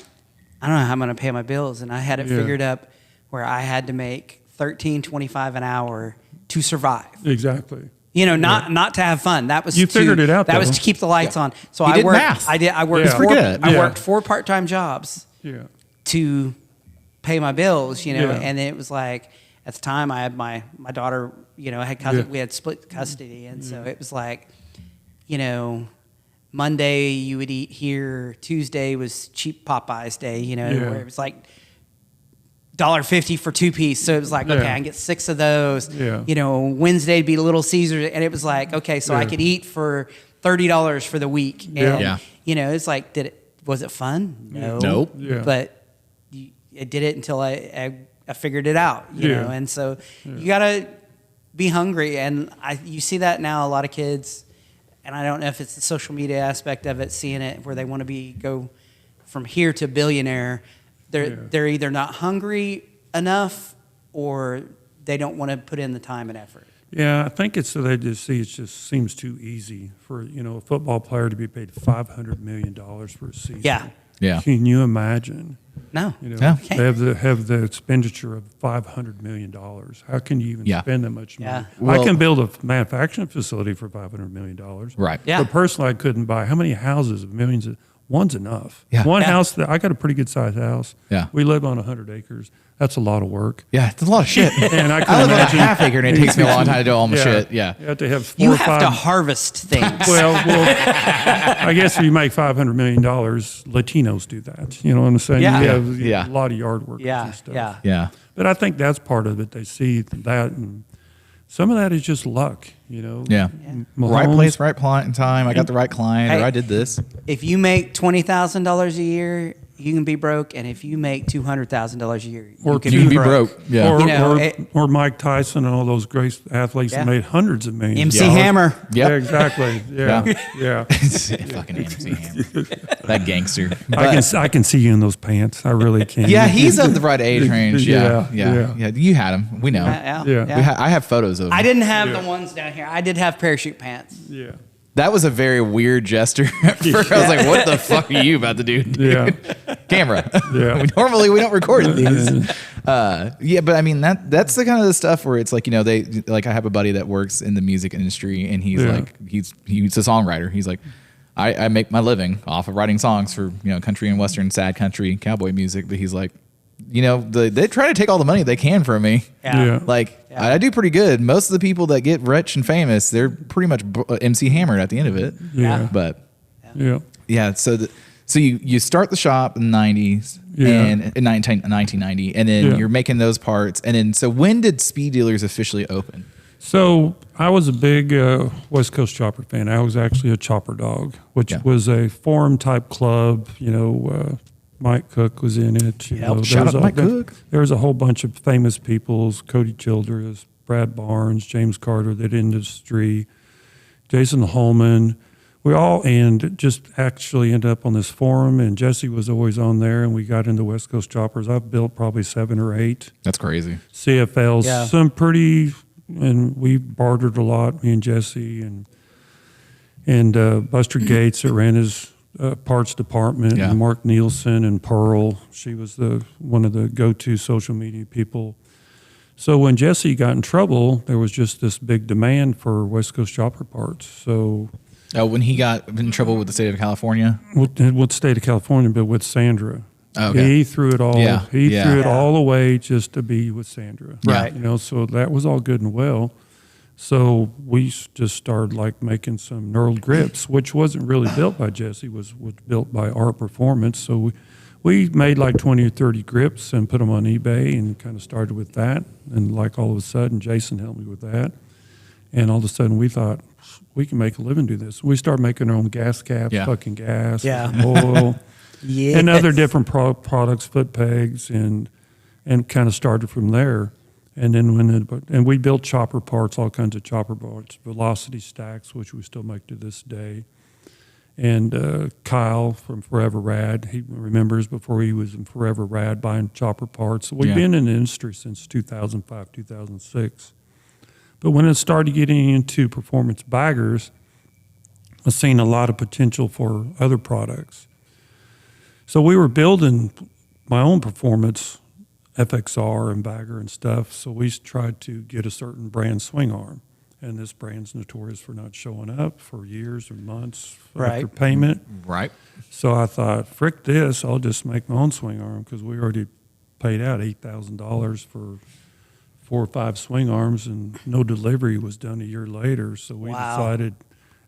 I don't know how I'm going to pay my bills. And I had it figured up where I had to make $13.25 an hour to survive. Exactly. You know, not to have fun. That was You figured it out, That was though. to keep the lights on. So You I did worked. math. I worked. Yeah. Forget it. I worked 4 part-time jobs Yeah. to pay my bills. You know, Yeah. and it was like at the time I had my daughter. You know, we had split custody, and so it was like, you know, Monday you would eat here. Tuesday was cheap Popeyes day. You know, where it was like $1.50 for 2-piece. So it was like, okay, I can get 6 of those. Yeah. You know, Wednesday'd be Little Caesars, and it was like, okay, so I could eat for $30 for the week. And, Yeah. you know, it's like, was it fun? No. Nope. Yeah. But I did it until I figured it out, you know? And so you got to be hungry. And you see that now, a lot of kids, and I don't know if it's the social media aspect of it, seeing it where they want to go from here to billionaire. They're either not hungry enough or they don't want to put in the time and effort. Yeah, I think it's so they just see it just seems too easy for, you know, a football player to be paid $500 million for a season. Yeah. Yeah. Can you imagine? No. You know, Yeah. they have the expenditure of $500 million. How can you even spend that much money? Yeah. Well- I can build a manufacturing facility for $500 million. Right. Yeah. But personally, I couldn't buy. How many houses of millions? One's enough. Yeah. One Yeah. house, I got a pretty good sized house. Yeah. We live on 100 acres. That's a lot of work. Yeah. It's a lot of shit. And I can I live on a imagine. half acre and it takes me a long time to do all my shit. Yeah. You have to have 4 You or have 5. to harvest things. Well, I guess if you make $500 million, Latinos do that. You know what I'm saying? Yeah. You have Yeah. a lot of yard workers yeah. and stuff. Yeah. Yeah. But I think that's part of it. They see that, and some of that is just luck, you know? Yeah. Right place, right time. I got the right client, or Hey. I did this. If you make $20,000 a year, you can be broke, and if you make $200,000 a year, Or you can You be can be broke. Yeah. Or, You know, or Mike Tyson and all those great athletes that made hundreds of millions. MC of dollars. Hammer. Yep. Yeah, exactly. Yeah, yeah. Fucking MC Hammer. That gangster. I can see you in those pants. I really can. Yeah, he's of the right age range. Yeah, Yeah. yeah. Yeah. You had him. We know. Yeah. I have photos of him. I didn't have Yeah. the ones down here. I did have parachute pants. Yeah. That was a very weird gesture. At first, I was like, what the fuck are you about to do, dude? Yeah. Camera. Yeah. Normally, we don't record these. Yeah, but I mean, that's the kind of the stuff where it's like, you know, I have a buddy that works in the music industry, and he's like, he's a songwriter. He's like, I make my living off of writing songs for, you know, country and western, sad country, cowboy music. But he's like, you know, they try to take all the money they can from me. Yeah. Like, I do pretty good. Most of the people that get rich and famous, they're pretty much MC hammered at the end of it. Yeah. But Yeah. so you start the shop in the 90s and in 1990, and then you're making those parts. And then, so when did Speed Dealers officially open? So I was a big West Coast Chopper fan. I was actually a Chopper Dog, which was a forum type club. You know, Mike Cook was in it. You know, shout out Mike Cook. There was a whole bunch of famous people: Cody Childress, Brad Barnes, James Carter, that industry, Jason Holman. We all just actually ended up on this forum, and Jesse was always on there, and we got into West Coast Choppers. I've built probably 7 or 8 That's crazy. CFLs, Yeah. some pretty, and we bartered a lot, me and Jesse, and Buster Gates that ran his parts department, Yeah. and Mark Nielsen and Pearl. She was one of the go-to social media people. So when Jesse got in trouble, there was just this big demand for West Coast chopper parts. So when he got in trouble with the state of California? with the state of California, but with Sandra. Okay. He threw it all. Yeah. He threw it Yeah. all away just to be with Sandra. Right. You know, so that was all good and well. So we just started like making some knurled grips, which wasn't really built by Jesse, was built by Art Performance. So we made like 20 or 30 grips and put them on eBay and kind of started with that. And like all of a sudden, Jason helped me with that. And all of a sudden we thought, we can make a living do this. We started making our own gas caps, Yeah. fucking gas, Yeah. oil, Yeah. and other different products, foot pegs, and kind of started from there. And then and we built chopper parts, all kinds of chopper parts, velocity stacks, which we still make to this day. And Kyle from Forever Rad, he remembers before he was in Forever Rad buying chopper parts. So we've Yeah. been in the industry since 2005, 2006. But when it started getting into performance baggers, I seen a lot of potential for other products. So we were building my own performance FXR and bagger and stuff. So we tried to get a certain brand swing arm. And this brand's notorious for not showing up for years or months after Right. payment. Right. So I thought, frick this, I'll just make my own swing arm because we already paid out $8,000 for 4 or 5 swing arms and no delivery was done a year later. So we Wow. decided,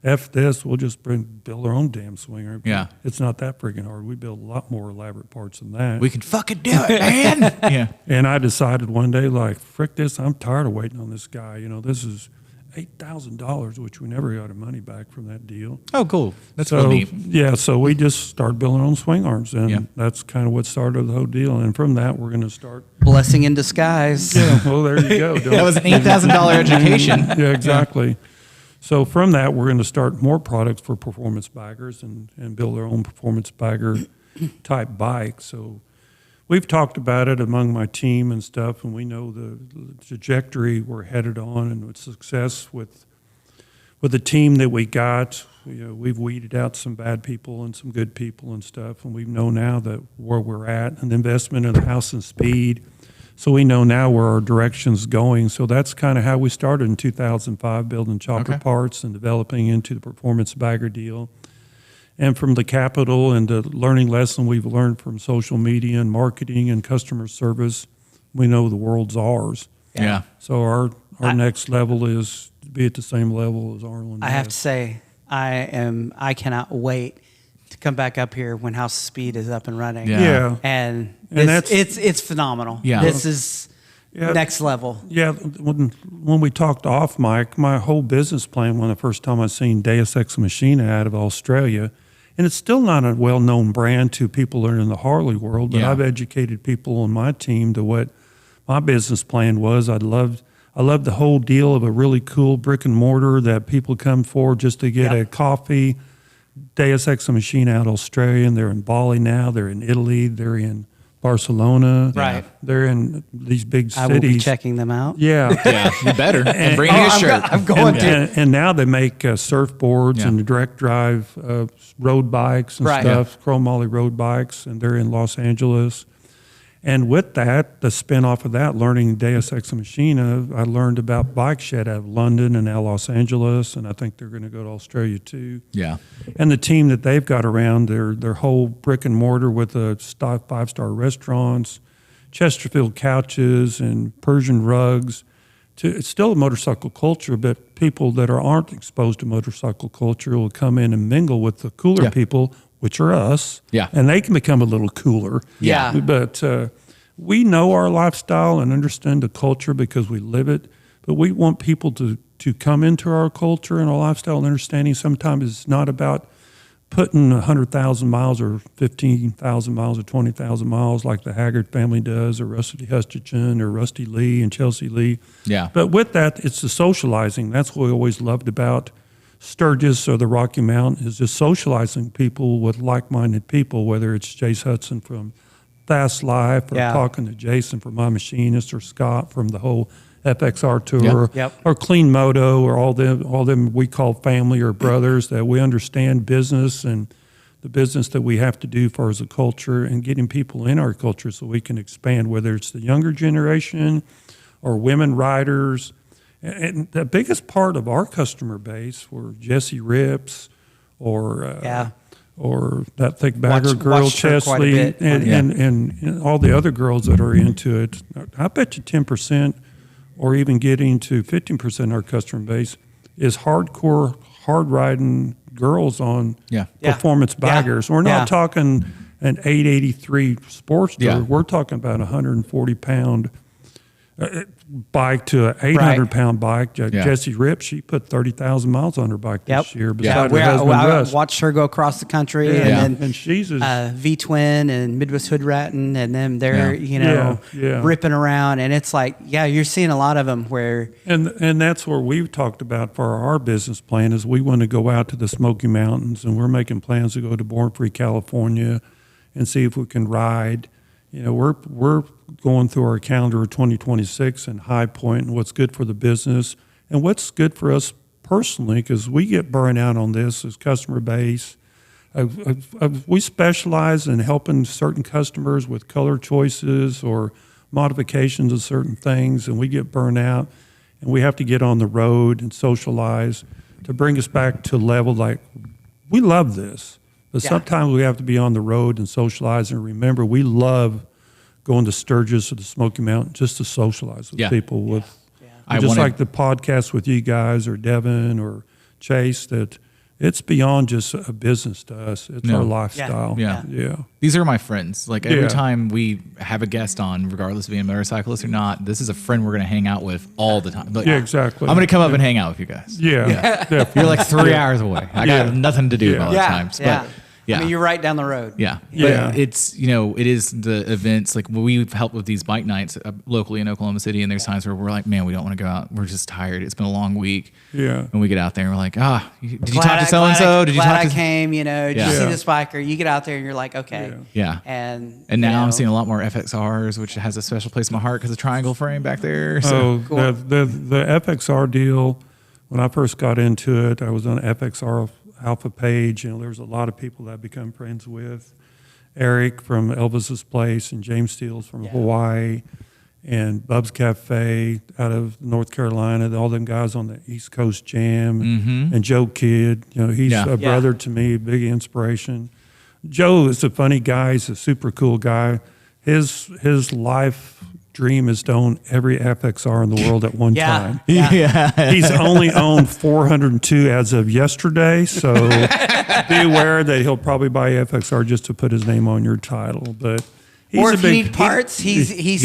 F this, we'll just build our own damn swing arm. Yeah. It's not that friggin' hard. We build a lot more elaborate parts than that. We can fucking do it, man. Yeah. And I decided one day, like, frick this, I'm tired of waiting on this guy. You know, this is $8,000, which we never got our money back from that deal. Oh, cool. That's So, real neat. yeah, so we just started building our own swing arms, and Yeah. that's kind of what started the whole deal. And from that, we're going to start. Blessing in disguise. Yeah, well, there you go. That was an $8,000 education. Yeah, exactly. So from that, we're going to start more products for performance baggers and build our own performance bagger type bike. So we've talked about it among my team and stuff, and we know the trajectory we're headed on and with success with the team that we got. We've weeded out some bad people and some good people and stuff, and we know now that where we're at, an investment in the house and speed. So we know now where our direction's going. So that's kind of how we started in 2005, building chopper Okay. parts and developing into the performance bagger deal. And from the capital and the learning lesson we've learned from social media and marketing and customer service, we know the world's ours. Yeah. So our next level is to be at the same level as Arlen. I have to say, I cannot wait to come back up here when House of Speed is up and running. Yeah. Yeah. And, And it's phenomenal. Yeah. This is Yeah. next level. Yeah, when we talked off mic, my whole business plan when the first time I seen Deus Ex Machina out of Australia, and it's still not a well-known brand to people that are in the Harley world, but Yeah. I've educated people on my team to what my business plan was. I loved the whole deal of a really cool brick and mortar that people come for just to get Yeah. a coffee. Deus Ex Machina out of Australia, and they're in Bali now, they're in Italy, they're in Barcelona. Right. They're in these big cities. I will be checking them out. Yeah. Yeah. You better. And bring me a shirt. I'm going to. And now they make surfboards Yeah. and direct drive road bikes and Right. stuff, chromoly road bikes, and they're in Los Angeles. And with that, the spin off of that, learning Deus Ex Machina, I learned about Bike Shed out of London and now Los Angeles, and I think they're going to go to Australia too. Yeah. And the team that they've got around, their whole brick and mortar with the 5-star restaurants, Chesterfield couches and Persian rugs. It's still a motorcycle culture, but people that aren't exposed to motorcycle culture will come in and mingle with the cooler Yeah. people, which are us. Yeah. And they can become a little cooler. Yeah. But we know our lifestyle and understand the culture because we live it. But we want people to come into our culture and our lifestyle and understanding. Sometimes it's not about putting 100,000 miles or 15,000 miles or 20,000 miles like the Haggard family does, or Rusty Hutchinson or Rusty Lee and Chelsea Lee. Yeah. But with that, it's the socializing. That's what we always loved about Sturgis or the Rocky Mountain, is just socializing people with like-minded people, whether it's Jace Hudson from Fast Life or Yeah. talking to Jason from My Machinist or Scott from the whole FXR tour Yep. or Clean Moto or all them we call family or brothers that we understand business and the business that we have to do for as a culture and getting people in our culture so we can expand, whether it's the younger generation or women riders. And the biggest part of our customer base were Jessie Rips or that thick bagger girl, Chesley, and all the other girls that are into it. I bet you 10% or even getting to 15% of our customer base is hardcore, hard riding girls on performance baggers. We're not talking an 883 Sportster. Yeah. We're talking about a 140-pound bike to an 800-pound bike. Jessie Ripp, she put 30,000 miles on her bike this year. Beside her husband, I Russ. watched her go across the country, and she's V-Twin and Midwest Hood Ratting, and then they're ripping around, and it's like you're seeing a lot of them where and that's where we've talked about for our business plan is we want to go out to the Smoky Mountains, and we're making plans to go to Born Free, California, and see if we can ride. We're going through our calendar of 2026 and High Point and what's good for the business and what's good for us personally, because we get burned out on this as customer base. We specialize in helping certain customers with color choices or modifications of certain things, and we get burned out, and we have to get on the road and socialize to bring us back to a level like we love this. But sometimes we have to be on the road and socialize. And remember, we love going to Sturgis or the Smoky Mountain just to socialize with people. Like the podcast with you guys or Devin or Chase, that it's beyond just a business to us. It's our lifestyle. Yeah. These are my friends. Like every time we have a guest on, regardless of being a motorcyclist or not, this is a friend we're going to hang out with all the time. Like, exactly. I'm going to come up and hang out with you guys. Yeah. You're like 3 hours away. I got nothing to do all the time. But I mean, you're right down the road. But it's, it is the events. Like we've helped with these bike nights locally in Oklahoma City, and there's times where we're like, man, we don't want to go out. We're just tired. It's been a long week. Yeah. And we get out there and we're like, did you talk to so-and-so? Did you talk to... I came, did you see this biker? You get out there and you're like, okay. Yeah. And now I'm seeing a lot more FXRs, which has a special place in my heart because of the triangle frame back there. So cool. the FXR deal, when I first got into it, I was on FXR Alpha page, and there's a lot of people that I've become friends with. Eric from Elvis's Place and James Steele's from Hawaii, and Bub's Cafe out of North Carolina, all them guys on the East Coast Jam, and Joe Kidd. He's a brother to me, big inspiration. Joe is a funny guy. He's a super cool guy. His life dream is to own every FXR in the world at one time. He's only owned 402 as of yesterday, so be aware that he'll probably buy FXR just to put his name on your title. But or if you need parts, he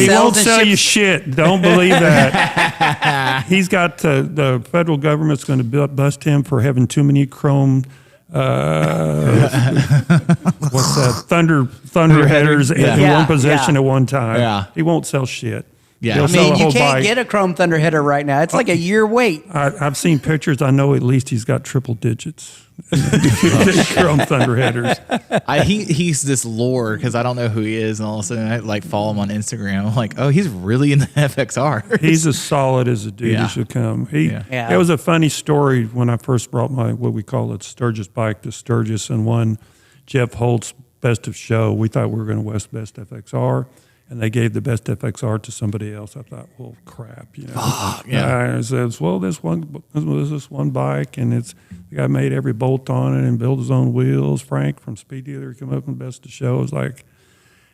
won't sell you shit. Don't believe that. He's got the federal government's going to bust him for having too many chrome. What's that? Thunder headers in one position at one time. Yeah. He won't sell shit. Yeah. You can't get a chrome thunder header right now. It's like a year wait. I've seen pictures. I know at least he's got triple digits. Chrome thunder headers. He's this lore because I don't know who he is, and all of a sudden I follow him on Instagram. I'm like, oh, he's really in the FXR. He's as solid as a dude he should come. It was a funny story when I first brought my what we call it Sturgis bike to Sturgis and won Jeff Holt's Best of Show. We thought we were going to West Best FXR. And they gave the best FXR to somebody else. I thought, well, crap, I says, well, this one bike, and the guy made every bolt on it and built his own wheels. Frank from Speed Dealer come up and Best of Show. It was like,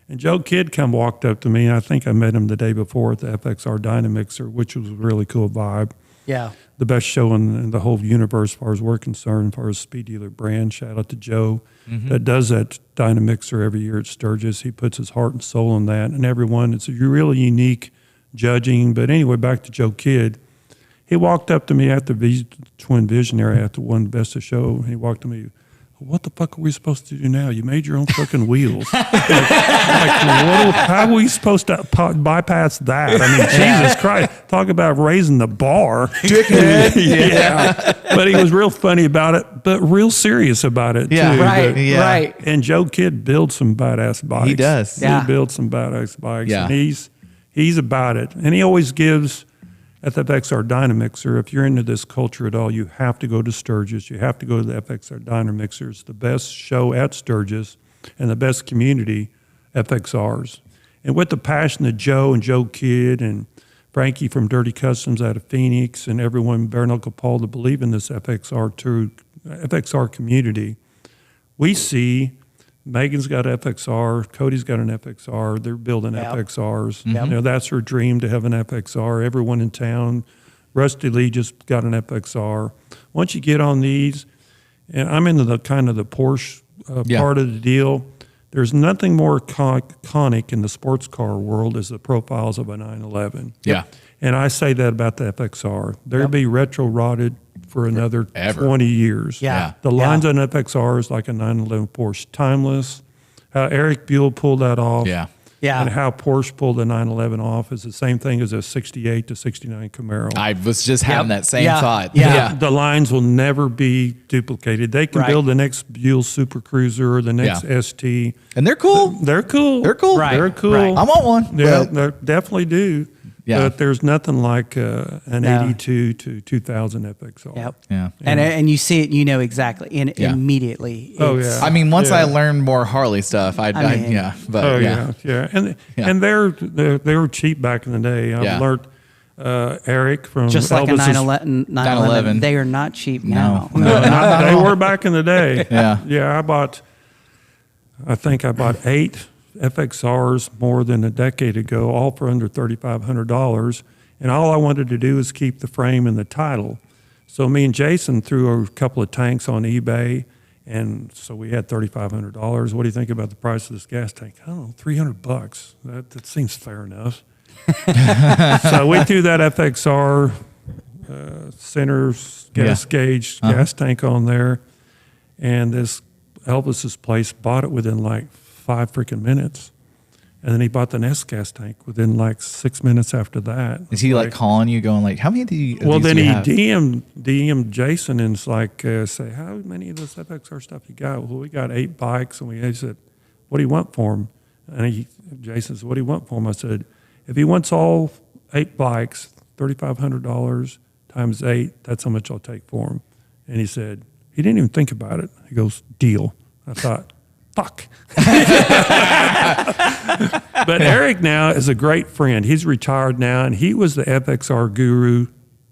and Joe Kidd walked up to me. I think I met him the day before at the FXR Dynamixer, which was a really cool vibe. Yeah. The best show in the whole universe as far as we're concerned, as far as Speed Dealer brand. Shout out to Joe that does that Dynamixer every year at Sturgis. He puts his heart and soul in that. And everyone, it's a really unique judging. But anyway, back to Joe Kidd. He walked up to me after Twin Visionary, after one Best of Show. He walked to me, what the fuck are we supposed to do now? You made your own fucking wheels. How are we supposed to bypass that? I mean, Jesus Christ. Talk about raising the bar. But he was real funny about it, but real serious about it, too. Right. And Joe Kidd builds some badass bikes. He does. He builds some badass bikes. Yeah. And he's about it. And he always gives... at the FXR Dynamixer, if you're into this culture at all, you have to go to Sturgis. You have to go to the FXR Dynamixer. It's the best show at Sturgis and the best community FXRs. And with the passion that Joe and Joe Kidd and Frankie from Dirty Customs out of Phoenix and everyone, Bare Knuckle Paul, to believe in this FXR community, we see Megan's got an FXR, Cody's got an FXR, they're building FXRs. Yep. You know, that's her dream to have an FXR. Everyone in town, Rusty Lee just got an FXR. Once you get on these, and I'm into the kind of the Porsche part of the deal, there's nothing more iconic in the sports car world as the profiles of a 911. Yeah. And I say that about the FXR. They'll be retro-rotted for another 20 years. Yeah. The lines on FXR is like a 911 Porsche. Timeless. How Eric Buell pulled that off. Yeah. Yeah. And how Porsche pulled the 911 off is the same thing as a 68 to 69 Camaro. I was just having that same thought. Yeah. The lines will never be duplicated. They can build the next Buell Super Cruiser or the next ST. And they're cool. They're cool. They're cool. Right. They're cool. Right. I want one. Yeah, but- they definitely do. Yeah. But there's nothing like an No. 82 to 2000 FXR. Yep. Yeah. And you see it, you know exactly, and immediately. Oh, it's- yeah. I mean, once Yeah. I learned more Harley stuff, mean- but Oh yeah. yeah. And Yeah. and they were cheap back in the day. I've learned Eric from Just like a Elvis's- 911, 911. they are not cheap No. now. They were back in the day. Yeah. Yeah, I think I bought 8 FXRs more than a decade ago, all for under $3,500. And all I wanted to do was keep the frame and the title. So me and Jason threw a couple of tanks on eBay, and so we had $3,500. What do you think about the price of this gas tank? I don't know, $300. That seems fair enough. So we threw that FXR center gas gauge gas tank on there, and this Elvis's place bought it within like 5 freaking minutes. And then he bought the Nest gas tank within like 6 minutes after that. Is he like calling you, going like, "How many do you?" Well, then do he you have? DM'd Jason and it's like, say, how many of this FXR stuff you got? Well, we got 8 bikes, and he said, what do you want for them? And Jason said, what do you want for them? I said, if he wants all 8 bikes, $3,500 times 8, that's how much I'll take for him. And he said, he didn't even think about it. He goes, deal. I thought, fuck. But Eric now is a great friend. He's retired now, and he was the FXR guru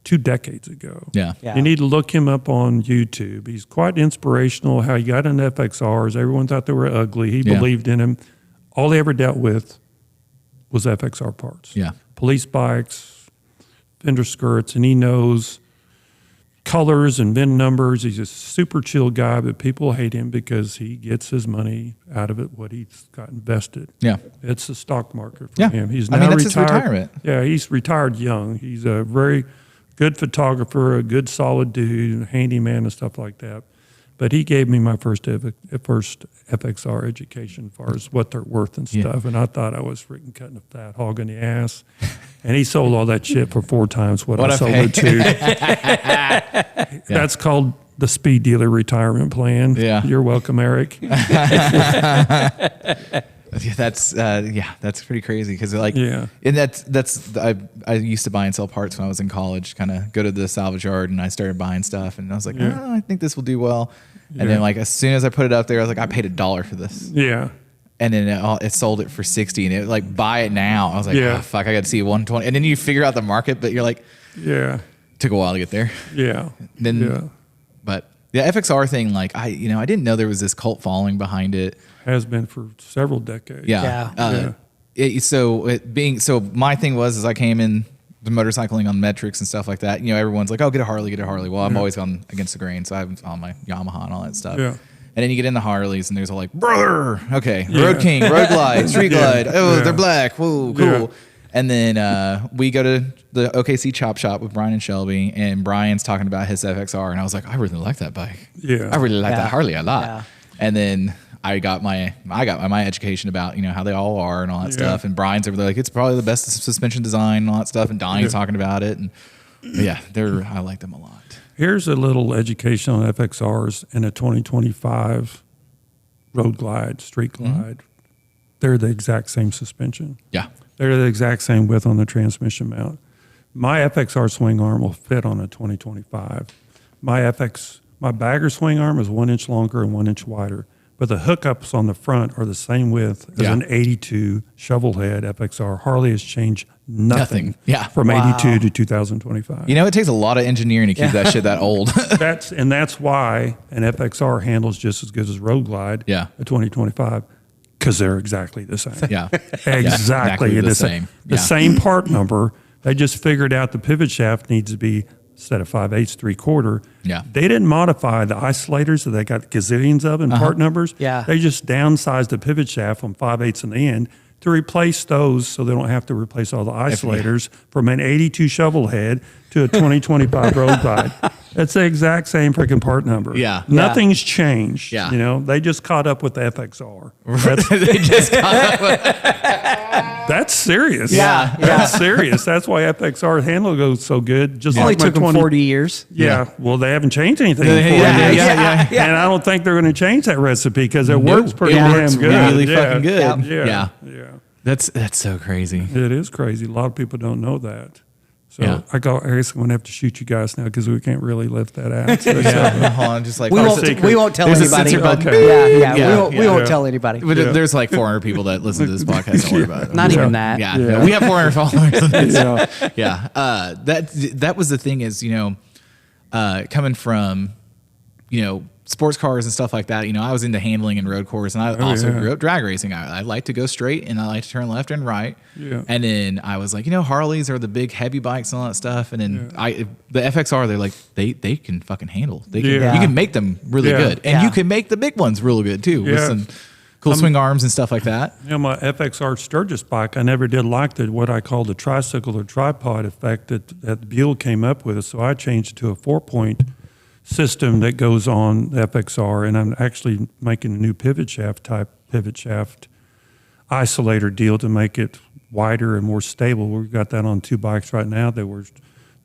2 decades ago. Yeah. Yeah. You need to look him up on YouTube. He's quite inspirational, how he got into FXRs. Everyone thought they were ugly. He believed in them. All he ever dealt with was FXR parts. Yeah. Police bikes, fender skirts, and he knows colors and VIN numbers. He's a super chill guy, but people hate him because he gets his money out of it, what he's got invested. Yeah. It's the stock market for Yeah. him. He's I now mean, that's his retired. retirement. Yeah, he's retired young. He's a very good photographer, a good solid dude, handyman and stuff like that. But he gave me my first FXR education as far as what they're worth and stuff. And I thought I was freaking cutting a fat hog in the ass. And he sold all that shit for 4 times what I sold it to. That's called the speed dealer retirement plan. Yeah. You're welcome, Eric. Yeah, that's pretty crazy because Yeah. and that's I used to buy and sell parts when I was in college. Kind of go to the salvage yard and I started buying stuff and I was like, oh, I think this will do well. And then like as soon as I put it up there, I was like, I paid $1 for this. Yeah. And then it sold it for 60, and it like buy it now. I was like, oh, fuck, I got to see 120. And then you figure out the market, but you're like, Yeah. took a while to get there. Yeah. Then, but the FXR thing, like I didn't know there was this cult following behind it. Has been for several decades. Yeah. So my thing was I came in the motorcycling on metrics and stuff like that. You know, everyone's like, oh, get a Harley. Well, I'm always gone against the grain, so I'm on my Yamaha and all that stuff. Yeah. And then you get in the Harleys, and there's all like, brother, okay, Road King, Road Glide, Street Glide. Oh, they're black. Whoa, cool. Yeah. And then we go to the OKC Chop Shop with Brian and Shelby, and Brian's talking about his FXR, and I was like, I really like that bike. Yeah. I really like that Harley a lot. Yeah. And then I got my education about how they all are and all that stuff. And Brian's over there like it's probably the best suspension design and all that stuff. And Donnie's talking about it, and I like them a lot. Here's a little education on FXRs and a 2025 Road Glide, Street Glide. They're the exact same suspension. Yeah. They're the exact same width on the transmission mount. My FXR swing arm will fit on a 2025. My bagger swing arm is 1 inch longer and 1 inch wider, but the hookups on the front are the same width as an 82 shovel head FXR. Harley has changed nothing. Yeah. From 82 to 2025. You know, it takes a lot of engineering to keep that shit that old. That's why an FXR handles just as good as Road Glide. Yeah. A 2025. Because they're exactly the same. Yeah. Exactly the same. The same part number. They just figured out the pivot shaft needs to be, instead of 5/8, 3/4. Yeah. They didn't modify the isolators that they got gazillions of in part numbers. Yeah. They just downsized the pivot shaft from 5/8 in the end to replace those so they don't have to replace all the isolators from an 82 shovel head to a 2025 Road Glide. It's the exact same freaking part number. Yeah. Nothing's changed. Yeah. You know, they just caught up with the FXR. They just That's serious. Yeah. That's serious. That's why FXR handle goes so good. Just Only like my took them 40 years. Yeah. Well, they haven't changed anything in 40 Yeah, years. yeah. And I don't think they're going to change that recipe because it works pretty it works damn good. really fucking good. Yeah. That's so crazy. It is crazy. A lot of people don't know that. So Yeah. I guess I'm going to have to shoot you guys now because we can't really lift that out. So Hold on, just like We secret. won't tell There's a anybody. censor button. Yeah. Yeah, We won't tell anybody. But there's like 400 people that listen to this podcast. Don't worry about it. Not even that. Yeah, no, we have 400 followers. Yeah. Yeah. That was the thing is, coming from, sports cars and stuff like that, I was into handling and road course, and I also grew up drag racing. I like to go straight and I like to turn left and right. Yeah. And then I was like, Harleys are the big heavy bikes and all that stuff. And then the FXR, they're like, they can fucking handle. They can, Yeah. You can make them really Yeah. good. And you can make the big ones real good too with Yeah. some cool swing arms and stuff like that. My FXR Sturgis bike, I never did like what I call the tricycle or tripod effect that Buell came up with. So I changed it to a 4-point system that goes on the FXR, and I'm actually making a new pivot shaft isolator deal to make it wider and more stable. We've got that on 2 bikes right now that we're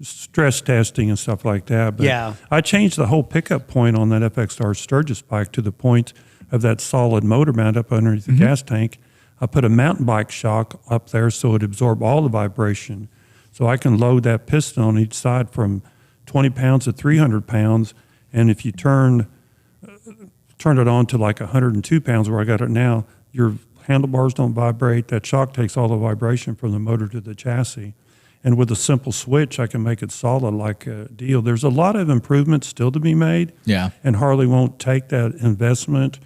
stress testing and stuff like that. But Yeah. I changed the whole pickup point on that FXR Sturgis bike to the point of that solid motor mount up underneath the gas tank. I put a mountain bike shock up there so it absorb all the vibration. So I can load that piston on each side from 20 pounds to 300 pounds. And if you turn it on to like 102 pounds where I got it now, your handlebars don't vibrate. That shock takes all the vibration from the motor to the chassis. And with a simple switch, I can make it solid like a deal. There's a lot of improvements still to be made. Yeah. And Harley won't take that investment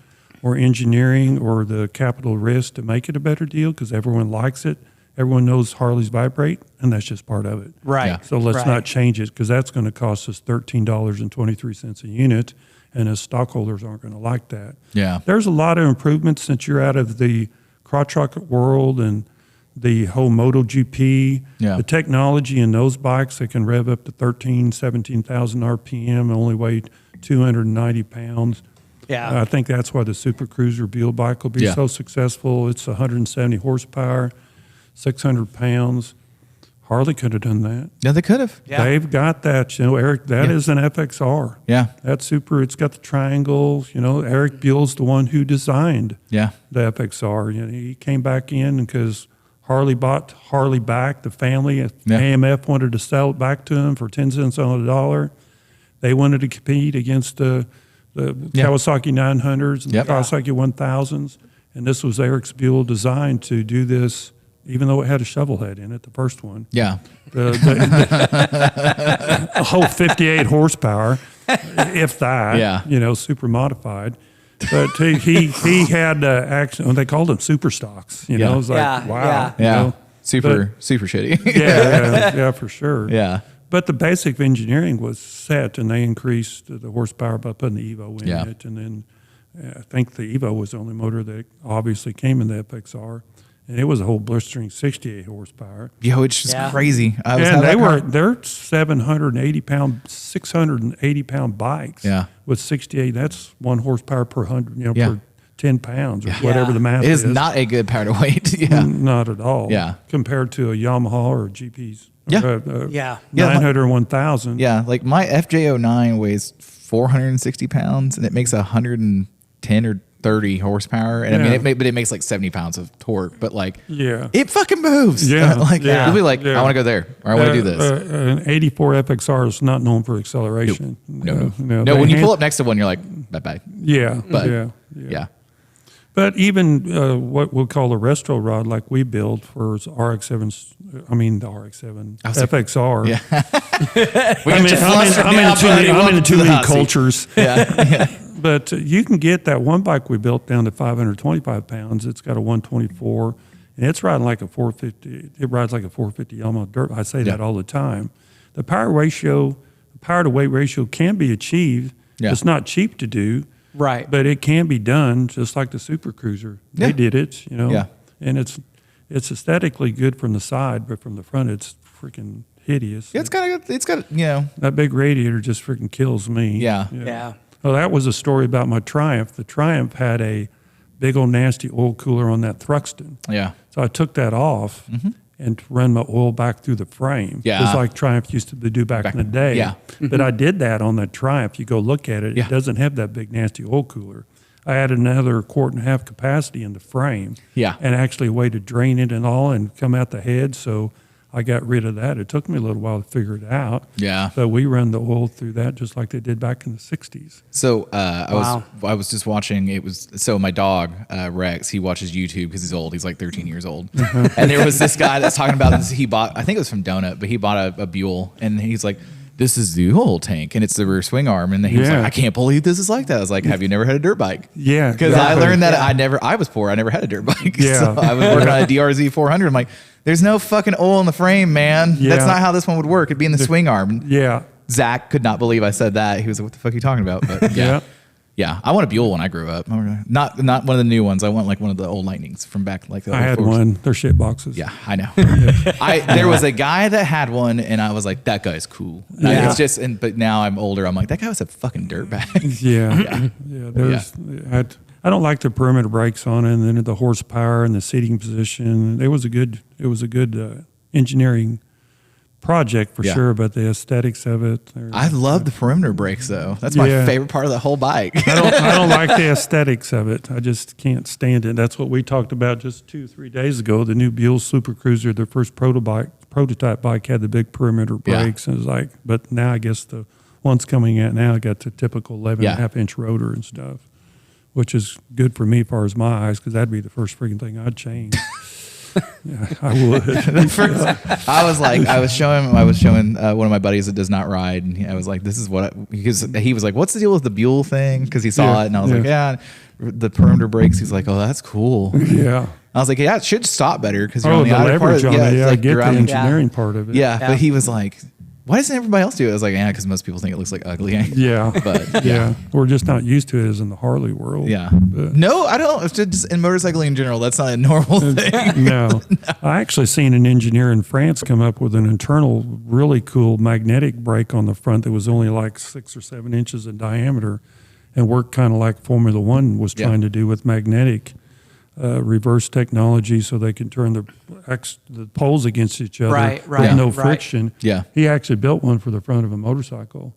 or engineering or the capital risk to make it a better deal because everyone likes it. Everyone knows Harleys vibrate, and that's just part of it. Right. Yeah. So let's Right. not change it because that's going to cost us $13.23 a unit, and as stockholders aren't going to like that. Yeah. There's a lot of improvements since you're out of the crotch rocket world and the whole MotoGP. Yeah. The technology in those bikes that can rev up to 17,000 RPM, only weigh 290 pounds. Yeah. I think that's why the Super Cruiser Buell bike will be Yeah. so successful. It's 170 horsepower, 600 pounds. Harley could have done that. Yeah, they could have. Yeah. They've got that, Eric. That is an FXR. Yeah. That's super. It's got the triangles. Eric Buell's the one who designed Yeah. the FXR. He came back in because Harley bought Harley back. The family, AMF wanted to sell it back to him for 10 cents on the dollar. They wanted to compete against the Kawasaki 900s and Yep. the Kawasaki 1000s. And this was Eric's Buell design to do this, even though it had a shovel head in it, the first one. Yeah. A whole 58 horsepower, if that. Yeah. Super modified. But he had action. They called them super stocks. It was like, Yeah, wow. Yeah. Super shitty. Yeah, for sure. Yeah. But the basic engineering was set, and they increased the horsepower by putting the Evo in Yeah. it. And then I think the Evo was the only motor that obviously came in the FXR. And it was a whole blistering 68 horsepower. Yo, it's just Yeah. crazy. And they're 680 pound bikes. Yeah. With 68, that's 1 horsepower per 100, Yeah. per 10 pounds or whatever the math It is. is not a good power to weight. Yeah. Not at all. Yeah. Compared to a Yamaha or a GP's. Yeah. Yeah. 900 or 1000. Yeah. Like my FJ09 weighs 460 pounds and it makes 110 or 30 horsepower, and I mean, but it makes like 70 pounds of torque, but like, it fucking moves. Yeah, like you'll be like, I want to go there, or I want to do this. An 84 FXR is not known for acceleration. No. When you pull up next to one, you're like, bye. Yeah, but yeah. But even what we'll call a retro rod, like we build for RX-7s, I mean the RX-7 FXR. Yeah. I'm in too many cultures. Yeah. But you can get that one bike we built down to 525 pounds. It's got a 124, and it's riding like a 450. It rides like a 450 Yamaha dirt. I say that all the time. The power to weight ratio can be achieved. Yeah. It's not cheap to do. Right. But it can be done just like the Super Cruiser. They did it, Yeah. And it's aesthetically good from the side, but from the front it's freaking hideous. Yeah, it's got that big radiator just freaking kills me. Yeah. Well, that was a story about my Triumph. The Triumph had a big old nasty oil cooler on that Thruxton. Yeah. So I took that off and run my oil back through the frame. Yeah. Just like Triumph used to do back in the day. Yeah. But I did that on the Triumph. You go look at it. Yeah. It doesn't have that big nasty oil cooler. I added another 1.5 quart capacity in the frame. Yeah. And actually a way to drain it and all and come out the head. So I got rid of that. It took me a little while to figure it out. Yeah. But we run the oil through that just like they did back in the 60s. So I was just watching. My dog Rex. He watches YouTube because he's old. He's like 13 years old. And there was this guy that's talking about this. He bought, I think it was from Donut, but he bought a Buell, and he's like, "This is the oil tank, and it's the rear swing arm." And he was like, "I can't believe this is like that." I was like, "Have you never had a dirt bike?" Yeah, because I learned that I was poor. I never had a dirt bike. Yeah. So I was working on a DRZ 400. I'm like, there's no fucking oil in the frame, man. Yeah. That's not how this one would work. It'd be in the swing arm. Yeah. Zach could not believe I said that. He was like, "What the fuck are you talking about?" But yeah. I want a Buell when I grew up. Not one of the new ones. I want like one of the old Lightnings from back like the I had 04s. one. They're shit boxes. Yeah, I know. There was a guy that had one, and I was like, that guy's cool. Yeah. It's just, but now I'm older. I'm like, that guy was a fucking dirtbag. Yeah. I don't like the perimeter brakes on it, and then the horsepower and the seating position. It was a good engineering project for sure, but the aesthetics of it. I love the perimeter brakes though. That's my favorite part of the whole bike. I don't like the aesthetics of it. I just can't stand it. That's what we talked about just 2-3 days ago. The new Buell Super Cruiser, their first prototype bike, had the big perimeter brakes, and it was like. But now I guess the ones coming out now got the typical 11.5-inch rotor and stuff, which is good for me as far as my eyes, because that'd be the first freaking thing I'd change. Yeah, I would. I was showing one of my buddies that does not ride, and I was like, "This is what," because he was like, "What's the deal with the Buell thing?" Because he saw it, and I was like, "Yeah, the perimeter brakes." He's like, "Oh, that's cool." Yeah. I was like, "Yeah, it should stop better because you're on the the outer part." leverage on it. Yeah, like I get the engineering part of it. Yeah, but he was like, "Why doesn't everybody else do it?" I was like, "Yeah, because most people think it looks like ugly." Yeah, but yeah, we're just not used to it as in the Harley world. Yeah, but no, I don't. It's just in motorcycling in general, that's not a normal thing. No, I actually seen an engineer in France come up with an internal, really cool magnetic brake on the front that was only like 6 or 7 inches in diameter, and worked kind of like Formula One was trying to do with magnetic. Reverse technology, so they can turn the poles against each other with no friction. Yeah, he actually built one for the front of a motorcycle,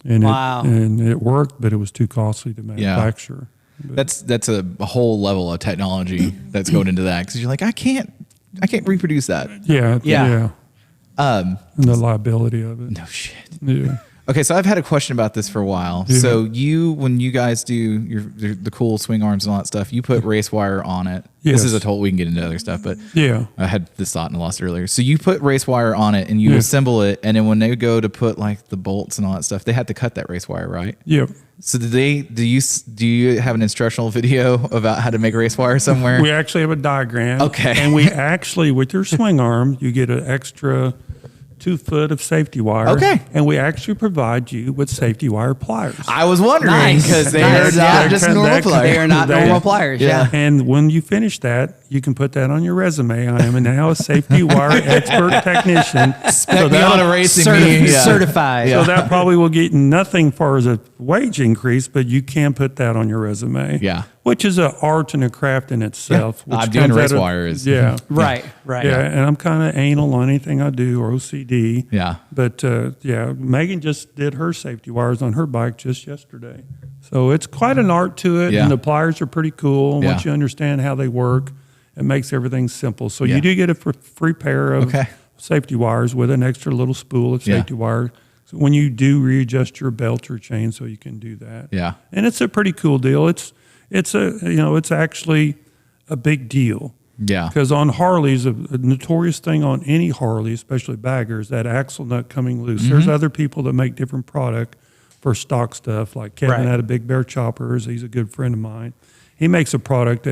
and it worked, but it was too costly to manufacture. Yeah. That's a whole level of technology that's going into that, because you're like, I can't reproduce that. Yeah. And the liability of it. No shit. Yeah. Okay, so I've had a question about this for a while. Yeah. So when you guys do the cool swing arms and all that stuff, you put race wire on it. Yes. This is we can get into other stuff, but I had this thought and I lost it earlier. So you put race wire on it and you assemble it, and then when they go to put like the bolts and all that stuff, they had to cut that race wire, right? Yep. So do you have an instructional video about how to make race wire somewhere? We actually have a diagram. Okay. And we actually, with your swing arm, you get an extra 2 foot of safety wire. Okay. And we actually provide you with safety wire pliers. I was wondering because they are Nice. not just normal pliers. They are not normal pliers. Yeah. And when you finish that, you can put that on your resume. I am now a safety wire expert technician. Spec me on a racing meet. Certified. So that probably will get nothing far as a wage increase, but you can put that on your resume. Yeah. which is an art and a craft in itself. Yeah. Which I'm doing comes race out of- wire is Yeah. Right. Yeah, and I'm kind of anal on anything I do or OCD. Yeah. But Megan just did her safety wires on her bike just yesterday. So it's quite an art to it, Yeah. and the pliers are pretty cool. And once Yeah. you understand how they work, it makes everything simple. So Yeah. you do get a free pair of Okay. safety wires with an extra little spool of Yeah. safety wire. So when you do readjust your belt or chain, so you can do that. Yeah. And it's a pretty cool deal. It's actually a big deal. Yeah. Because on Harleys, a notorious thing on any Harley, especially baggers, that axle nut coming loose. Mm-hmm. There's other people that make different product for stock stuff. Like Kevin Right. out of Big Bear Choppers, he's a good friend of mine. He makes a product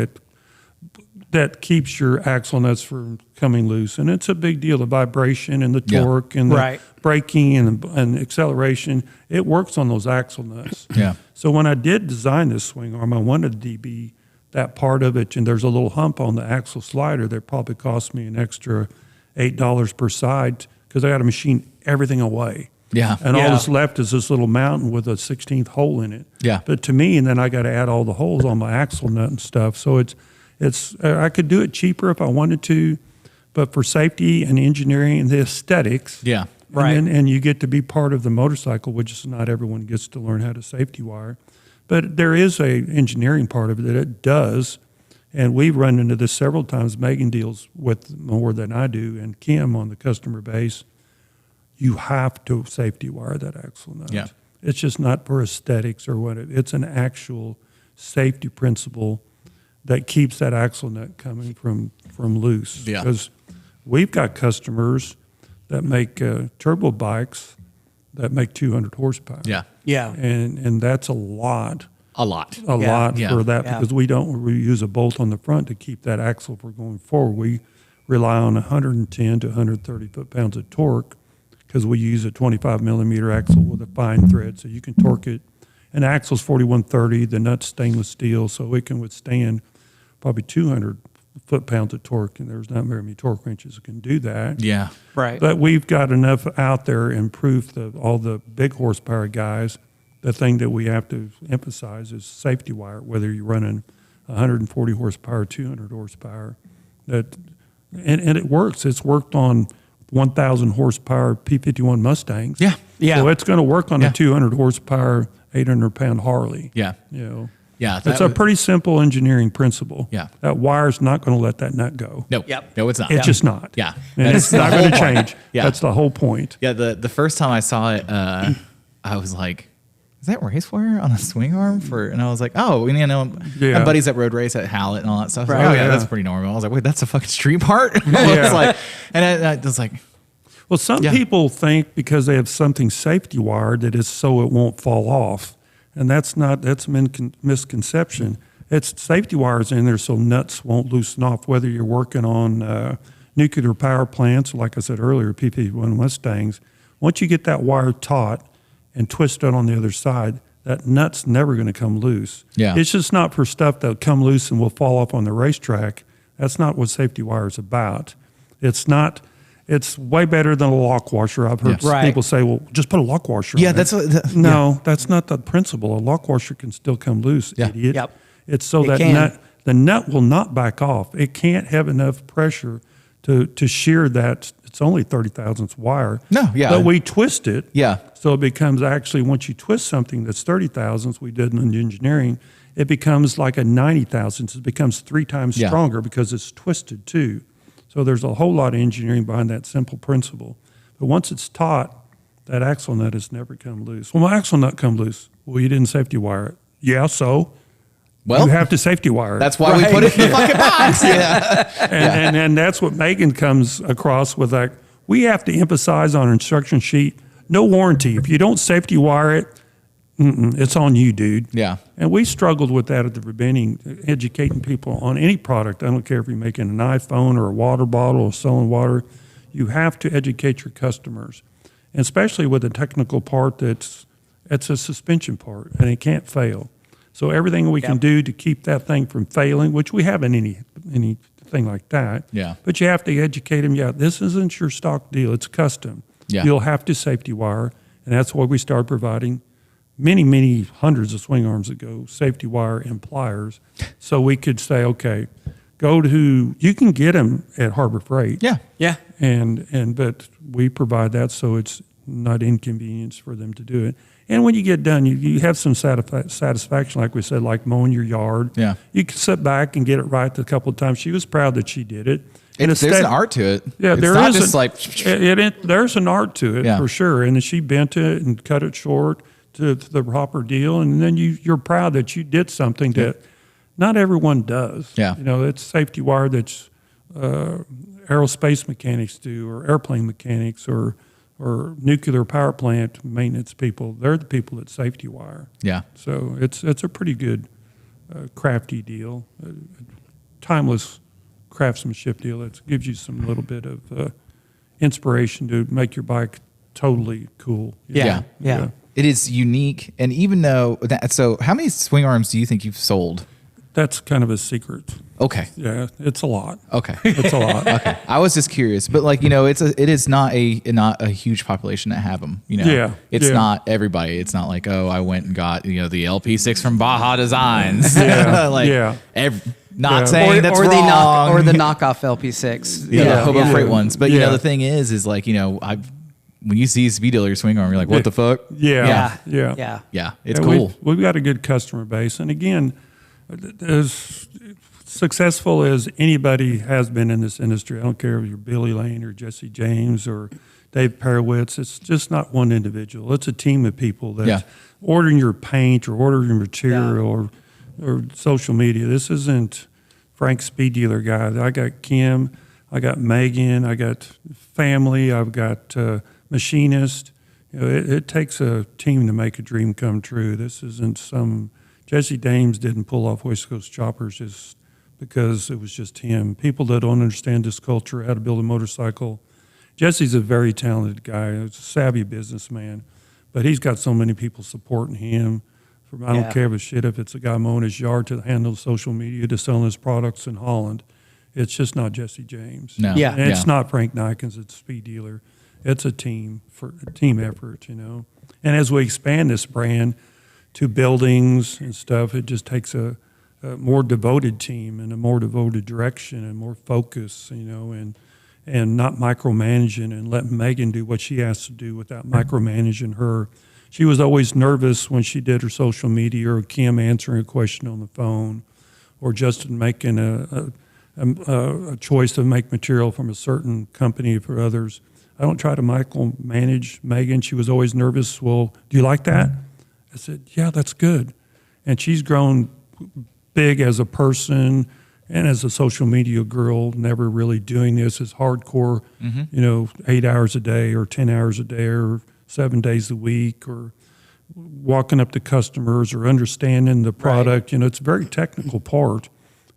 that keeps your axle nuts from coming loose, and it's a big deal. The vibration and the Yeah. torque and the Right. braking and acceleration, it works on those axle nuts. Yeah. So when I did design this swing arm, I wanted to be that part of it, and there's a little hump on the axle slider that probably cost me an extra $8 per side because I got to machine everything away. Yeah. And all Yeah. that's left is this little mountain with a 16th hole in it. Yeah. But to me, and then I got to add all the holes on my axle nut and stuff. So it's I could do it cheaper if I wanted to, but for safety and engineering and the aesthetics. Yeah. Right. And you get to be part of the motorcycle, which is not everyone gets to learn how to safety wire. But there is a engineering part of it that it does, and we've run into this several times. Megan deals with more than I do, and Kim on the customer base. You have to safety wire that axle nut. Yeah. It's just not for aesthetics or what. It's an actual safety principle that keeps that axle nut coming from loose. Yeah. Because we've got customers that make turbo bikes that make 200 horsepower. Yeah. Yeah. And that's a lot A lot. a Yeah. lot Yeah. for that Yeah. because we use a bolt on the front to keep that axle from going forward. We rely on 110 to 130 foot-pounds of torque because we use a 25 millimeter axle with a fine thread, so you can torque it. And the axle's 4130, the nut's stainless steel, so it can withstand probably 200 foot-pounds of torque, and there's not very many torque wrenches that can do that. Yeah. Right. But we've got enough out there and proof that all the big horsepower guys, the thing that we have to emphasize is safety wire, whether you're running 140 horsepower, 200 horsepower. And it works. It's worked on 1,000 horsepower P51 Mustangs. Yeah. Yeah. So it's going to work on Yeah. a 200 horsepower, 800-pound Harley. Yeah. You know, Yeah. it's a pretty simple engineering principle. Yeah. That wire's not going to let that nut go. No. Yep. No, it's not. It's just not. Yeah. And That's it's not the going to whole point. change. Yeah. That's the whole point. Yeah, the first time I saw it, I was like, "Is that race wire on a swing arm for?" And I was like, "Oh, and, I Yeah. have buddies that road race at Hallett and all that stuff." I was Right. like, oh yeah, Yeah. that's pretty normal. I was like, "Wait, that's a fucking street part." I Yeah. was like, and I was like, Well, some Yeah. people think because they have something safety wired that it's so it won't fall off, and that's a misconception. It's safety wires in there so nuts won't loosen off. Whether you're working on nuclear power plants, like I said earlier, PP1 Mustangs, once you get that wire taut and twisted on the other side, that nut's never going to come loose. Yeah. It's just not for stuff that'll come loose and will fall off on the racetrack. That's not what safety wire is about. It's not. It's way better than a lock washer. I've heard Yeah. Right. people say, "Well, just put a lock washer." "Yeah, on it." that's what." No, that's not the principle. A lock washer can still come loose, Yeah. idiot. Yep. It's so It that can. the nut will not back off. It can't have enough pressure to shear that. It's only 30 thousandths wire. No, yeah. But we twist it. Yeah. So it becomes actually, once you twist something that's 30 thousandths, we did in engineering, it becomes like a 90 thousandths. It becomes 3 times Yeah. stronger because it's twisted too. So there's a whole lot of engineering behind that simple principle. But once it's taut, that axle nut has never come loose. Well, my axle nut come loose. Well, you didn't safety wire it. Yeah, so Well, you have to safety wire it. that's why we put it in the fucking box. Yeah. And that's what Megan comes across with. Like, we have to emphasize on our instruction sheet, no warranty. If you don't safety wire it, it's on you, dude. Yeah. And we struggled with that at the beginning, educating people on any product. I don't care if you're making an iPhone or a water bottle or selling water. You have to educate your customers, and especially with a technical part it's a suspension part, and it can't fail. So everything we can do to keep that thing from failing, which we haven't anything like that. Yeah. But you have to educate them. Yeah, this isn't your stock deal. It's custom. Yeah. You'll have to safety wire, and that's why we started providing many hundreds of swing arms ago, safety wire and pliers. So we could say, okay, you can get them at Harbor Freight. Yeah. Yeah. But we provide that so it's not inconvenience for them to do it. And when you get done, you have some satisfaction, like we said, like mowing your yard. Yeah. You can sit back and get it right a couple of times. She was proud that she did it. There's an art to it. Yeah, it's there not is just like there's an art to it for sure. And then she bent it and cut it short to the proper deal. And then you're proud that you did something that not everyone does. Yeah. It's safety wire that's aerospace mechanics do, or airplane mechanics, or nuclear power plant maintenance people. They're the people that safety wire. Yeah. So it's a pretty good crafty deal, timeless craftsmanship deal that gives you some little bit of inspiration to make your bike totally cool. Yeah. It is unique, and even though so how many swing arms do you think you've sold? That's kind of a secret. Okay. Yeah, it's a lot. Okay. It's a lot. Okay. I was just curious, but like, it is not a huge population that have them, Yeah. It's Yeah. not everybody. It's not like, oh, I went and got, the LP6 from Baja Designs. Yeah. Like Yeah. not saying that's or wrong. the knockoff LP6. the Hobo Yeah. Freight ones. But Yeah. the thing is like, when you see speed dealer swing arm, you're like, what the fuck? Yeah. Yeah. It's Yeah, cool. We've got a good customer base. And again, as successful as anybody has been in this industry, I don't care if you're Billy Lane or Jesse James or Dave Perowitz, it's just not one individual. It's a team of people that's ordering your paint or ordering your material or social media. This isn't Frank Speed Dealer guy. I got Kim, I got Megan, I got family, I've got machinist. It takes a team to make a dream come true. This isn't Jesse Dames didn't pull off West Coast Choppers just because it was just him. People that don't understand this culture, how to build a motorcycle. Jesse's a very talented guy, a savvy businessman, but he's got so many people supporting him. I don't care if it's a guy mowing his yard to handle social media to selling his products in Holland. It's just not Jesse James. No. Yeah. And it's not Frank Naaykens, it's Speed Dealer. It's a team effort, And as we expand this brand to buildings and stuff, it just takes a more devoted team and a more devoted direction and more focus, and not micromanaging and letting Megan do what she has to do without micromanaging her. She was always nervous when she did her social media, or Kim answering a question on the phone, or Justin making a choice to make material from a certain company for others. I don't try to micromanage Megan. She was always nervous. Well, do you like that? I said, yeah, that's good. And she's grown big as a person and as a social media girl, never really doing this as hardcore, 8 hours a day or 10 hours a day or 7 days a week, or walking up to customers or understanding the product. Right. It's a very technical part,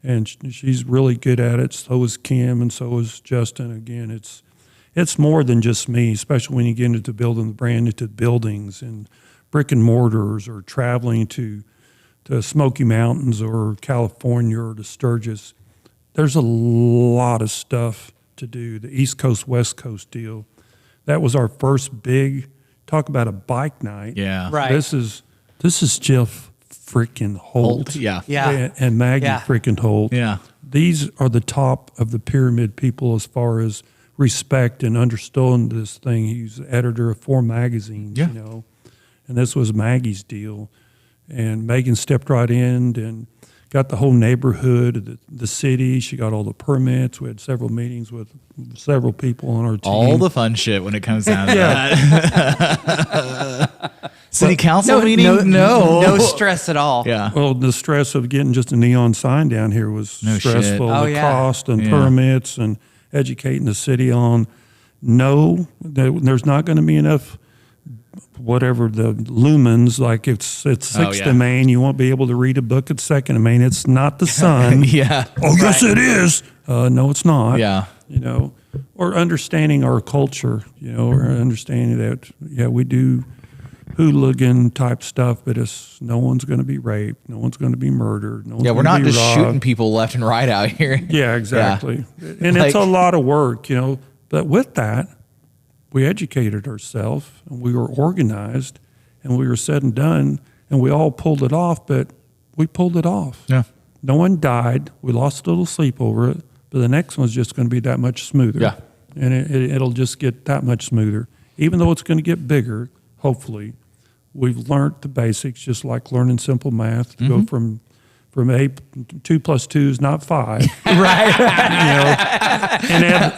and she's really good at it. So is Kim, and so is Justin. Again, it's more than just me, especially when you get into building the brand, into buildings and brick and mortars, or traveling to Smoky Mountains or California or to Sturgis. There's a lot of stuff to do. The East Coast, West Coast deal. That was our first big, talk about a bike night. Yeah. Right. This is Jeff freaking Holt. Yeah. Yeah. And Maggie freaking Holt. Yeah. These are the top of the pyramid people as far as respect and understanding this thing. He's the editor of 4 magazines, and this was Maggie's deal. And Megan stepped right in and got the whole neighborhood, the city. She got all the permits. We had several meetings with several people on our team. All the fun shit when it comes down to that. City council meeting? No stress at all. Yeah. Well, the stress of getting just a neon sign down here was No shit. stressful. Oh, the yeah. cost and permits and educating the city on there's not going to be enough whatever the lumens, like it's sixth in Maine, you won't be able to read a book at second in Maine. It's not the sun. Yeah. Oh, yes, it is. No, it's not. Yeah. Or understanding our culture, or understanding that, we do hooligan type stuff, but no one's going to be raped. No one's going to be murdered. No one's Yeah, we're gonna not be just robbed. shooting people left and right out here. Yeah, exactly. And it's a Like- lot of work, But with that, we educated ourselves and we were organized, and we were said and done, and we all pulled it off, but we pulled it off. Yeah. No one died. We lost a little sleep over it, but the next one's just going to be that much smoother. Yeah. And it'll just get that much smoother. Even though it's going to get bigger, hopefully, we've learned the basics, just like learning simple math to go from 2 plus 2 is not 5. Right.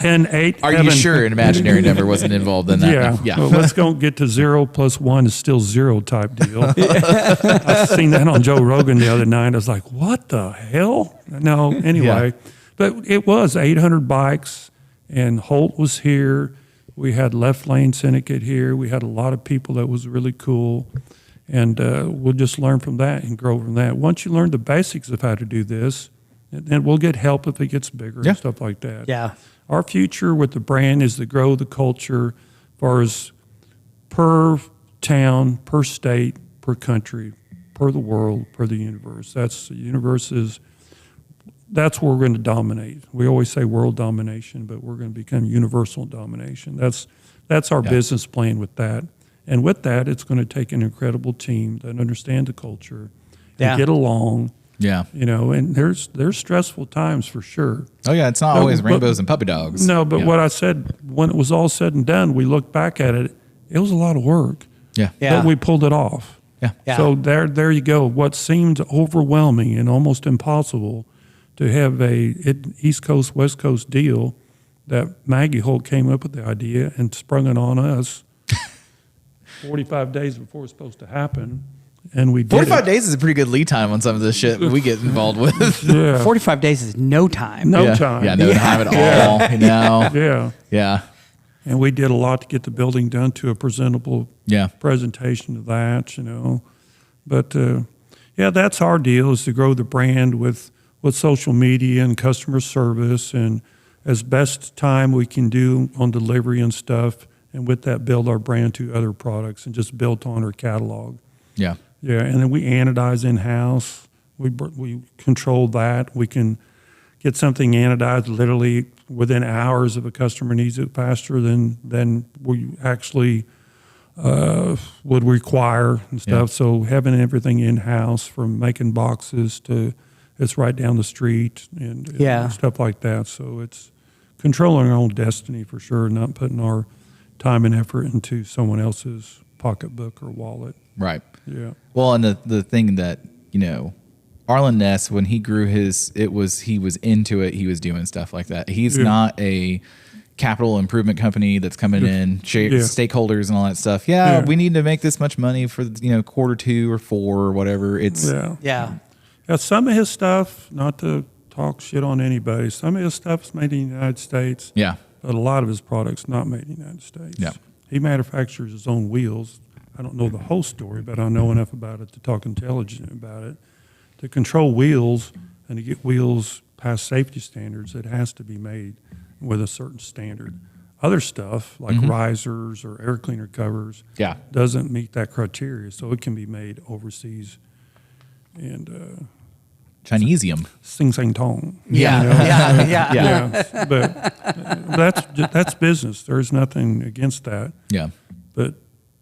And 8. Are you sure an imaginary number wasn't involved in that? Yeah. Yeah. Well, let's go get to 0 plus 1 is still 0 type deal. I seen that on Joe Rogan the other night. I was like, what the hell? No, anyway. But it was 800 bikes, and Holt was here. We had Left Lane Syndicate here. We had a lot of people that was really cool. And we'll just learn from that and grow from that. Once you learn the basics of how to do this, then we'll get help if it gets bigger and stuff like that. Yeah. Our future with the brand is to grow the culture as far as per town, per state, per country, per the world, per the universe. That's where we're going to dominate. We always say world domination, but we're going to become universal domination. That's our business plan with that. And with that, it's going to take an incredible team that understand the culture and get along. Yeah. And there's stressful times for sure. Oh, yeah. It's not always rainbows and puppy dogs. No, but what I said, when it was all said and done, we look back at it, it was a lot of work. Yeah. But we pulled it off. Yeah. So there you go. What seemed overwhelming and almost impossible to have a East Coast, West Coast deal, that Maggie Holt came up with the idea and sprung it on us 45 days before it's supposed to happen, and we did 45 days is a pretty good lead time on some of this shit we get involved with. Yeah. 45 days is no time. No time. Yeah, no time at all. Yeah. Yeah. And we did a lot to get the building done to a presentable Yeah. presentation of that, But, that's our deal, is to grow the brand with social media and customer service, and as best time we can do on delivery and stuff, and with that build our brand to other products and just build on our catalog. Yeah. Yeah, and then we anodize in-house. We control that. We can get something anodized literally within hours if a customer needs it faster than we actually would require and stuff. Yeah. So having everything in-house, from making boxes to it's right down the street and stuff like that. So it's controlling our own destiny for sure, not putting our time and effort into someone else's pocketbook or wallet. Right. Yeah. Well, and the thing that, Arlen Ness, when he grew he was into it. He was doing stuff like that. He's not a capital improvement company that's coming in, stakeholders and all that stuff. Yeah, we need to make this much money for, quarter 2 or 4 or whatever. It's Yeah. Some of his stuff, not to talk shit on anybody, some of his stuff is made in the United States. Yeah. But a lot of his products not made in the United States. Yeah. He manufactures his own wheels. I don't know the whole story, but I know enough about it to talk intelligently about it. To control wheels and to get wheels past safety standards, it has to be made with a certain standard. Other stuff, like risers or air cleaner covers, doesn't meet that criteria, so it can be made overseas. And Chinesium. Sing Sing Tong. Yeah. But that's business. There's nothing against that. Yeah. But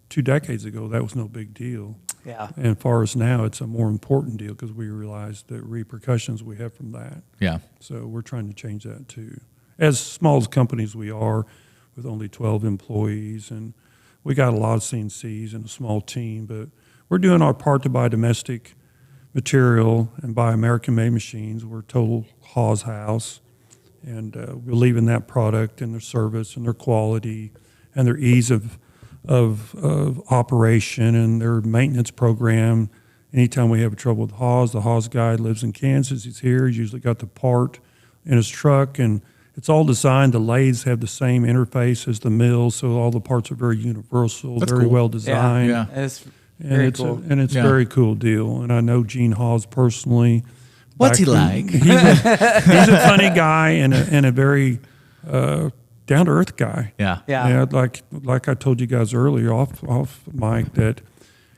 2 decades ago, that was no big deal. Yeah. And as far as now, it's a more important deal because we realize the repercussions we have from that. Yeah. So we're trying to change that too. As small as companies we are, with only 12 employees, and we got a lot of CNCs and a small team, but we're doing our part to buy domestic material and buy American-made machines. We're a total Haas house, and we're leaving that product and their service and their quality and their ease of operation and their maintenance program. Anytime we have trouble with Haas, the Haas guy lives in Kansas. He's here. He's usually got the part in his truck, and it's all designed. The lathes have the same interface as the mills, so all the parts are very universal, That's very cool. well designed. Yeah. It's And very it's cool. a very cool deal. And I know Gene Hawes personally. What's he Back then, like? He's a funny guy and a very down to earth guy. Yeah. Yeah. Like I told you guys earlier off mic, that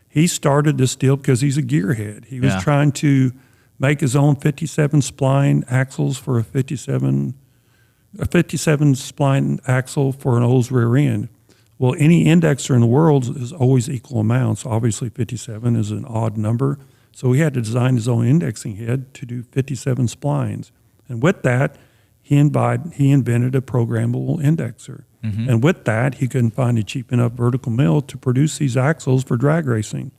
he started this deal because he's a gearhead. He was trying to make his own 57 spline axles for a 57 spline axle for an Olds rear end. Well, any indexer in the world is always equal amounts. Obviously, 57 is an odd number. So he had to design his own indexing head to do 57 splines. And with that, he invented a programmable indexer. And with that, he couldn't find a cheap enough vertical mill to produce these axles for drag racing.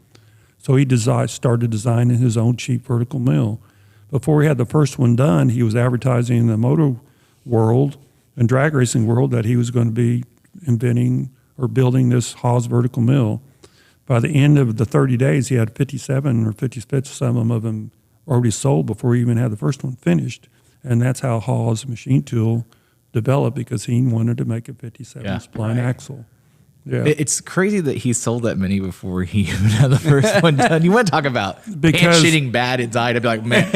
So he started designing his own cheap vertical mill. Before he had the first one done, he was advertising in the motor world and drag racing world that he was going to be inventing or building this Haas vertical mill. By the end of the 30 days, he had 57 or 57 of them already sold before he even had the first one finished. And that's how Haas machine tool developed, because he wanted to make a 57 spline axle. Yeah. It's crazy that he sold that many before he even had the first one done. You want to talk about Because- shitting bad inside? I'd be like, man,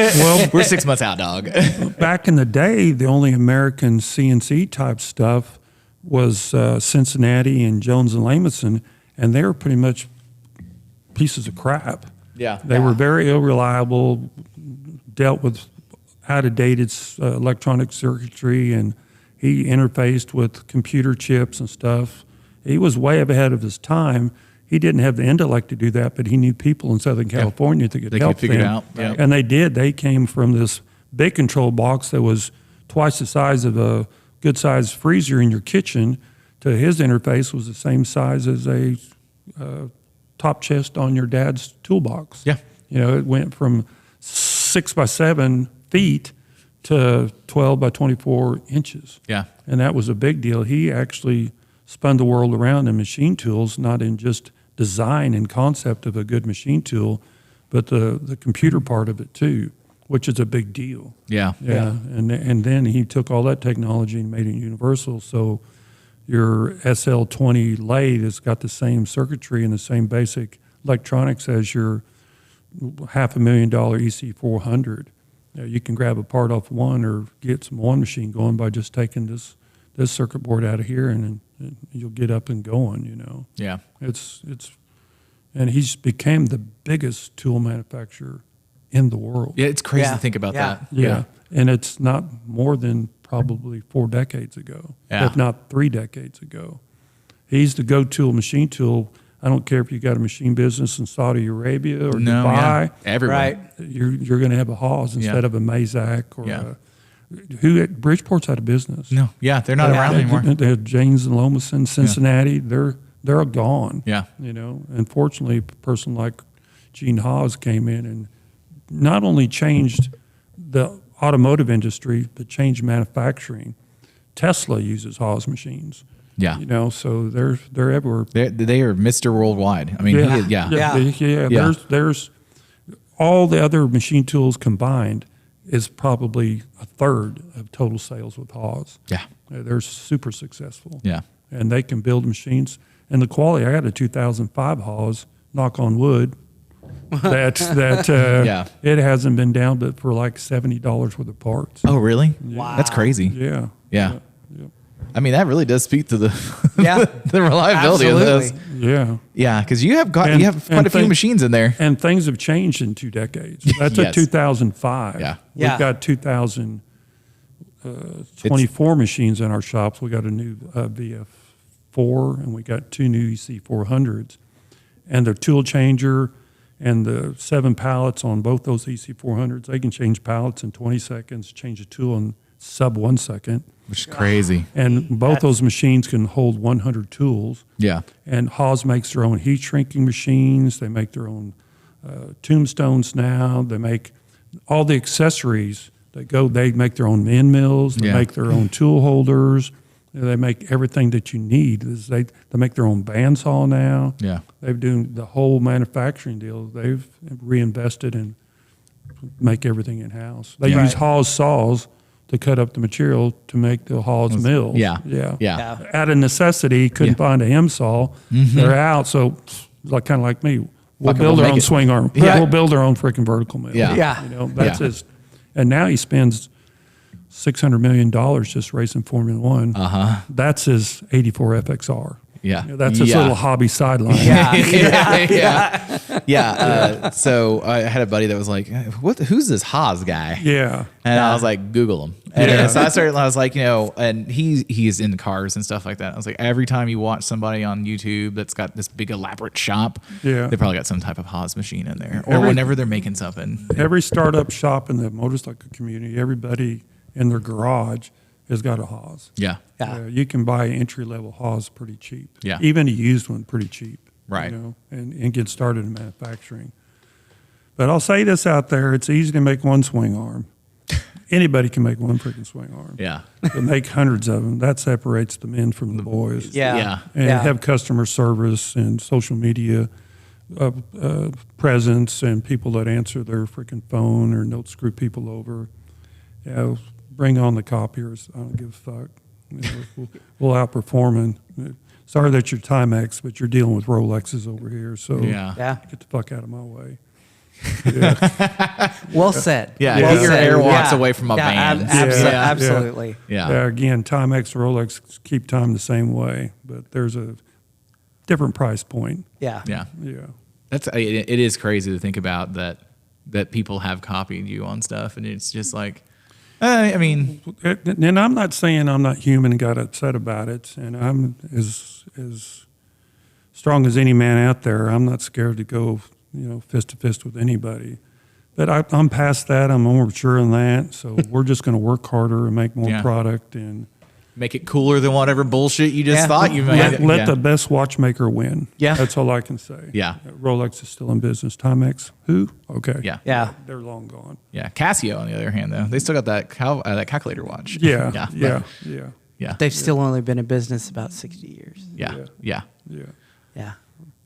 we're 6 months out, dog. Back in the day, the only American CNC type stuff was Cincinnati and Jones and Lamison, and they were pretty much pieces of crap. Yeah. They were very unreliable, dealt with out-of-dated electronic circuitry, and he interfaced with computer chips and stuff. He was way ahead of his time. He didn't have the intellect to do that, but he knew people in Southern California that could help figure it them. out. Yeah. And they did. They came from this big control box that was twice the size of a good-sized freezer in your kitchen to his interface was the same size as a top chest on your dad's toolbox. Yeah. You know, it went from 6 by 7 feet to 12 by 24 inches. Yeah. And that was a big deal. He actually spun the world around in machine tools, not in just design and concept of a good machine tool, but the computer part of it too, which is a big deal. Yeah. Yeah. And then he took all that technology and made it universal. So your SL20 lathe has got the same circuitry and the same basic electronics as your $500,000 EC400. You can grab a part off one or get some one machine going by just taking this circuit board out of here, and you'll get up and going. You know. Yeah. And he's became the biggest tool manufacturer in the world. Yeah, it's crazy to think about that. Yeah. And it's not more than probably 4 decades ago, if not 3 decades ago. He's the go-to machine tool. I don't care if you got a machine business in Saudi Arabia or Dubai. Everywhere. Right. You're going to have a Haas instead of a Mazak or Bridgeport's out of business. No. Yeah, they're not around anymore. They had James and Lomacin, Cincinnati. They're gone. Yeah. You know, unfortunately, a person like Gene Haas came in and not only changed the automotive industry, but changed manufacturing. Tesla uses Haas machines. Yeah. You know, so they're everywhere. They are Mr. Worldwide. I mean, There's all the other machine tools combined is probably a third of total sales with Haas. Yeah. They're super successful. Yeah. And they can build machines. And the quality, I had a 2005 Haas, knock on wood, that it hasn't been down but for like $70 worth of parts. Oh, really? Wow. That's crazy. Yeah. Yeah. I mean, that really does speak to the the reliability Absolutely. of this. Yeah. Yeah, because you have quite a few thing- machines in there. And things have changed in 2 decades. That's Yes. a 2005. Yeah. Yeah. We've got 2024 machines in our shops. We got a new VF4 and we got 2 new EC400s. And the tool changer and the 7 pallets on both those EC400s, they can change pallets in 20 seconds, change a tool in sub 1 second. Which is crazy. And both those machines can hold 100 tools. Yeah. And Haas makes their own heat shrinking machines. They make their own tombstones now. They make all the accessories that go. They make their own end mills. They make their own tool holders. They make everything that you need. They make their own bandsaw now. Yeah. They've done the whole manufacturing deal. They've reinvested and make everything in house. They use Haas saws to cut up the material to make the Haas mills. Yeah. Yeah. Out of necessity, couldn't find a M saw. They're out, so kind of like me. We'll build our own swing arm. Yeah. We'll build our own freaking vertical mill. Yeah. You know, that's his. And now he spends $600 million just racing Formula One. That's his 84 FXR. Yeah. That's his little hobby sideline. So I had a buddy that was like, who's this Haas guy? Yeah. And I was like, Google him. And so I was like, and he's in cars and stuff like that. I was like, every time you watch somebody on YouTube that's got this big elaborate shop, they probably got some type of Haas machine in there. Or whenever they're making something. Every startup shop in the motorcycle community, everybody in their garage has got a Haas. Yeah. You can buy an entry-level Haas pretty cheap. Yeah. Even a used one pretty cheap. Right. And get started in manufacturing. But I'll say this out there, it's easy to make one swing arm. Anybody can make one freaking swing arm. Yeah. But make hundreds of them. That separates the men from the boys. Yeah. And have customer service and social media presence and people that answer their freaking phone or don't screw people over. Bring on the copiers. I don't give a fuck. We'll outperform. And sorry that you're Timex, but you're dealing with Rolexes over here. So get the fuck out of my way. Well said. Yeah, well get your said. airwalks away from a van. Absolutely. Yeah. Again, Timex, Rolex keep time the same way, but there's a different price point. Yeah. It is crazy to think about that people have copied you on stuff, and it's just like, I mean, and I'm not saying I'm not human and got upset about it, and I'm as strong as any man out there. I'm not scared to go, fist to fist with anybody. But I'm past that. I'm more mature than that. So we're just going to work harder and make more product and make it cooler than whatever bullshit you just thought you made. Let the best watchmaker win. Yeah. That's all I can say. Yeah. Rolex is still in business. Timex, who? Okay. Yeah. They're long gone. Yeah. Casio, on the other hand, though, they still got that calculator watch. Yeah. They've still only been in business about 60 years. Yeah.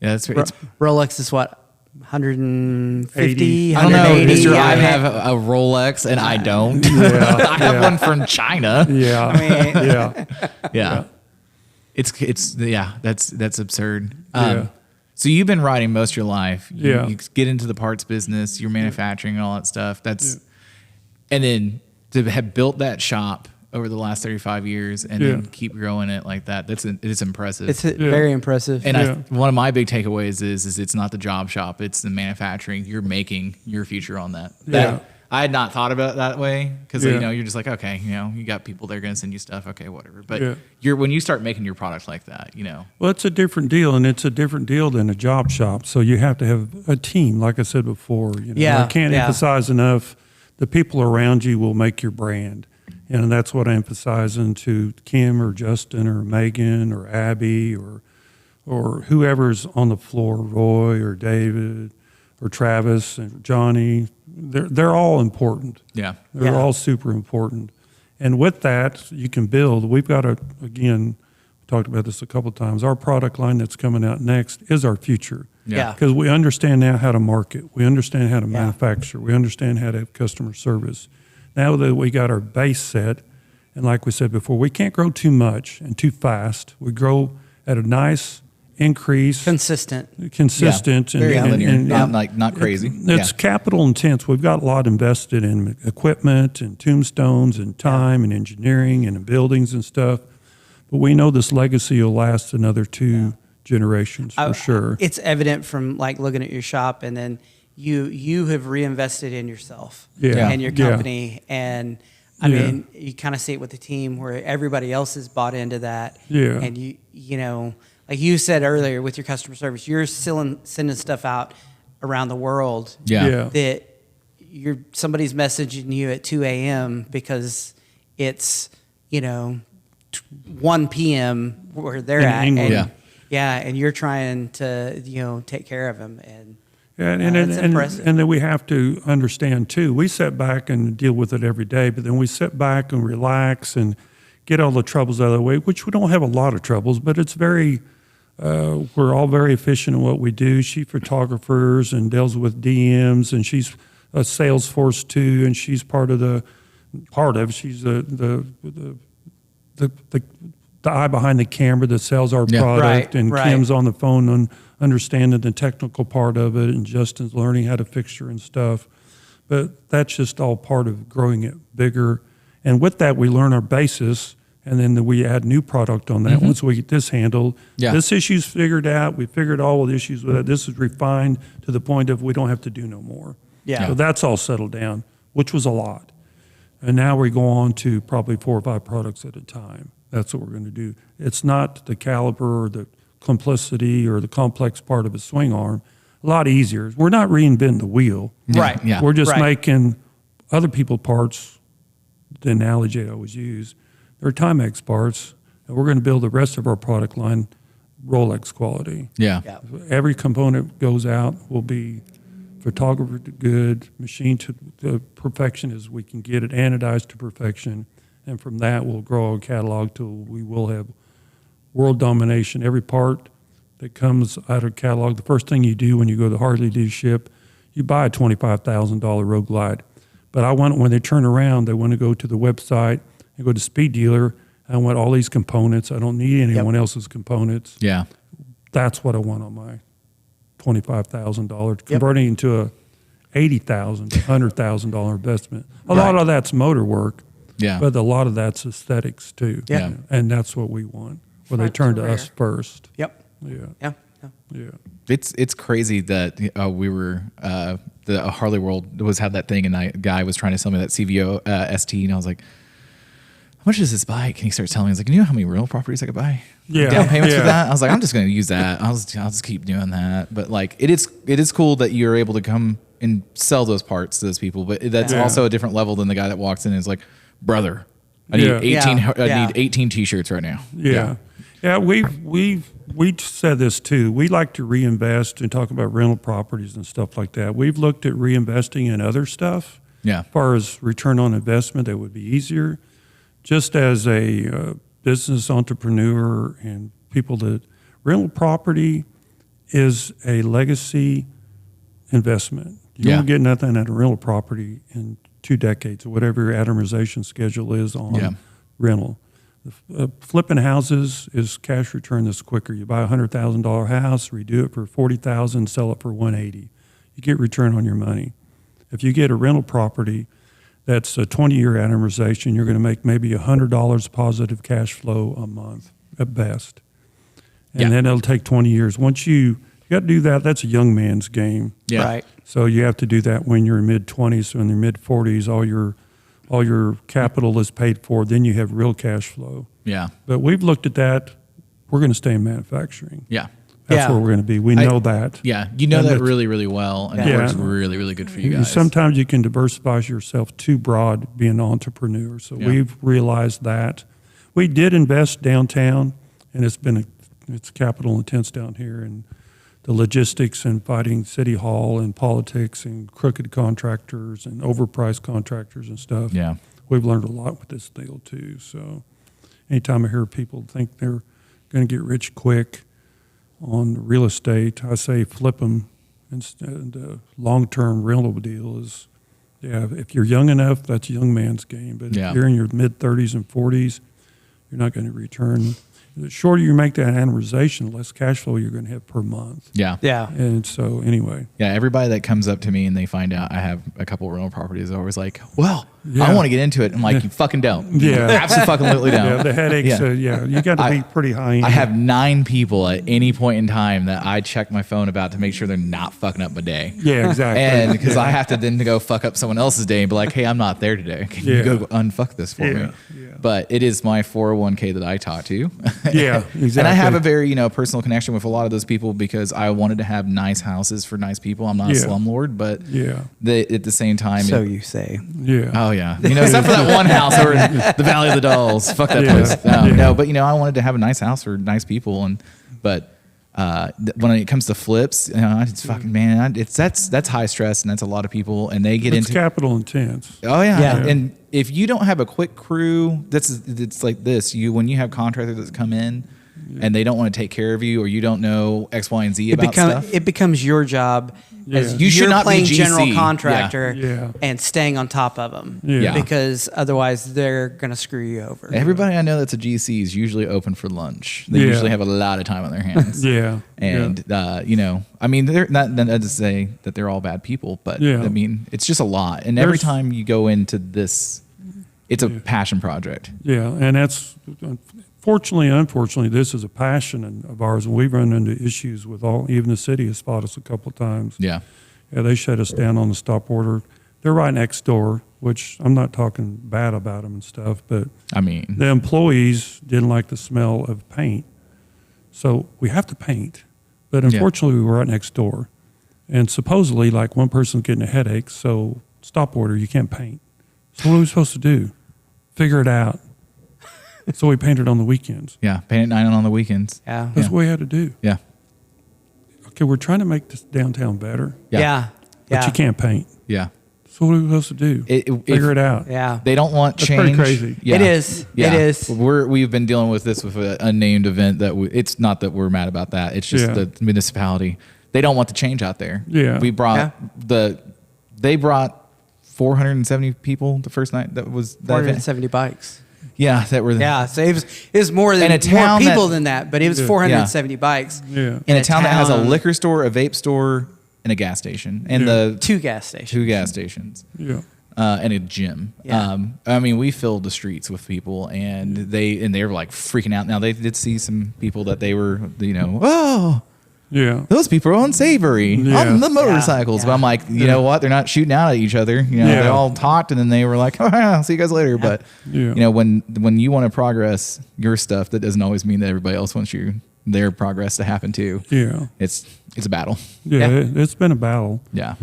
That's it's Rolex is what? 150, I don't know, 180. Mr. I have a Rolex and I don't. I have one from China. Yeah. It's that's absurd. So you've been riding most of your life. You get into the parts business, you're manufacturing and all that stuff. And then to have built that shop over the last 35 years and then keep growing it like that. It's impressive. It's very impressive. And one of my big takeaways is it's not the job shop, it's the manufacturing. You're making your future on that. I had not thought about it that way because you're just like, okay, you got people that are going to send you stuff, okay, whatever. But when you start making your product like that, Well, it's a different deal, and it's a different deal than a job shop. So you have to have a team, like I said before. I can't emphasize enough. The people around you will make your brand. And that's what I emphasize to Kim or Justin or Megan or Abby or whoever's on the floor, Roy or David or Travis and Johnny. They're all important. Yeah. They're all super important. And with that, you can build. We've got again, we talked about this a couple of times, our product line that's coming out next is our future. Yeah. Because we understand now how to market. We understand how to manufacture. We understand how to have customer service. Now that we got our base set, and like we said before, we can't grow too much and too fast. We grow at a nice increase. Consistent. Very linear, not crazy. It's capital intense. We've got a lot invested in equipment and tombstones and time and engineering and in buildings and stuff. But we know this legacy will last another two generations for sure. It's evident from looking at your shop, and then you have reinvested in yourself and your company. And I mean, you kind of see it with the team where everybody else has bought into that. Yeah. And like you said earlier with your customer service, you're still sending stuff out around the world. That somebody's messaging you at 2 a.m. because it's 1 p.m. where they're at. England. And you're trying to take care of them. And it's impressive. And then we have to understand too, we sit back and deal with it every day, but then we sit back and relax and get all the troubles out of the way, which we don't have a lot of troubles, but it's very, we're all very efficient in what we do. She's photographers and deals with DMs, and she's a Salesforce too, and she's she's the eye behind the camera that sells our product, and Kim's on the phone and understanding the technical part of it, and Justin's learning how to fixture and stuff. But that's just all part of growing it bigger. And with that, we learn our basis And then we add new product on that once we get this handled. Yeah. This issue's figured out. We figured all the issues with it. This is refined to the point of we don't have to do no more. Yeah. So that's all settled down, which was a lot. And now we go on to probably 4 or 5 products at a time. That's what we're going to do. It's not the caliber or the complicity or the complex part of a swing arm. A lot easier. We're not reinventing the wheel. Right. Yeah. We're just Right. making other people parts, the analogy I always use. They're Timex parts, and we're going to build the rest of our product line Rolex quality. Yeah. Yeah. Every component goes out will be photographer to good, machine to the perfection as we can get it, anodized to perfection. And from that, we'll grow our catalog till we will have world domination. Every part that comes out of catalog, the first thing you do when you go to the Harley dealership, you buy a $25,000 Road Glide. But when they turn around, they want to go to the website and go to Speed Dealer. I want all these components. I don't need anyone else's components. Yeah. That's what I want on my $25,000, converting into a $80,000, $100,000 investment. A lot of that's motor work, but a lot of that's aesthetics too. Yeah. And that's what we want. Where they Front turn to to us rear. first. Yep. Yeah. Yeah. Yeah. It's crazy that we were the Harley World was had that thing, and that guy was trying to sell me that CVO ST, and I was like, "How much is this bike?" And he starts telling me, he's like, "You know how many rental properties I could buy? Yeah. Down payments for Yeah. that?" I was like, "I'm just going to use that. I'll just keep doing that." But like, it is cool that you're able to come and sell those parts to those people. But that's Yeah. also a different level than the guy that walks in and is like, "Brother, I need Yeah. 18. Yeah. I need 18 T-shirts right now." Yeah. Yeah, we said this too. We like to reinvest and talk about rental properties and stuff like that. We've looked at reinvesting in other stuff. Yeah. As far as return on investment, that would be easier. Just as a business entrepreneur and people that rental property is a legacy investment. You won't get nothing out of rental property in 2 decades or whatever your amortization schedule is on rental. Flipping houses is cash return that's quicker. You buy a $100,000 house, redo it for $40,000, sell it for $180,000. You get return on your money. If you get a rental property that's a 20-year amortization, you're going to make maybe $100 positive cash flow a month at best. And then it'll take 20 years. Once you got to do that, that's a young man's game. Yeah. Right. So you have to do that when you're in mid-20s. So in your mid-40s, all your capital is paid for. Then you have real cash flow. Yeah. But we've looked at that. We're going to stay in manufacturing. Yeah. That's Yeah. where we're going to be. We know that. Yeah. You know And that it's- really, really well. And it Yeah. works really, really good for you And guys. sometimes you can diversify yourself too broad being an entrepreneur. So we've realized that. We did invest downtown, and it's capital intense down here, and the logistics and fighting city hall and politics and crooked contractors and overpriced contractors and stuff. Yeah. We've learned a lot with this deal too. So anytime I hear people think they're going to get rich quick on real estate, I say flip them. And long-term rental deal is, if you're young enough, that's a young man's game. But if you're in your mid-30s and 40s, you're not going to return. The shorter you make that amortization, the less cash flow you're going to have per month. Yeah. Yeah. And so anyway. Yeah. Everybody that comes up to me and they find out I have a couple of rental properties, are always like, "Well, I Yeah. want to get into it." I'm like, "You fucking don't." You Yeah. absolutely don't. Yeah, the headaches, you got to be pretty high end. I have 9 people at any point in time that I check my phone about to make sure they're not fucking up my day. Yeah, exactly. And because I have to then go fuck up someone else's day and be like, "Hey, I'm not there today. Can you go unfuck this for me?" Yeah. But it is my 401k that I talk to. Yeah, exactly. And I have a very, personal connection with a lot of those people because I wanted to have nice houses for nice people. I'm not a slumlord, but at the same time. So you say. Yeah. Oh yeah, except for that one house over in the Valley of the Dolls. Fuck that place. No, but I wanted to have a nice house for nice people, but when it comes to flips, it's fucking that's high stress and that's a lot of people, and they get It's into capital intense. Oh yeah. Yeah. And if you don't have a quick crew, it's like this. When you have contractors that come in and they don't want to take care of you, or you don't know X, Y, and Z about stuff. It becomes your job as You should you're not be playing GC. general contractor Yeah. and staying on top of them. Yeah. Because otherwise they're going to screw you over. Everybody I know that's a GC is usually open for lunch. They Yeah. usually have a lot of time on their hands. Yeah. And I mean, they're not to say that they're all bad people, but Yeah. I mean, it's just a lot. And every There's- time you go into this It's a passion project. Yeah, and that's fortunately, unfortunately, this is a passion of ours, and we've run into issues with even the city has fought us a couple of times. Yeah. Yeah, they shut us down on the stop order. They're right next door, which I'm not talking bad about them and stuff, but I mean, the employees didn't like the smell of paint. So we have to paint, but unfortunately we were right next door. And supposedly, like, one person's getting a headache, so stop order, you can't paint. So what are we supposed to do? Figure it out. So we painted on the weekends. yeah, paint at 9 on the weekends. Yeah. That's what we had to do. Yeah. Okay, we're trying to make this downtown better, Yeah. but you can't paint. Yeah. So what are we supposed to do? Figure it out. Yeah. They don't want That's change. pretty crazy. Yeah. It is. Yeah. It is. We've been dealing with this with an unnamed event that it's not that we're mad about that. It's just Yeah. the municipality. They don't want the change out there. Yeah. We brought they brought 470 people the first night that was that event. 470 bikes. Yeah, that were Yeah, so it was more than In a town more people that- than that, but it was Yeah. 470 bikes. Yeah. in a town that has a liquor store, a vape store, and a gas station, and Yeah. the 2 gas stations. 2 gas stations. Yeah. And a gym. Yeah. I mean, we filled the streets with people, and they were like freaking out. Now they did see some people that they were, oh, Yeah. those people are unsavory Yeah. on the motorcycles. Yeah. But I'm like, you know what? They're not shooting out at each other. They Yeah. all talked, and then they were like, oh, I'll see you guys later. But Yeah. when you want to progress your stuff, that doesn't always mean that everybody else wants their progress to happen too. Yeah. It's a battle. Yeah. It's been a battle. Yeah.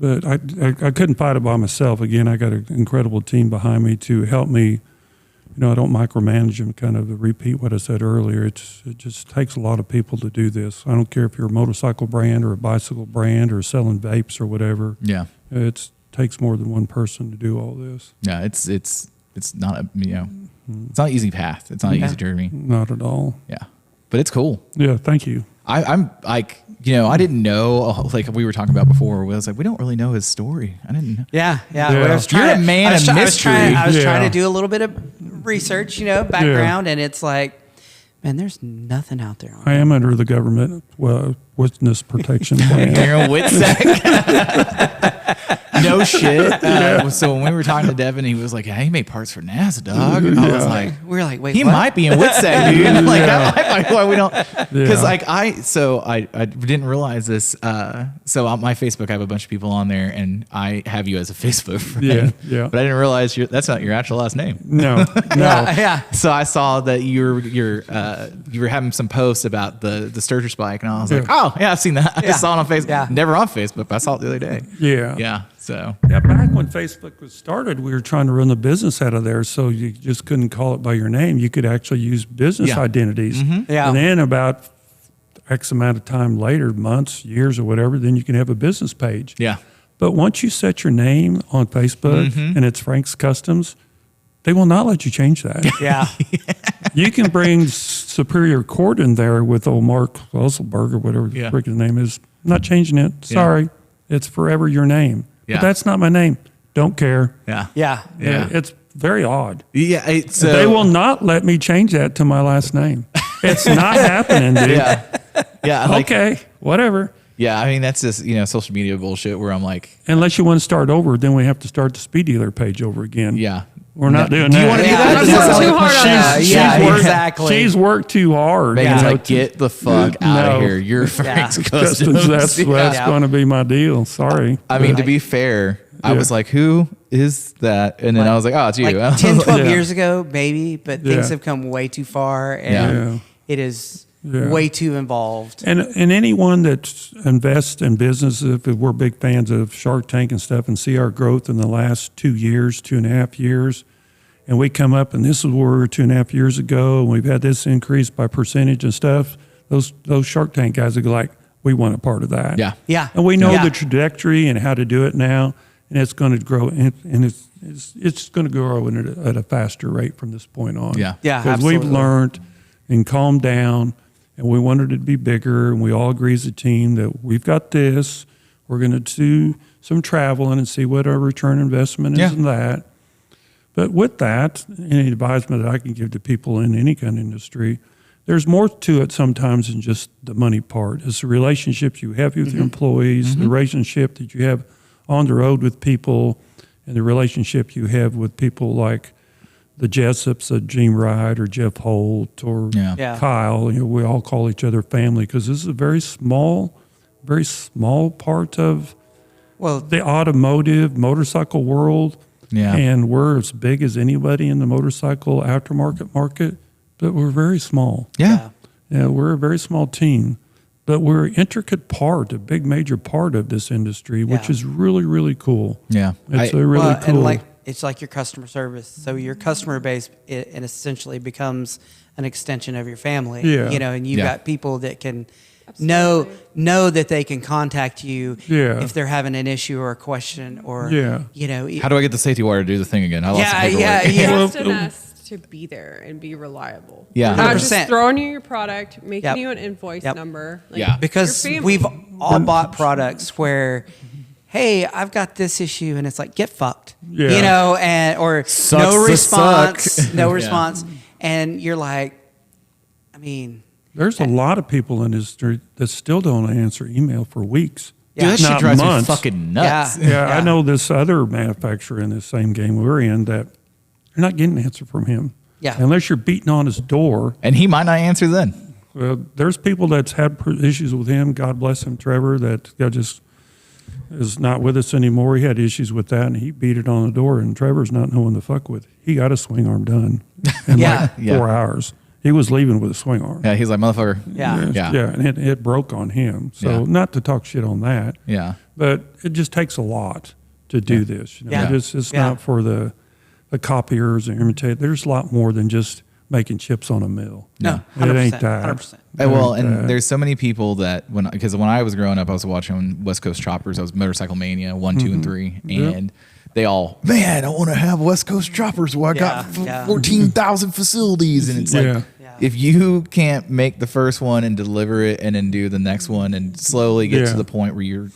But I couldn't fight it by myself. Again, I got an incredible team behind me to help me. I don't micromanage them, kind of repeat what I said earlier. It just takes a lot of people to do this. I don't care if you're a motorcycle brand or a bicycle brand or selling vapes or whatever. Yeah. It takes more than one person to do all this. Yeah. It's not it's not an easy path. It's not an easy journey. Not at all. Yeah. But it's cool. Yeah, thank you. I'm like, I didn't know, like we were talking about before, I was like, we don't really know his story. I didn't know. Yeah. Yeah. I was You're a man of mystery. I was Yeah. trying to do a little bit of research, background, and it's like, man, there's nothing out there. I am under the government witness protection plan. You're a wit sack. No shit. So when we were talking to Devin, he was like, yeah, he made parts for NASA, dog. I was like, We were like, wait, he what? might be in WITSEC, dude. Like that might be why we don't. Because Yeah. like I didn't realize this. So on my Facebook, I have a bunch of people on there, and I have you as a Facebook friend. Yeah. But I didn't realize that's not your actual last name. No. Yeah. So I saw that you were having some posts about the Sturgis bike, and I was like, oh yeah, I've seen that. I Yeah. saw it on Facebook. Yeah. Never on Facebook, but I saw it the other day. Yeah. Yeah. So Yeah, back when Facebook was started, we were trying to run the business out of there, so you just couldn't call it by your name. You could actually use business Yeah. identities. Yeah. And then about X amount of time later, months, years, or whatever, then you can have a business page. yeah. But once you set your name on Facebook and it's Frank's Customs, they will not let you change that. Yeah. You can bring Superior Court in there with old Mark Wesselberg or whatever Yeah. the freaking name is. I'm not changing it. Sorry. It's forever your name. Yeah. But that's not my name. Don't care. Yeah. Yeah. Yeah. It's very odd. Yeah. They will not let me change that to my last name. It's not happening, dude. Yeah. Yeah. Like, Okay, whatever. Yeah. I mean, that's just, social media bullshit where I'm like, Unless you want to start over, then we have to start the speed dealer page over again. yeah. We're not doing Do that. you want to do Yeah, that? that's Does that not sound too like- hard on that. She's Yeah, worked, exactly. She's worked too hard. Megan's you know, like, get the fuck out No. of here. You're Frank's Customs, Customs. that's Yeah. going to be my deal. Sorry. I mean, to be fair, I was like, who is that? And then I was like, oh, it's you. Like I was 10, like, 12 Yeah. years ago, maybe, but things Yeah. have come way too far, and Yeah. it is Yeah. way too involved. And anyone that invests in business, if we're big fans of Shark Tank and stuff and see our growth in the last 2.5 years, and we come up and this is where we were 2.5 years ago, and we've had this increase by percentage and stuff, those Shark Tank guys are like, we want a part of that. Yeah. Yeah. And we know Yeah. the trajectory and how to do it now, and it's going to grow, and it's going to grow at a faster rate from this point on. Yeah. Yeah, Because we've absolutely. learned and calmed down, and we wanted it to be bigger, and we all agree as a team that we've got this. We're going to do some traveling and see what our return investment is Yeah. in that. But with that, any advisement that I can give to people in any kind of industry, there's more to it sometimes than just the money part. It's the relationships you have with your employees, the relationship that you have on the road with people, and the relationship you have with people like the Jessups, Gene Wright or Jeff Holt or Yeah. Kyle. You know, we all call each other family because this is a very small part of the automotive motorcycle world. Yeah. And we're as big as anybody in the motorcycle aftermarket market, but we're very small. Yeah. Yeah, we're a very small team, but we're an intricate part, a big major part of this industry, which is really, really cool. Yeah. It's a really cool. And it's like your customer service. So your customer base, it essentially becomes an extension of your family. Yeah. You know, and you've Yeah. got people that can Absolutely. know that they can contact you Yeah. if they're having an issue or a question or, Yeah. you know. How do I get the safety wire to do the thing again? I lost the paperwork. yeah. Trust in us to be there and be reliable. Yeah. We're not 100%. just throwing you your product, making Yep. you an invoice Yep. number. Like, Yeah. Because your family. we've all bought products where, hey, I've got this issue, and it's like, get fucked, Yeah. you know, and or Sucks no to response, suck. no Yeah. response, and you're like, I mean, There's a lot of people in this industry that still don't answer email for weeks. Yeah. Dude, that shit Not drives months. me fucking nuts. Yeah. Yeah, I know this other manufacturer in the same game we're in that you're not getting an answer from him. Yeah. Unless you're beating on his door. And he might not answer then. There's people that's had issues with him. God bless him, Trevor, that guy just is not with us anymore. He had issues with that, and he beat it on the door, and Trevor's not knowing the fuck with it. He got a swing arm done in Yeah. like 4 hours. He was leaving with a swing arm. Yeah, he's like, motherfucker. Yeah. Yeah. And it broke on him. So Yeah. not to talk shit on that, Yeah. but it just takes a lot to do this. You know? Yeah. It's Yeah. not for the copiers and imitate. There's a lot more than just making chips on a mill. no, It ain't 100%, that. 100%. Well, Ain't and that. there's so many people that because when I was growing up, I was watching West Coast Choppers. I was Motorcycle Mania 1, 2, and 3, and they all, man, I want to have West Coast Choppers where I got Yeah. 14,000 facilities, and it's Yeah. like, if you can't make the first one and deliver it, and then do the next one, and slowly get Yeah. to the point where you're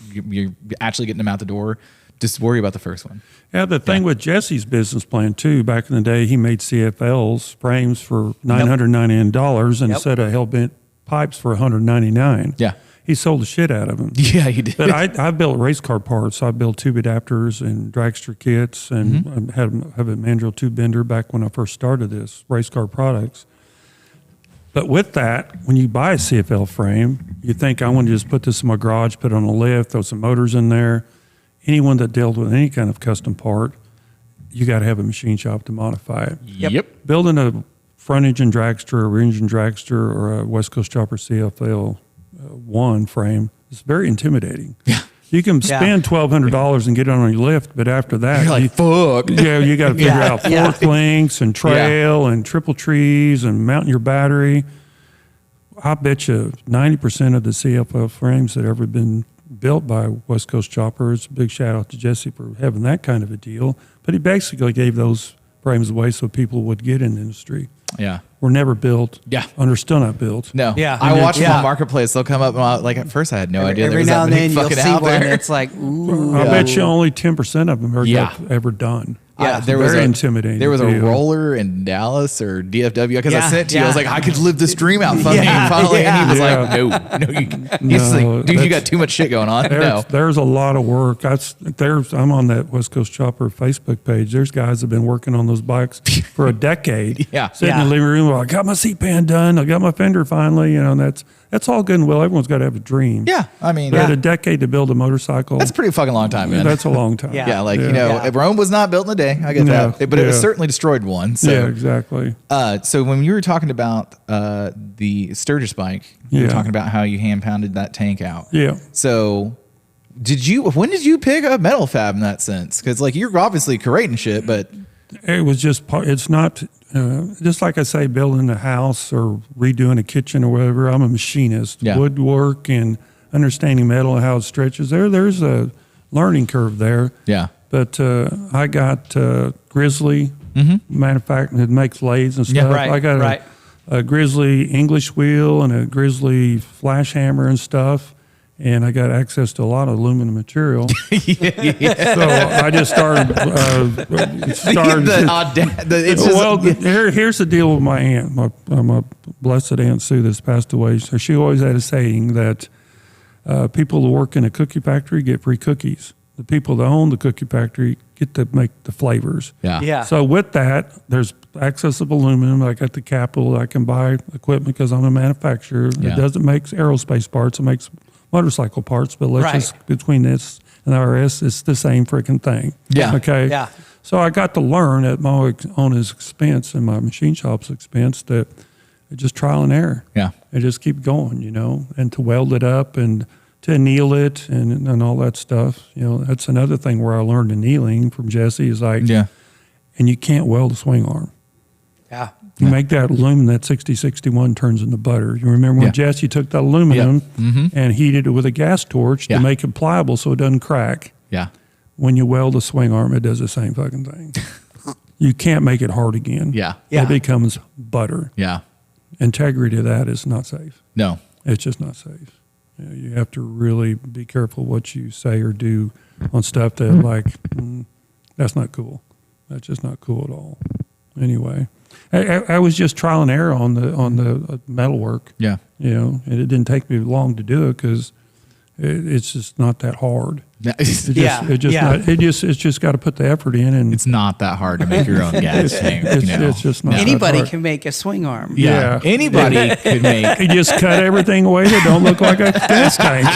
actually getting them out the door, just worry about the first one. Yeah, the thing with Jesse's business plan too, back in the day, he made CFLs frames for $999 and a Yep. set of hell-bent pipes for $199. Yeah. He sold the shit out of them. Yeah, you did. But I built race car parts. I built tube adapters and dragster kits, and I have a mandrel tube bender back when I first started this race car products. But with that, when you buy a CFL frame, you think I want to just put this in my garage, put it on a lift, throw some motors in there. Anyone that dealt with any kind of custom part, you got to have a machine shop to modify it. Yep. Building a front engine dragster, a rear engine dragster, or a West Coast Chopper CFL 1 frame is very intimidating. Yeah. You can spend $1,200 and get it on your lift, but after that, You're like, fuck. you got to figure Yeah. out fork links and trail and triple trees and mounting your battery. I bet you 90% of the CFL frames that ever been built by West Coast Choppers. Big shout out to Jesse for having that kind of a deal. But he basically gave those frames away so people would get in the industry. Yeah. Were never built. Yeah. And are still not built. No. Yeah. I watch them Yeah. on Marketplace. They'll come up and like at first I had no idea there Every was now that and many then you'll fucking see out one there. that's like, ooh. I bet you only 10% of them are Yeah. ever done. Yeah. There was Very a, intimidating There was a deal. roller in Dallas or DFW because I Yeah, sent it to you. I was yeah. like, I could live this dream out. Fucking Yeah, finally, and he was yeah. like, no, you. He's No, like, dude, you that's- got too much shit going on. No. There's a lot of work. I'm on that West Coast Chopper Facebook page. There's guys that have been working on those bikes for a decade. Yeah. Sitting in the living room, I got my seat pan done. I got my fender finally. You know, and that's all good and well. Everyone's got to have a dream. Yeah, I mean, But a decade to build a motorcycle. that's a pretty fucking long time, man. That's a long time. Yeah. yeah, like Yeah. if Rome was not built in a day. I get No, that, but it was yeah. certainly destroyed one. So, Yeah, exactly. So when you were talking about the Sturgis bike, you were Yeah. talking about how you hand pounded that tank out. Yeah. So when did you pick up metal fab in that sense? Because like you're obviously creating shit, but It was just part. It's not just like I say, building a house or redoing a kitchen or whatever. I'm a machinist. Yeah. Woodwork and understanding metal and how it stretches. There's a learning curve there. yeah, But I got Grizzly manufacturing. It makes lathes and stuff. Yeah, right, I got right. a Grizzly English wheel and a Grizzly flash hammer and stuff. And I got access to a lot of aluminum material. So I just started. Here's the deal with my aunt. My blessed Aunt Sue that's passed away. So she always had a saying that people who work in a cookie factory get free cookies. the people that own the cookie factory get to make the flavors. Yeah. Yeah. So with that, there's access of aluminum. I got the capital. I can buy equipment because I'm a manufacturer. Yeah. It doesn't make aerospace parts. It makes motorcycle parts. But let's Right. just, between this and the RS, it's the same freaking thing. Yeah. Okay. Yeah. So I got to learn at my own expense and my machine shop's expense that it's just trial and error. Yeah. And just keep going, and to weld it up and to anneal it and all that stuff. That's another thing where I learned annealing from Jesse is like, Yeah. and you can't weld a swing arm. Yeah. You make that aluminum, that 6061 turns into butter. You remember when Yeah. Jesse took that aluminum Mm-hmm. and heated it with a gas torch Yeah. to make it pliable so it doesn't crack. Yeah. When you weld a swing arm, it does the same fucking thing. You can't make it hard again. Yeah. Yeah. It becomes butter. Yeah. Integrity of that is not safe. No. It's just not safe. You have to really be careful what you say or do on stuff that that's not cool. That's just not cool at all. Anyway, I was just trial and error on the metalwork. Yeah. And it didn't take me long to do it because it's just not that hard. It's It's just got to put the effort in, and not that hard to make your own gas tank. it's just not. Anybody that hard. can make a swing arm. Yeah. Yeah. Anybody could make. You just cut everything away that don't look like a gas tank.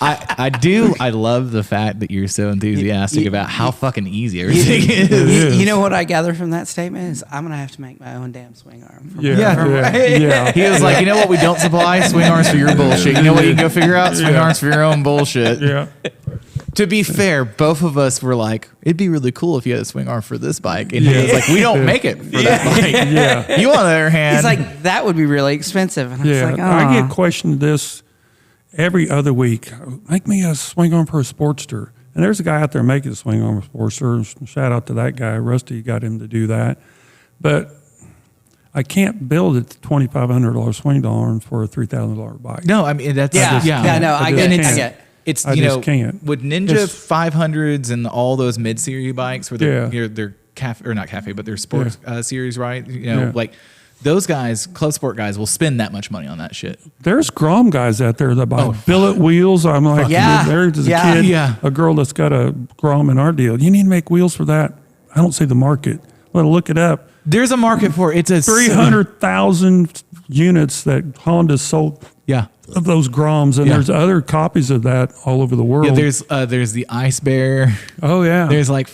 I love the fact that you're so enthusiastic about how fucking easy everything is. is. You know what I gather from that statement is I'm gonna have to make my own damn swing arm. Yeah. He was like, you know what? We don't supply swing arms for your bullshit. You know what? You can go figure out swing arms for your own bullshit. Yeah. To be fair, both of us were like, it'd be really cool if you had a swing arm for this bike. And he Yeah. was like, we don't make it for that bike. Yeah. You, on the other hand, He's like, that would be really expensive. And I was Yeah, like, I "Aw." get questioned this every other week. Make me a swing arm for a Sportster. And there's a guy out there making a swing arm for a Sportster. Shout out to that guy. Rusty got him to do that. But I can't build a $2,500 swing arm for a $3,000 bike. no, I mean, that's, Yeah. yeah. No, I get it. I get it. It's, I you just know, can't. with Ninja It's- 500s and all those mid-series bikes where they're, Yeah. they're cafe, or not cafe, but they're sports series, right? Yeah. Like those guys, club sport guys, will spend that much money on that shit. There's Grom guys out there that buy billet wheels. I'm like, Yeah. there's a Yeah. kid, Yeah. a girl that's got a Grom in our deal. You need to make wheels for that. I don't see the market. Well, look it up. There's a market for it. It's a 300,000 units that Honda sold Yeah. of those Groms, and Yeah. there's other copies of that all over the world. Yeah, there's the Ice Bear. oh yeah, There's like,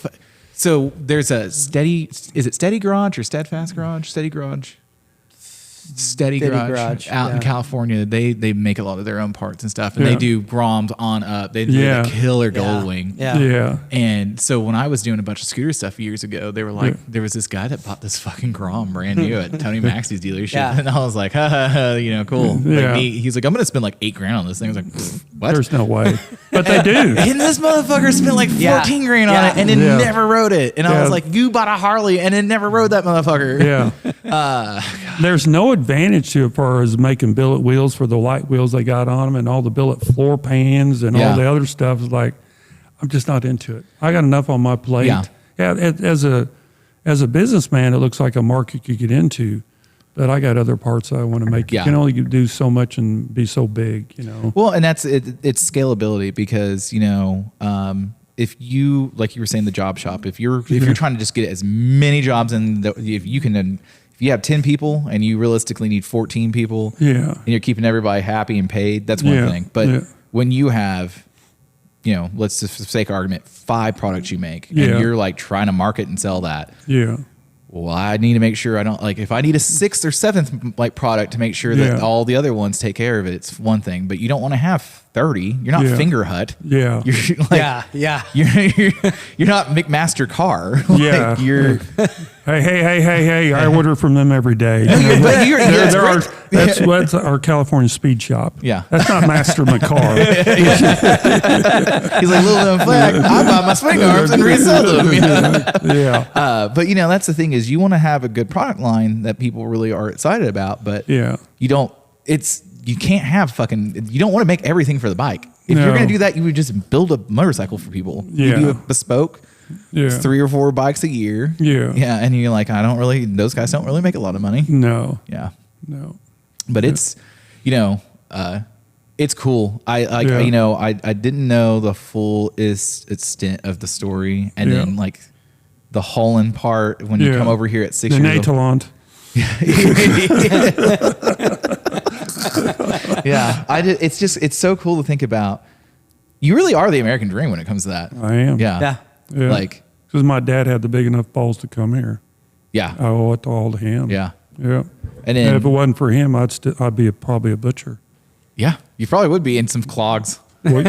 so there's a is it Steady Garage or Steadfast Garage? Steady Garage. Steady Garage out in California. They make a lot of their own parts and stuff, and they Yeah. do Groms on up. They do Yeah. the killer Goldwing. Yeah. yeah. And so when I was doing a bunch of scooter stuff years ago, they were like, there was this guy that bought this fucking Grom brand new at Tony Maxey's dealership. Yeah. And I was like, ha, ha, ha, cool. Yeah. Like he's like, I'm going to spend like $8,000 on this thing. I was like, "Pfft, what? There's no way, but they do. And this motherfucker spent like 14 Yeah. grand on Yeah. it and then Yeah. never rode it. And I Yeah. was like, you bought a Harley and then never rode that motherfucker. Yeah. There's no advantage to it far as making billet wheels for the light wheels they got on them and all the billet floor pans and Yeah. all the other stuff. Is like, I'm just not into it. I got enough on my plate. Yeah. As a businessman, it looks like a market you get into, but I got other parts I want to make. Yeah. You can only do so much and be so big, Well, and that's it. It's scalability because, if you, like you were saying, the job shop, if you're trying to just get as many jobs in, if you have 10 people and you realistically need 14 people, Yeah. and you're keeping everybody happy and paid, that's one Yeah. thing. But Yeah. when you have, let's just for sake of argument, 5 products you make, Yeah. and you're like trying to market and sell that. Yeah. Well, I need to make sure I don't if I need a 6th or 7th like product to make sure that Yeah. all the other ones take care of it. It's one thing, but you don't want to have 30. You're not Yeah. Finger Hut. Yeah. You're like, Yeah. You're not McMaster Car. Like, Yeah. you're Hey! I order from them every day. but you're That's our California speed shop. Yeah. That's not Master McCar. He's like, little known fact, I buy my swing arms and resell them. Yeah. But that's the thing is you want to have a good product line that people really are excited about, but Yeah. you don't. You can't have you don't want to make everything for the bike. If No. you're going to do that, you would just build a motorcycle for people. You Yeah. do a bespoke. Yeah. It's 3 or 4 bikes a year. Yeah. Yeah. And you're like, those guys don't really make a lot of money. No. Yeah. No. But it's It's cool. I didn't know the full extent of the story, and then like the Holland part when you come over here at 6 the years old. Yeah, it's so cool to think about. You really are the American dream when it comes to that. I am. Yeah. Like, because my dad had the big enough balls to come here. yeah. I owe it all to him. Yeah. Yeah. And then, if it wasn't for him, I'd be probably a butcher. yeah, you probably would be in some clogs. Well,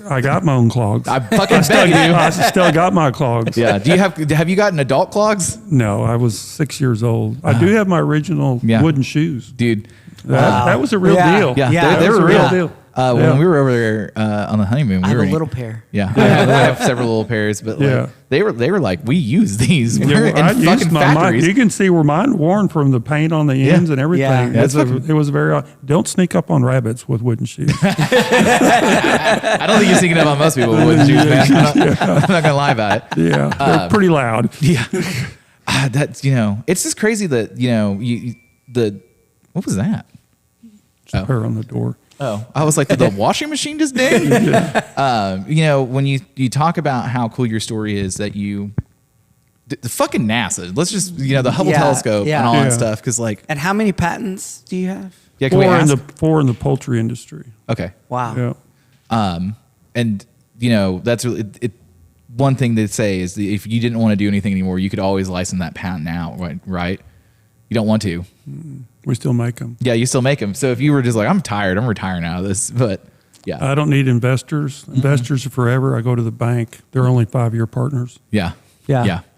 I got my own clogs. I fucking bet you do. I still got my clogs. Yeah. Have you gotten adult clogs? No, I was 6 years old. I do have my original wooden shoes. Dude. That was a real deal. Yeah, they were real. When we were over there on the honeymoon, I have a little pair. Yeah, I have several little pairs, but like, they were like, we use these. We're in fucking factories. You can see where mine worn from the paint on the ends and everything. Yeah. It was very. Don't sneak up on rabbits with wooden shoes. I don't think you're sneaking up on most people with wooden shoes, man. I'm not gonna lie about it. Yeah, they're pretty loud. Yeah, that's it's just crazy that what was that? Her on the door. Oh, I was like, did the washing machine just ding? When you talk about how cool your story is, that the fucking NASA, let's just, the Hubble telescope and all that stuff. Cause like, and how many patents do you have? Yeah, can we ask? Four in the poultry industry. Okay. Wow. Yeah. And that's really, one thing they say is that if you didn't want to do anything anymore, you could always license that patent out, right? You don't want to. We still make them. Yeah, you still make them. So if you were just like, I'm tired, I'm retiring out of this, but yeah. I don't need investors. Investors are forever. I go to the bank. They're only 5-year partners. Yeah.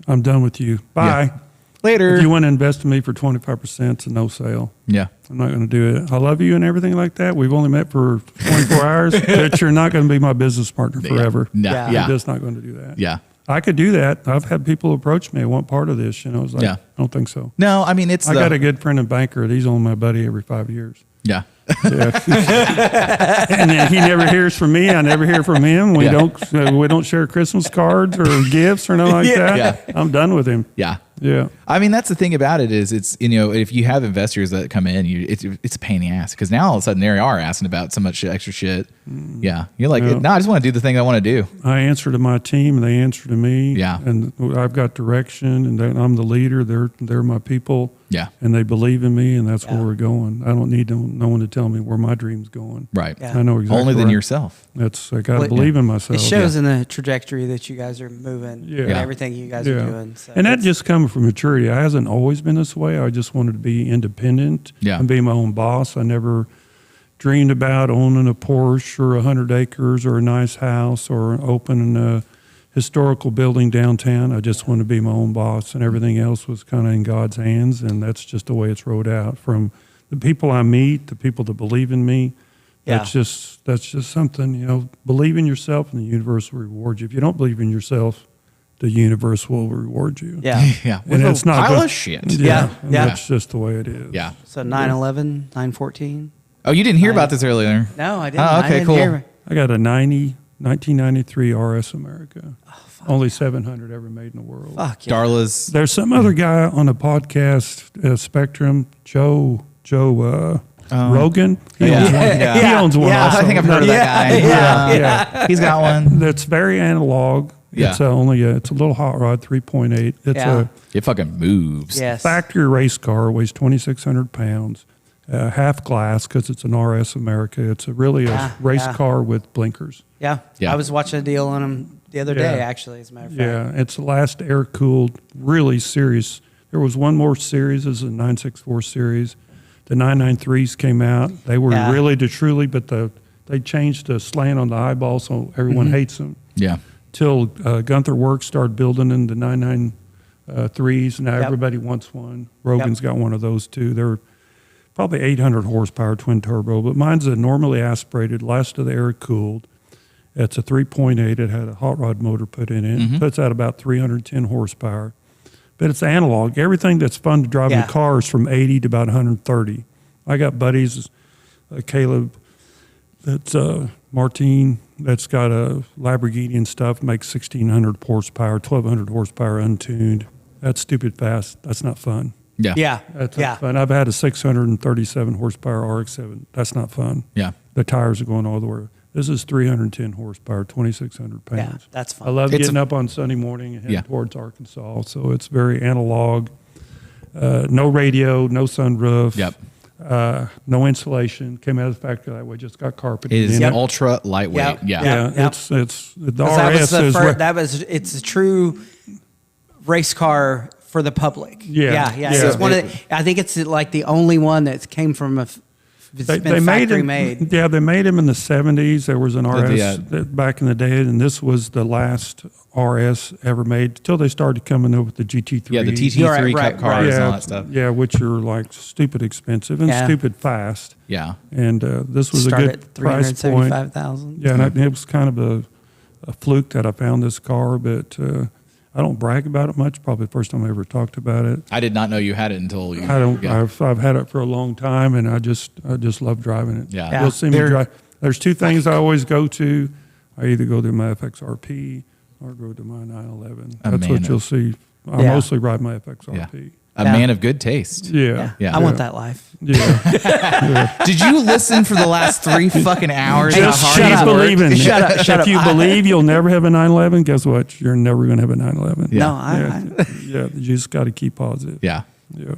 I'm done with you. Bye. Yeah. Later. If you want to invest in me for 25%, it's a no sale. Yeah. I'm not going to do it. I love you and everything like that. We've only met for 24 hours, but you're not going to be my business partner forever. No. Yeah. I'm just not going to do that. Yeah. I could do that. I've had people approach me. I want part of this. I was like, I don't think so. No, I mean, I got a good friend and banker. He's only my buddy every 5 years. Yeah. And then he never hears from me. I never hear from him. We don't share Christmas cards or gifts or nothing like that. Yeah. I'm done with him. Yeah. Yeah. I mean, that's the thing about it is it's, if you have investors that come in, it's a pain in the ass because now all of a sudden they are asking about so much extra shit. Yeah. You're like, no, I just want to do the thing I want to do. I answer to my team and they answer to me. Yeah. And I've got direction and I'm the leader. They're my people. Yeah. And they believe in me and that's where we're going. I don't need no one to tell me where my dream's going. Right. I know exactly. Only than yourself. I got to believe in myself. It shows in the trajectory that you guys are moving and everything you guys are doing. So and that just comes from maturity. It hasn't always been this way. I just wanted to be independent and be my own boss. I never dreamed about owning a Porsche or 100 acres or a nice house or opening a historical building downtown. I just wanted to be my own boss, and everything else was kind of in God's hands, and that's just the way it's rolled out. From the people I meet, the people that believe in me, that's just something, believe in yourself and the universe will reward you. If you don't believe in yourself, the universe will reward you. Yeah. Yeah. And it's not pile of shit. Yeah. That's just the way it is. Yeah. So 9/11, 9/14. Oh, you didn't hear about this earlier? No, I didn't. Oh, okay, cool. I got a 1993 RS America. Only 700 ever made in the world. Fuck yeah. Darla's. There's some other guy on a podcast, Spectrum, Joe Rogan. He owns one. He owns one also. I think I've heard of that guy. Yeah. He's got one. That's very analog. Yeah. It's it's a little hot rod, 3.8. It's it fucking moves. Yes. factory race car, weighs 2,600 pounds, half glass because it's an RS America. It's really a race car with blinkers. Yeah. I was watching a deal on them the other day, actually, as a matter of fact. Yeah, it's the last air-cooled, really serious. There was one more series, this is a 964 series. The 993s came out. They were really to truly, but they changed the slant on the eyeball, so everyone hates them. Yeah. Till Gunther Works started building in the 993s. Now everybody wants one. Rogan's got one of those too. They're probably 800 horsepower twin turbo, but mine's a normally aspirated, last of the air cooled. It's a 3.8. It had a hot rod motor put in it. Puts out about 310 horsepower. But it's analog. Everything that's fun to drive in the car is from 80 to about 130. I got buddies, Caleb, that's Martine, that's got a Lamborghini and stuff, makes 1,600 horsepower, 1,200 horsepower untuned. That's stupid fast. That's not fun. Yeah. Yeah. That's not fun. I've had a 637 horsepower RX-7. That's not fun. Yeah. The tires are going all the way. This is 310 horsepower, 2,600 pounds. Yeah, that's fun. I love getting up on Sunday morning and heading towards Arkansas. So it's very analog. No radio, no sunroof. Yep. No insulation. Came out of the factory that way. Just got carpet. It is ultra lightweight. Yeah. It's the RS is it's a true race car for the public. Yeah. It's one of the, I think it's like the only one that came from they made them. Yeah, they made them in the 70s. There was an RS back in the day, and this was the last RS ever made until they started coming up with the GT3. Yeah, the TT3 Cup cars and all that stuff. Yeah, which are like stupid expensive and stupid fast. Yeah. And this was a good price point. $375,000. Yeah, and it was kind of a fluke that I found this car, but I don't brag about it much. Probably the first time I ever talked about it. I did not know you had it until you. I don't. Yeah. I've had it for a long time, and I just love driving it. Yeah. You'll see me drive. There's two things I always go to. I either go to my FXRP or go to my 911. That's what you'll see. I mostly ride my FXRP. Yeah. A man of good taste. Yeah. I want that life. Yeah. Did you listen for the last 3 fucking hours? Just keep believing. Shut up. If you believe you'll never have a 911, guess what? You're never going to have a 911. Yeah. No, you just got to keep positive. Yeah. Yeah.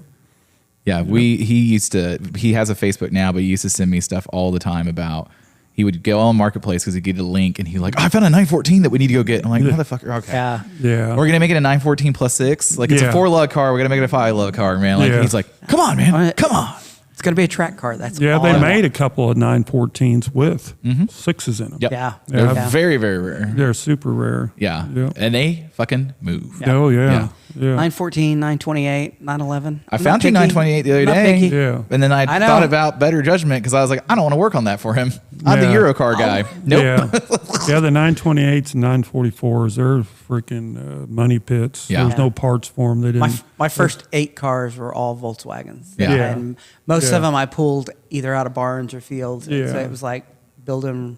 Yeah. He has a Facebook now, but he used to send me stuff all the time about. He would go on Marketplace because he'd get a link and he's like, I found a 914 that we need to go get. I'm like, motherfucker, okay. Yeah. We're going to make it a 914 plus 6. Like, it's a 4-lug car. We're going to make it a 5-lug car, man. Like, he's like, come on, man. Come on. It's going to be a track car. That's they made a couple of 914s with 6s in them. Yep. Yeah. They're very, very rare. They're super rare. Yeah. And they fucking move. Oh, yeah. 914, 928, 911. I found you 928 the other day. Yeah. And then I thought about better judgment because I was like, I don't want to work on that for him. I'm the Eurocar guy. Nope. Yeah, the 928s and 944s, they're freaking money pits. Yeah. There's no parts for them. They didn't. My first 8 cars were all Volkswagens. Yeah. And most of them I pulled either out of barns or fields. So it was like build them,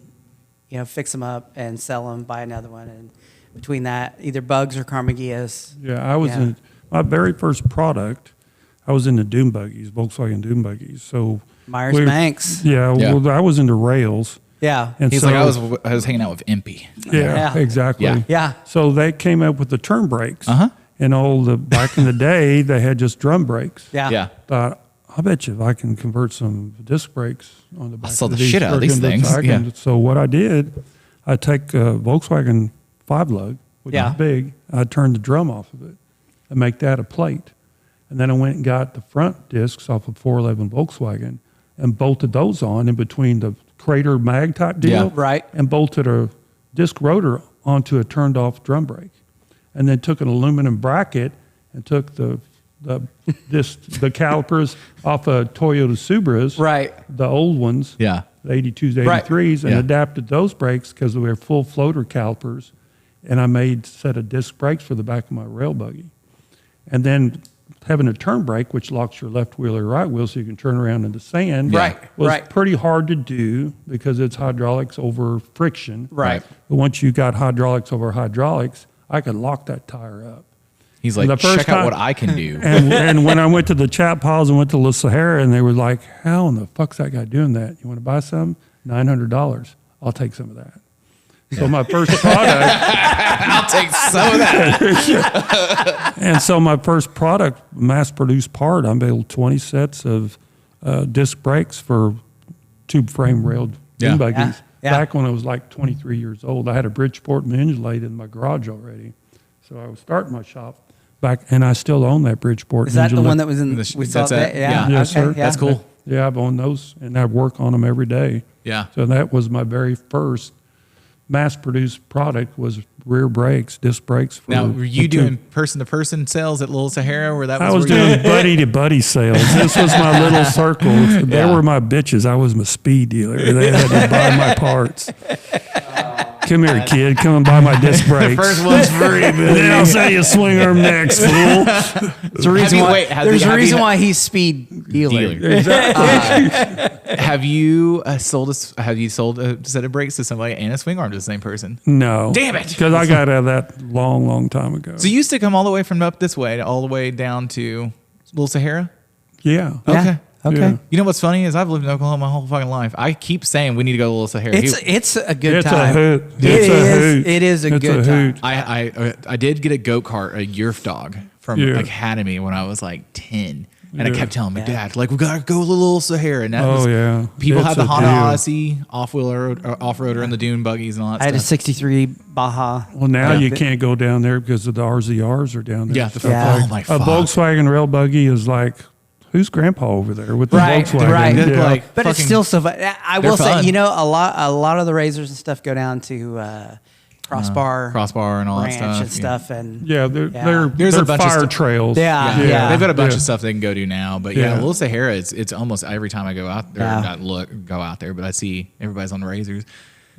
fix them up and sell them, buy another one. And between that, either Bugs or Carmagias. Yeah, I was in my very first product. I was in the dune buggies, Volkswagen dune buggies. So Myers-Manx. Well, I was into rails. Yeah. And he's like, I was hanging out with Impy. Yeah, exactly. Yeah. So they came up with the turn brakes. And back in the day, they had just drum brakes. Yeah. Thought, I bet you if I can convert some disc brakes on the back. I'll sell the shit out of these things. So what I did, I take a Volkswagen 5-lug, which is big. I turned the drum off of it and make that a plate. And then I went and got the front discs off of 411 Volkswagen and bolted those on in between the crater mag type deal. Yeah, right. And bolted a disc rotor onto a turned off drum brake. And then took an aluminum bracket and took the calipers off of Toyota Subarus. Right. The old ones. Yeah. The 82s, 83s, and adapted those brakes because they were full floater calipers. And I made a set of disc brakes for the back of my rail buggy. And then having a turn brake, which locks your left wheel or right wheel so you can turn around in the sand, was pretty hard to do because it's hydraulics over friction. Right. But once you got hydraulics over hydraulics, I could lock that tire up. He's like, check out what I can do. And when I went to the chat piles and went to La Sahara, and they were like, how in the fuck's that guy doing that? You want to buy some? $900. I'll take some of that. So my first product. I'll take some of that. And so my first product, mass-produced part, I built 20 sets of disc brakes for tube frame railed dune buggies. Back when I was like 23 years old. I had a Bridgeport hinge laid in my garage already. So I was starting my shop back, and I still own that Bridgeport. Is that the one that was in? We saw that. Yeah. Yes, sir. That's cool. Yeah, I've owned those, and I work on them every day. Yeah. So that was my very first mass-produced product was rear brakes, disc brakes. Now, were you doing person-to-person sales at Little Sahara? I was doing buddy-to-buddy sales. This was my little circle. They were my bitches. I was my speed dealer. They had to buy my parts. Come here, kid. Come and buy my disc brakes. The first one's free, baby. Then I'll say you swing arm next, fool. There's a reason why he's speed dealer. Exactly. Have you sold a set of brakes to somebody and a swing arm to the same person? No. Damn it. Because I got out of that long, long time ago. So you used to come all the way from up this way all the way down to Little Sahara? Yeah. Okay. Okay. Yeah. You know what's funny is I've lived in Oklahoma my whole fucking life. I keep saying we need to go to Little Sahara. It's a good It's time. a hoot. It It's a is. hoot. It is a It's good a time. hoot. I did get a go-kart, a Yerf dog from Yeah. Academy when I was like 10. And I Yeah. kept telling my dad, like, we got to go to Little Sahara. And that Oh, was, yeah. people It's had the a Honda deal. Odyssey, off-roader and the dune buggies and all that I had a stuff. '63 Baja. Well, now Yeah. you can't go down there because of the RZRs are down there. Yeah, Stuff Yeah. oh my a fuck. Volkswagen rail buggy is like, who's grandpa over there with the Right, Volkswagen? right. Good, Yeah. like, But it's fucking- still so fun. I They're will say, fun. you know, a lot of the razors and stuff go down to Crossbar Crossbar and all that Ranch stuff. and stuff, and Yeah, they're There's they're a bunch of fire stuff. trails. Yeah. Yeah, they've got a bunch Yeah. of stuff they can go do now, but Yeah. Little Sahara, it's almost every time I go out there, Yeah. not go out there, but I see everybody's on the razors.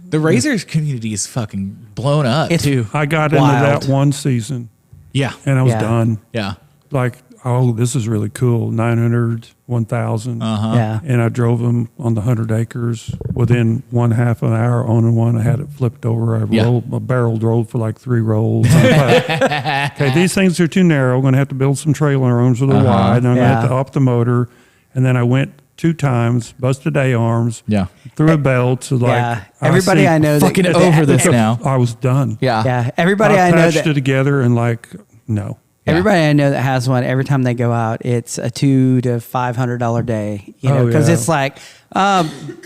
The razors community is fucking blown up It's too. I got Wild. into that one season Yeah, and I was Yeah. done. yeah, Like, oh, this is really cool. 900, 1,000. yeah. And I drove them on the 100 acres. Within 1/2 an hour owning one, I had it flipped over. I Yeah. rolled, my barrel rolled for like 3 rolls. I thought, okay, these things are too narrow. I'm going to have to build some trailer rooms that are wide. And I'm going to have to Yeah. up the motor. And then I went 2 times, busted A-arms, yeah. threw a belt. So like, Yeah. Everybody see- I know that Fucking over this now. I was done. Yeah, Yeah, everybody I know patched that it together and like, no. Yeah. everybody I know that has one. Every time they go out, it's a $200 to $500 day. You know, Oh, because yeah. it's like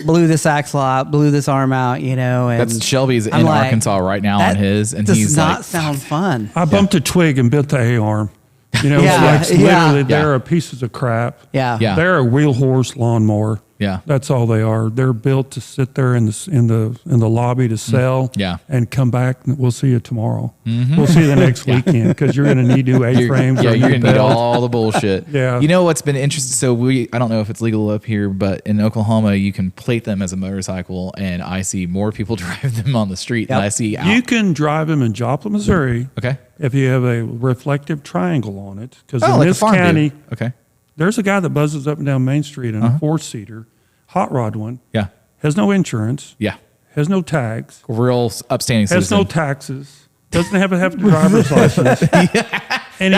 blew this axle out, blew this arm out. You know, and That's Shelby's I'm in like, Arkansas right now that on his, and does he's not like, sound fun. I bumped a twig and bit the A-arm. You know, Yeah, it's like yeah. literally Yeah. they're pieces of crap. Yeah, Yeah. They're a wheel horse lawnmower. Yeah. That's all they are. They're built to sit there in the lobby to sell. Yeah. And come back. And we'll see you tomorrow. We'll see you the next weekend because you're going to need new A-frames. Yeah, or you're new gonna need belts. all the bullshit. Yeah. You know what's been interesting? So I don't know if it's legal up here, but in Oklahoma, you can plate them as a motorcycle, and I see more people drive them on the street than Yep. I see out. You can drive them in Joplin, Missouri. Okay. If you have a reflective triangle on it, because Oh, in like a this farm county, dude. Okay. there's a guy that buzzes up and down Main Street in a 4-seater, hot rod one, Yeah. has no insurance, Yeah. has no tags, Real upstanding has citizen. no taxes, doesn't have a driver's license, and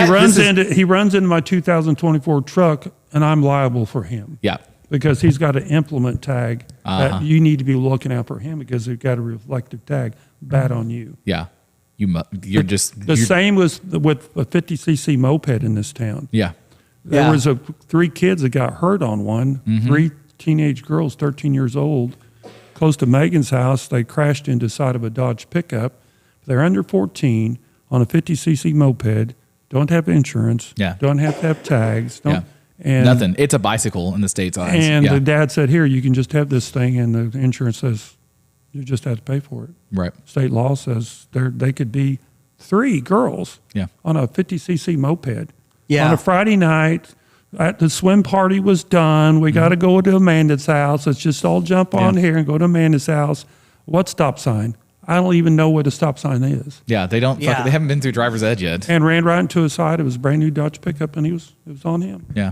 he runs into my 2024 truck, and I'm liable for him Yeah. because he's got an implement tag that you need to be looking out for him because they've got a reflective tag. Bad on you. Yeah. You're just The same was with a 50cc moped in this town. Yeah. There Yeah. was 3 kids that got hurt on one. 3 teenage girls, 13 years old, close to Megan's house. They crashed into the side of a Dodge pickup. They're under 14 on a 50cc moped. Don't have insurance. Yeah. Don't have to have tags. Don't, Yeah. and, Nothing. It's a bicycle in the States' eyes. And yeah. the dad said, "Here, you can just have this thing," and the insurance says you just have to pay for it. Right. State law says they could be 3 girls Yeah. on a 50cc moped. Yeah. On a Friday night, the swim party was done. We got to go to Amanda's house. Let's just all jump on Yeah. here and go to Amanda's house. What stop sign? I don't even know what a stop sign is. Yeah. They don't. Yeah. They haven't been through driver's ed yet. And ran right into his side. It was a brand new Dodge pickup, and it was on him. Yeah.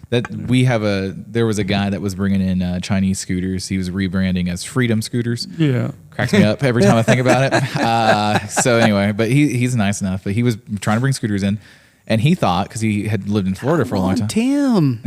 There was a guy that was bringing in Chinese scooters. He was rebranding as Freedom Scooters. Yeah. Cracks me up every time I think about it. So anyway, but he's nice enough. But he was trying to bring scooters in, and he thought, because he had lived in Florida for a long time. Tim.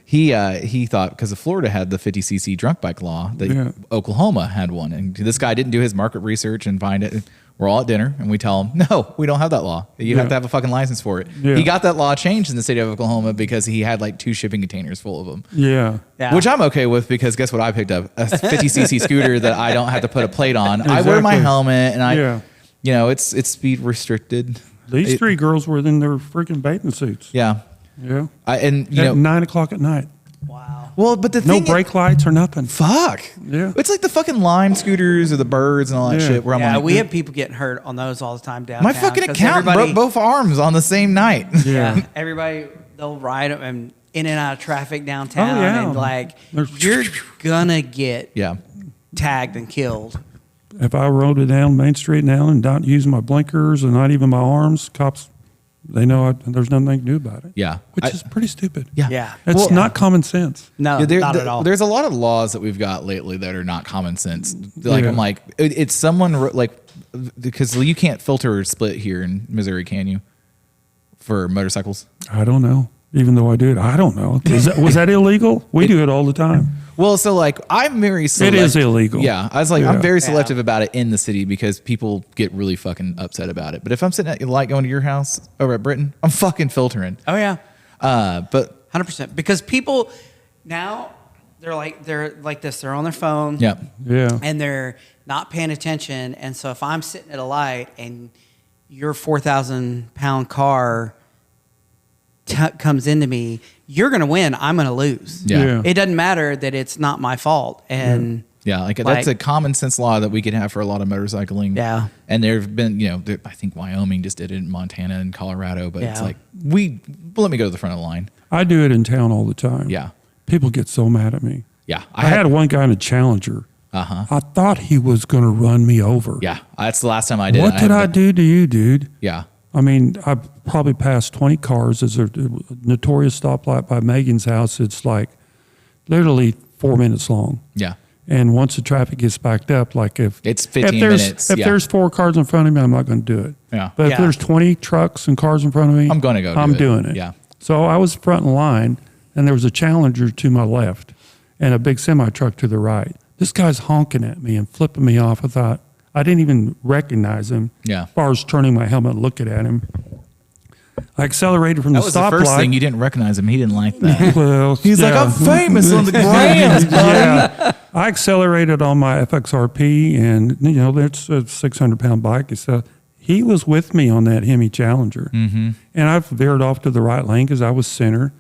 Yeah, he thought because Florida had the 50cc drunk bike law that Yeah. Oklahoma had one, and this guy didn't do his market research and find it. We're all at dinner, and we tell him, no, we don't have that law. You have Yeah. to have a fucking license for it. Yeah. He got that law changed in the state of Oklahoma because he had like 2 shipping containers full of them. Yeah. Yeah. Which I'm okay with because guess what I picked up? A 50cc scooter that I don't have to put a plate on. I wear my Exactly. helmet, and Yeah. it's speed restricted. These 3 girls were in their freaking bathing suits. Yeah. Yeah. And At 9 o'clock at night. Wow. well, but the No thing brake lights or nothing. fuck. Yeah. It's like the fucking Lime scooters or the Birds and all that Yeah. shit where I'm Yeah, like, we have people getting hurt on those all the time downtown. my fucking 'cause accountant broke both arms on the same night. Yeah, everybody they'll ride them and in and out of traffic downtown, Oh, yeah. and like They're- you're gonna get Yeah. tagged and killed. If I rode it down Main Street now and not using my blinkers and not even my arms, cops, they know there's nothing they can do about it. Yeah. Which is pretty stupid. Yeah. Yeah. It's Well, not common sense. No, Yeah, not at all. There's a lot of laws that we've got lately that are not common sense. Like Yeah. I'm like, it's someone like because you can't filter or split here in Missouri, can you? For motorcycles, I don't know. even though I do it. I don't know. Was that illegal? We do it all the time. Well, so like I'm very selective. It is illegal. Yeah, I was like I'm Yeah. very selective about it in the city because people get really fucking upset about it. But if I'm sitting at the light going to your house over at Britain, I'm fucking filtering. Oh yeah, But 100%. Because people now they're like this. They're on their phone. yeah, Yeah. And they're not paying attention. And so if I'm sitting at a light and your 4,000-pound car comes into me, you're going to win. I'm going to lose. Yeah. It doesn't matter that it's not my fault. And yeah, like that's a common sense law that we could have for a lot of motorcycling. Yeah. And there've been, I think Wyoming just did it in Montana and Colorado, but it's Yeah. like let me go to the front of the line. I do it in town all the time. Yeah. People get so mad at me. Yeah. I had one guy in a Challenger. Uh-huh. I thought he was going to run me over. Yeah. That's the last time I did What it. did I do to you, dude? Yeah. I mean, I probably passed 20 cars. There's a notorious stoplight by Megan's house. It's like literally 4 minutes long. Yeah. And once the traffic gets backed up, like if It's 15 there's, minutes, If yeah. there's 4 cars in front of me, I'm not going to do it. Yeah. But if Yeah. there's 20 trucks and cars in front of me, I'm gonna go do I'm it. doing it. Yeah. So I was front in line, and there was a Challenger to my left, and a big semi truck to the right. This guy's honking at me and flipping me off. I thought I didn't even recognize him. Yeah. As far as turning my helmet and looking at him, I accelerated from That the was the first stoplight. thing. You didn't recognize him. He didn't like that. Well, He's like, I'm famous on the grams, buddy. yeah. I accelerated on my FXRP, and that's a 600-pound bike. So he was with me on that Hemi Challenger, and I veered off to the right lane because I was center,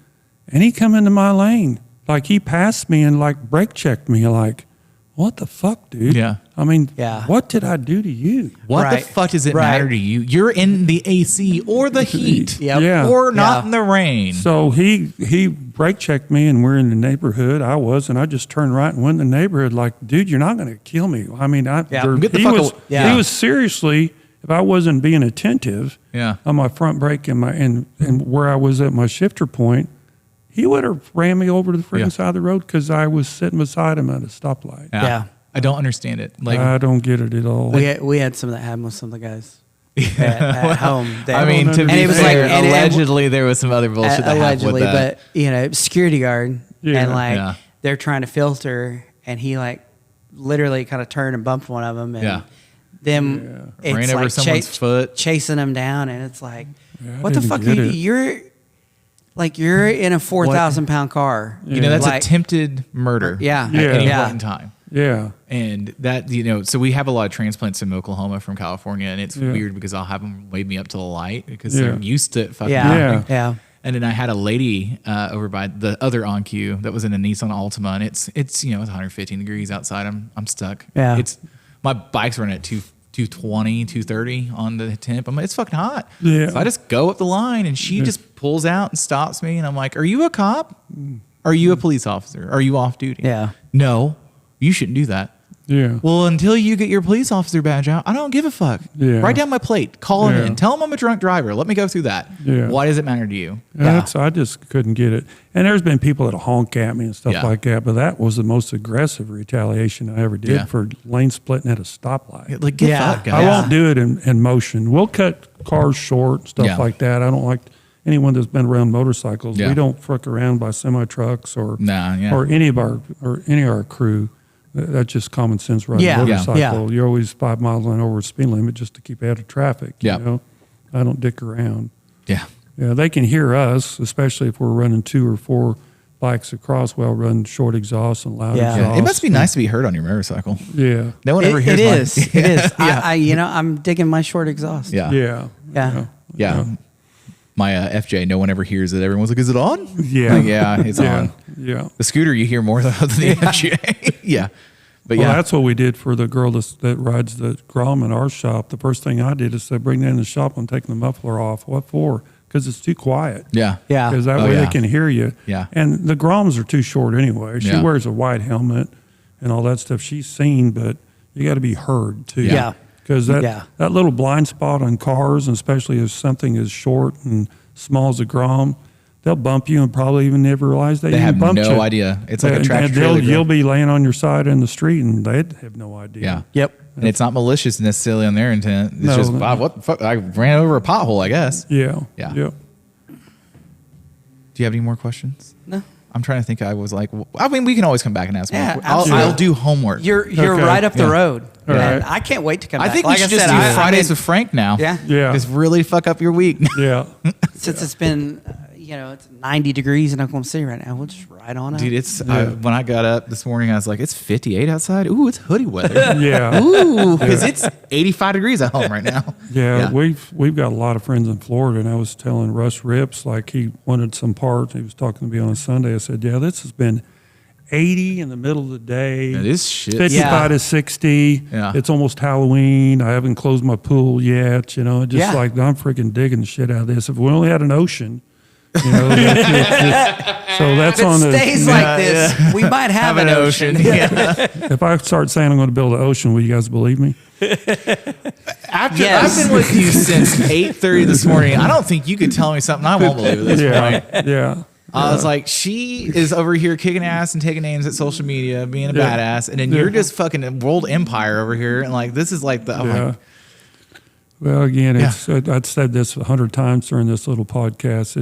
and he come into my lane like he passed me and like brake checked me. Like, what the fuck, dude? Yeah. I mean, Yeah. what did I do to you? What Right. the fuck does it Right. matter to you? You're in the AC or the heat. Yep. Yeah. Or not Yeah. in the rain. So he brake checked me, and we're in the neighborhood. I was, and I just turned right and went in the neighborhood. Like, dude, you're not going to kill me. I mean, Yeah. Get the he fuck was away. Yeah. he was seriously. If I wasn't being attentive, Yeah. on my front brake and where I was at my shifter point, he would have ran me over to the freaking Yeah. side of the road because I was sitting beside him at a stoplight. Yeah. I don't understand it. Like, I don't get it at all. we had some of that happen with some of the guys at home. I mean, to And be it was fair, like- and- allegedly there was some other bullshit that happened allegedly, with that. but security guard, Yeah. and like Yeah. they're trying to filter, and he like literally kind of turned and bumped one of them, and Yeah. them it's Ran over like someone's foot. chasing them down, and it's like, Yeah, I what the didn't fuck? get it. You're in a 4,000-pound car. You know, that's Like- attempted murder. Yeah. At Yeah. any Yeah. point in time. Yeah. And that, so we have a lot of transplants in Oklahoma from California, and it's Yeah. weird because I'll have them wave me up to the light because Yeah. they're used to it fucking Yeah. driving. Yeah. And then I had a lady over by the other on queue that was in a Nissan Altima, and it's it's 115 degrees outside. I'm stuck. Yeah. It's my bike's running at 220, 230 on the temp. I'm like, it's fucking hot. Yeah. So I just go up the line, and she just pulls out and stops me, and I'm like, "Are you a cop? Are you a police officer? Are you off duty?" Yeah. No, you shouldn't do that. Yeah. Well, until you get your police officer badge out, I don't give a fuck. Yeah. Write down my plate. Call him Yeah. in. Tell him I'm a drunk driver. Let me go through that. Yeah. Why does it matter to you? I just couldn't get it. And there's been people that honk at me and stuff Yeah. like that, but that was the most aggressive retaliation I ever did Yeah. for lane splitting at a stoplight. Like, get Yeah. fucked, I guys. won't do it in motion. We'll cut cars short, stuff Yeah. like that. I don't like anyone that's been around motorcycles. Yeah. We don't frick around by semi trucks or Nah, yeah. or any of our crew. That's just common sense riding Yeah. a Yeah. motorcycle. Yeah. You're always 5 miles an hour speed limit just to keep out of traffic. Yeah. You know? I don't dick around. Yeah. Yeah, they can hear us, especially if we're running 2 or 4 bikes across. Well, run short exhaust and loud Yeah. exhaust. It must be nice to be heard on your motorcycle. Yeah. No one ever It hears mine. is. It is. I'm digging my short exhaust. Yeah. Yeah. Yeah. Yeah. My FJ, no one ever hears it. Everyone's like, is it on? Yeah. Like, yeah, it's Yeah. on. Yeah. The scooter, you hear more than the FJ. Yeah. But Well, yeah. that's what we did for the girl that rides the Grom in our shop. The first thing I did is say, bring that in the shop and take the muffler off. What for? Because it's too quiet. Yeah. Yeah. Because that Oh, way yeah. they can hear you. Yeah. And the Groms are too short anyway. She Yeah. wears a white helmet and all that stuff. She's seen, but you got to be heard too. Yeah. Because Yeah. that little blind spot on cars, and especially if something is short and small as a Grom, they'll bump you and probably even never realize they They even have bumped no you. idea. It's like a And tractor trailer. You'll be laying on your side in the street and they'd have no idea. Yeah. Yep. And it's not malicious necessarily on their intent. It's No, just, no. wow, what the fuck? I ran over a pothole, I guess. Yeah. Yeah. Yep. Do you have any more questions? No. I'm trying to think. I was like, I mean, we can always come back and ask Yeah, more. absolutely. I'll do homework. You're Okay. right up the Yeah. road. All And right. I can't wait to come I back. think Like we should I just said, do I Fridays mean, with Frank now. Yeah. Yeah. Just really fuck up your week. Yeah. Since it's been, it's 90 degrees in Oklahoma City right now, we'll just ride on up. Dude, it's when I got up this morning, I was like, it's 58 outside. Ooh, it's hoodie weather. Yeah. Ooh, because it's 85 degrees at home right now. Yeah, we've got a lot of friends in Florida, and I was telling Russ Rips, like he wanted some parts. He was talking to me on a Sunday. I said, yeah, this has been 80 in the middle of the day. Yeah, this shit. 55 Yeah. to 60. Yeah. It's almost Halloween. I haven't closed my pool yet. Just Yeah. like I'm freaking digging the shit out of this. If we only had an ocean, so that's If on it the. stays like this, we might have an ocean. Yeah. If I start saying I'm going to build an ocean, will you guys believe me? After Yes. I've been with you since 8:30 this morning, I don't think you could tell me something I won't believe at this point. Yeah, yeah. I was like, she is over here kicking ass and taking names at social media, being a badass, and then you're just fucking world empire over here, and like this is like the. I'm Yeah. like, Well, again, it's I've said this 100 times during this little podcast.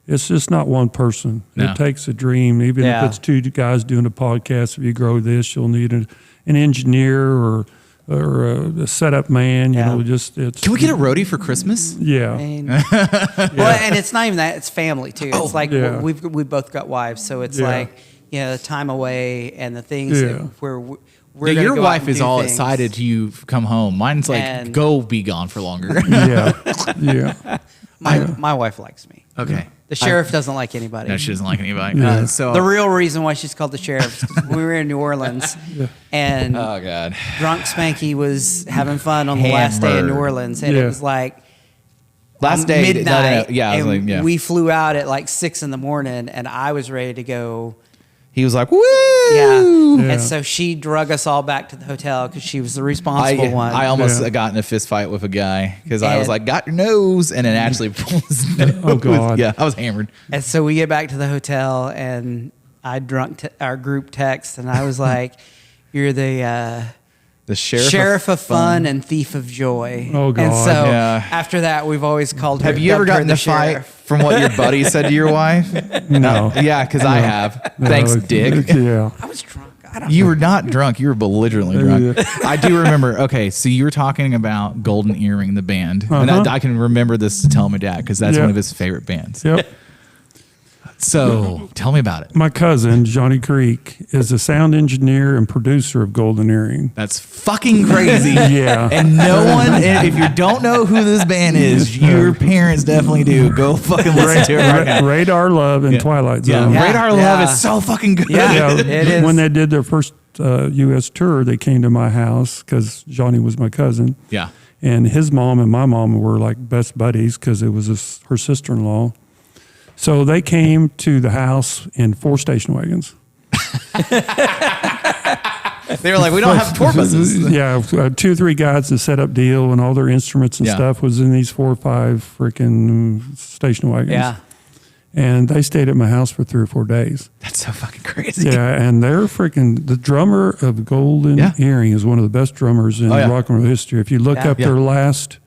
It's just not one person. No. It takes a dream. Even Yeah. if it's two guys doing a podcast, if you grow this, you'll need an engineer or a setup man. Yeah. Just it's. can we get a roadie for Christmas? Yeah. I mean, well, and it's not even that; it's family too. It's like Yeah. we both got wives, so it's Yeah. like the time away and the things Yeah. that we're Yeah, gonna your go out wife and is do all things. excited you come home. Mine's like, And- go be gone for longer. Yeah. Yeah. My wife likes me. Okay. The sheriff doesn't like anybody. No, she doesn't like anybody. Yeah. So The real reason why she's called the sheriff is 'cause we were in New Orleans, and oh god, drunk Spanky was having fun on the last day in New Hammered. Orleans, and Yeah. it was like last day midnight. Yeah, I was and like, yeah. we flew out at like 6 a.m, and I was ready to go. He was like, woo. Yeah. Yeah. And so she drug us all back to the hotel because she was the responsible one. I almost Yeah. got in a fist fight with a guy because I was And- like, got your nose, and then actually pulled his nose. Oh, God. Yeah, I was hammered. And so we get back to the hotel, and I drunk our group text, and I was like, "You're the The sheriff, sheriff of fun and thief of joy." Oh, And God. so Yeah. after that, we've always called her. Have you ever dubbed her gotten in the a fight sheriff. from what your buddy said to your wife? No. Yeah, because I have. Thanks, Dick. Yeah. I was drunk. I don't. You were not drunk. You were belligerently drunk. Yeah. I do remember. Okay, so you were talking about Golden Earring, the band, and I can remember this to tell my dad because that's Yeah. one of his favorite bands. Yep. So tell me about it. My cousin Johnny Creek is a sound engineer and producer of Golden Earring. That's fucking crazy. Yeah. And no one, and if you don't know who this band is, your parents definitely do. Go fucking listen to it right now. Radar Love and Twilight Yeah, Zone. Yeah. Radar Love Yeah. is so fucking good. Yeah. It is. When they did their first U.S. tour, they came to my house because Johnny was my cousin. Yeah. And his mom and my mom were like best buddies because it was her sister-in-law. So they came to the house in 4 station wagons. They were like, we don't have tour buses. Yeah, 2 or 3 guys to set up deal, and all their instruments and Yeah. stuff was in these 4 or 5 freaking station wagons. Yeah. And they stayed at my house for 3 or 4 days. That's so fucking crazy. Yeah, and they're freaking the drummer of Golden Yeah. Earring is one of the best drummers in Oh, yeah. rock and roll history. If you look Yeah. up Yeah. their last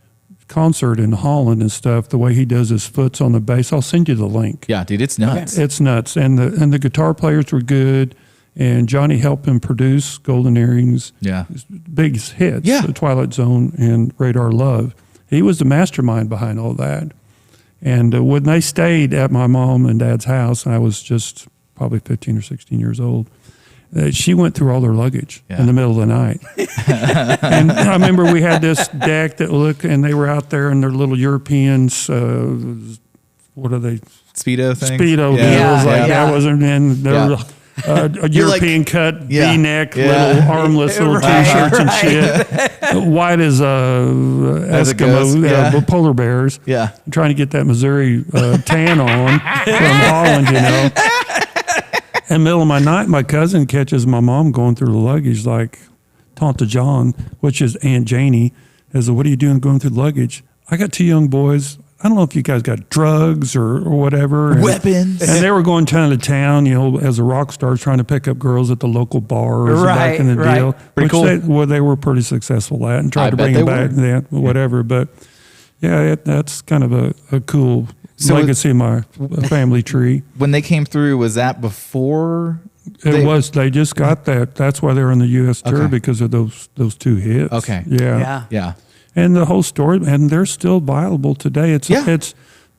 concert in Holland and stuff, the way he does his foots on the bass, I'll send you the link. Yeah, dude, it's nuts. It's nuts. And the guitar players were good, and Johnny helped him produce Golden Earring's Yeah. big hits, Yeah. The Twilight Zone and Radar Love. He was the mastermind behind all that. And when they stayed at my mom and dad's house, I was just probably 15 or 16 years old. She went through all their luggage in the middle of the night. And I remember we had this deck that looked, and they were out there in their little Europeans, what are they? Speedo thing. Speedo Yeah. deals. Like Yeah. that wasn't in their Yeah. a You're like- European cut Yeah. V-neck, Yeah. little armless little Right, T-shirts and right. shit. White as As it goes, Eskimo, yeah. polar bears. Yeah. I'm trying to get that Missouri tan on from Holland, In the middle of my night, my cousin catches my mom going through the luggage like Tanta John, which is Aunt Janie, is, what are you doing going through the luggage? I got 2 young boys. I don't know if you guys got drugs or whatever. And, Weapons. And they were going town to town, as a rock star, trying to pick up girls at the local bars back in the Right, deal. right. Pretty cool. They were pretty successful at and tried I to bet bring them they back, were. whatever. But yeah, that's kind of a cool legacy of my family tree. When they came through, was that before? They just got that. That's why they're on the U.S. tour, Okay. because of those 2 hits. Okay. Yeah. Yeah. And the whole story, and they're still viable today. It's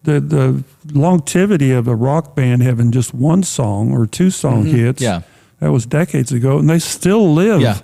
the longevity of a rock band having just 1 song or 2 song hits. Yeah. That was decades ago, and they still live Yeah.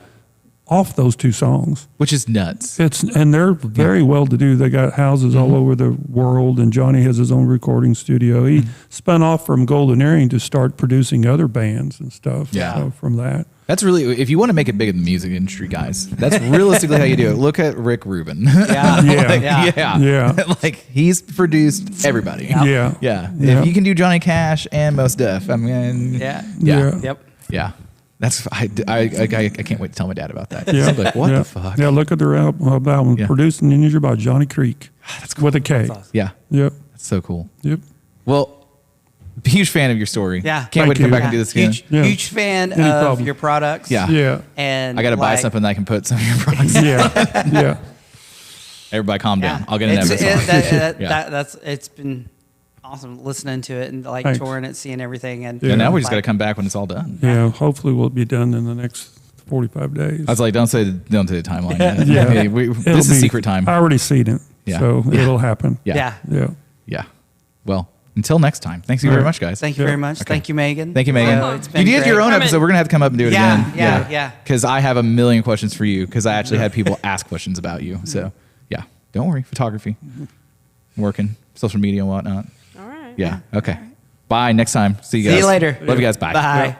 off those 2 songs. Which is nuts. And they're very well to do. They got houses all over the world, and Johnny has his own recording studio. He spun off from Golden Earring to start producing other bands and stuff. Yeah. So from that. That's really, if you want to make it big in the music industry, guys, that's realistically how you do it. Look at Rick Rubin. Yeah. Yeah. Yeah. Like, he's produced everybody. Yeah. Yeah. Yeah. If you can do Johnny Cash and Mos Def, I mean, Yeah. Yeah. Yep. Yeah. That's, I can't wait to tell my dad about that. Yeah. He's like, what yeah. the fuck? Yeah, look at their album, Yeah. Produced and Engineered by Johnny Creek. That's With a K. Awesome. Yeah. Yep. That's so cool. Yep. Well, huge fan of your story. Yeah. Can't wait to Thank come you. back and do this again. Huge, Yeah. huge fan Any of problem. your products. Yeah. Yeah. And I got to buy like, something that I can put some of your products. Yeah. Yeah. Everybody calm down. I'll get an It's- episode. that's it's been awesome listening to it and like Thanks. touring it, seeing everything, and And now we just like, got to come back when it's all done. Yeah. Hopefully we'll be done in the next 45 days. I was like, don't say the timeline. Yet. Yeah. Hey, this is secret time. I already seen it. Yeah. So Yeah. it'll happen. Yeah. Yeah. Yeah. Well, until next time. Thanks you very much, guys. Thank you very much. Okay. Thank you, Megan. Thank you, Megan. It's been You did your great. own episode. We're gonna have to come up and do it Yeah, again. yeah. Because I have a million questions for you. Because I actually had people ask questions about you. So yeah, don't worry. Photography, working, social media and whatnot. All right. Yeah. Okay. Bye. Next time. See you guys. See you later. Love you guys. Bye. Bye.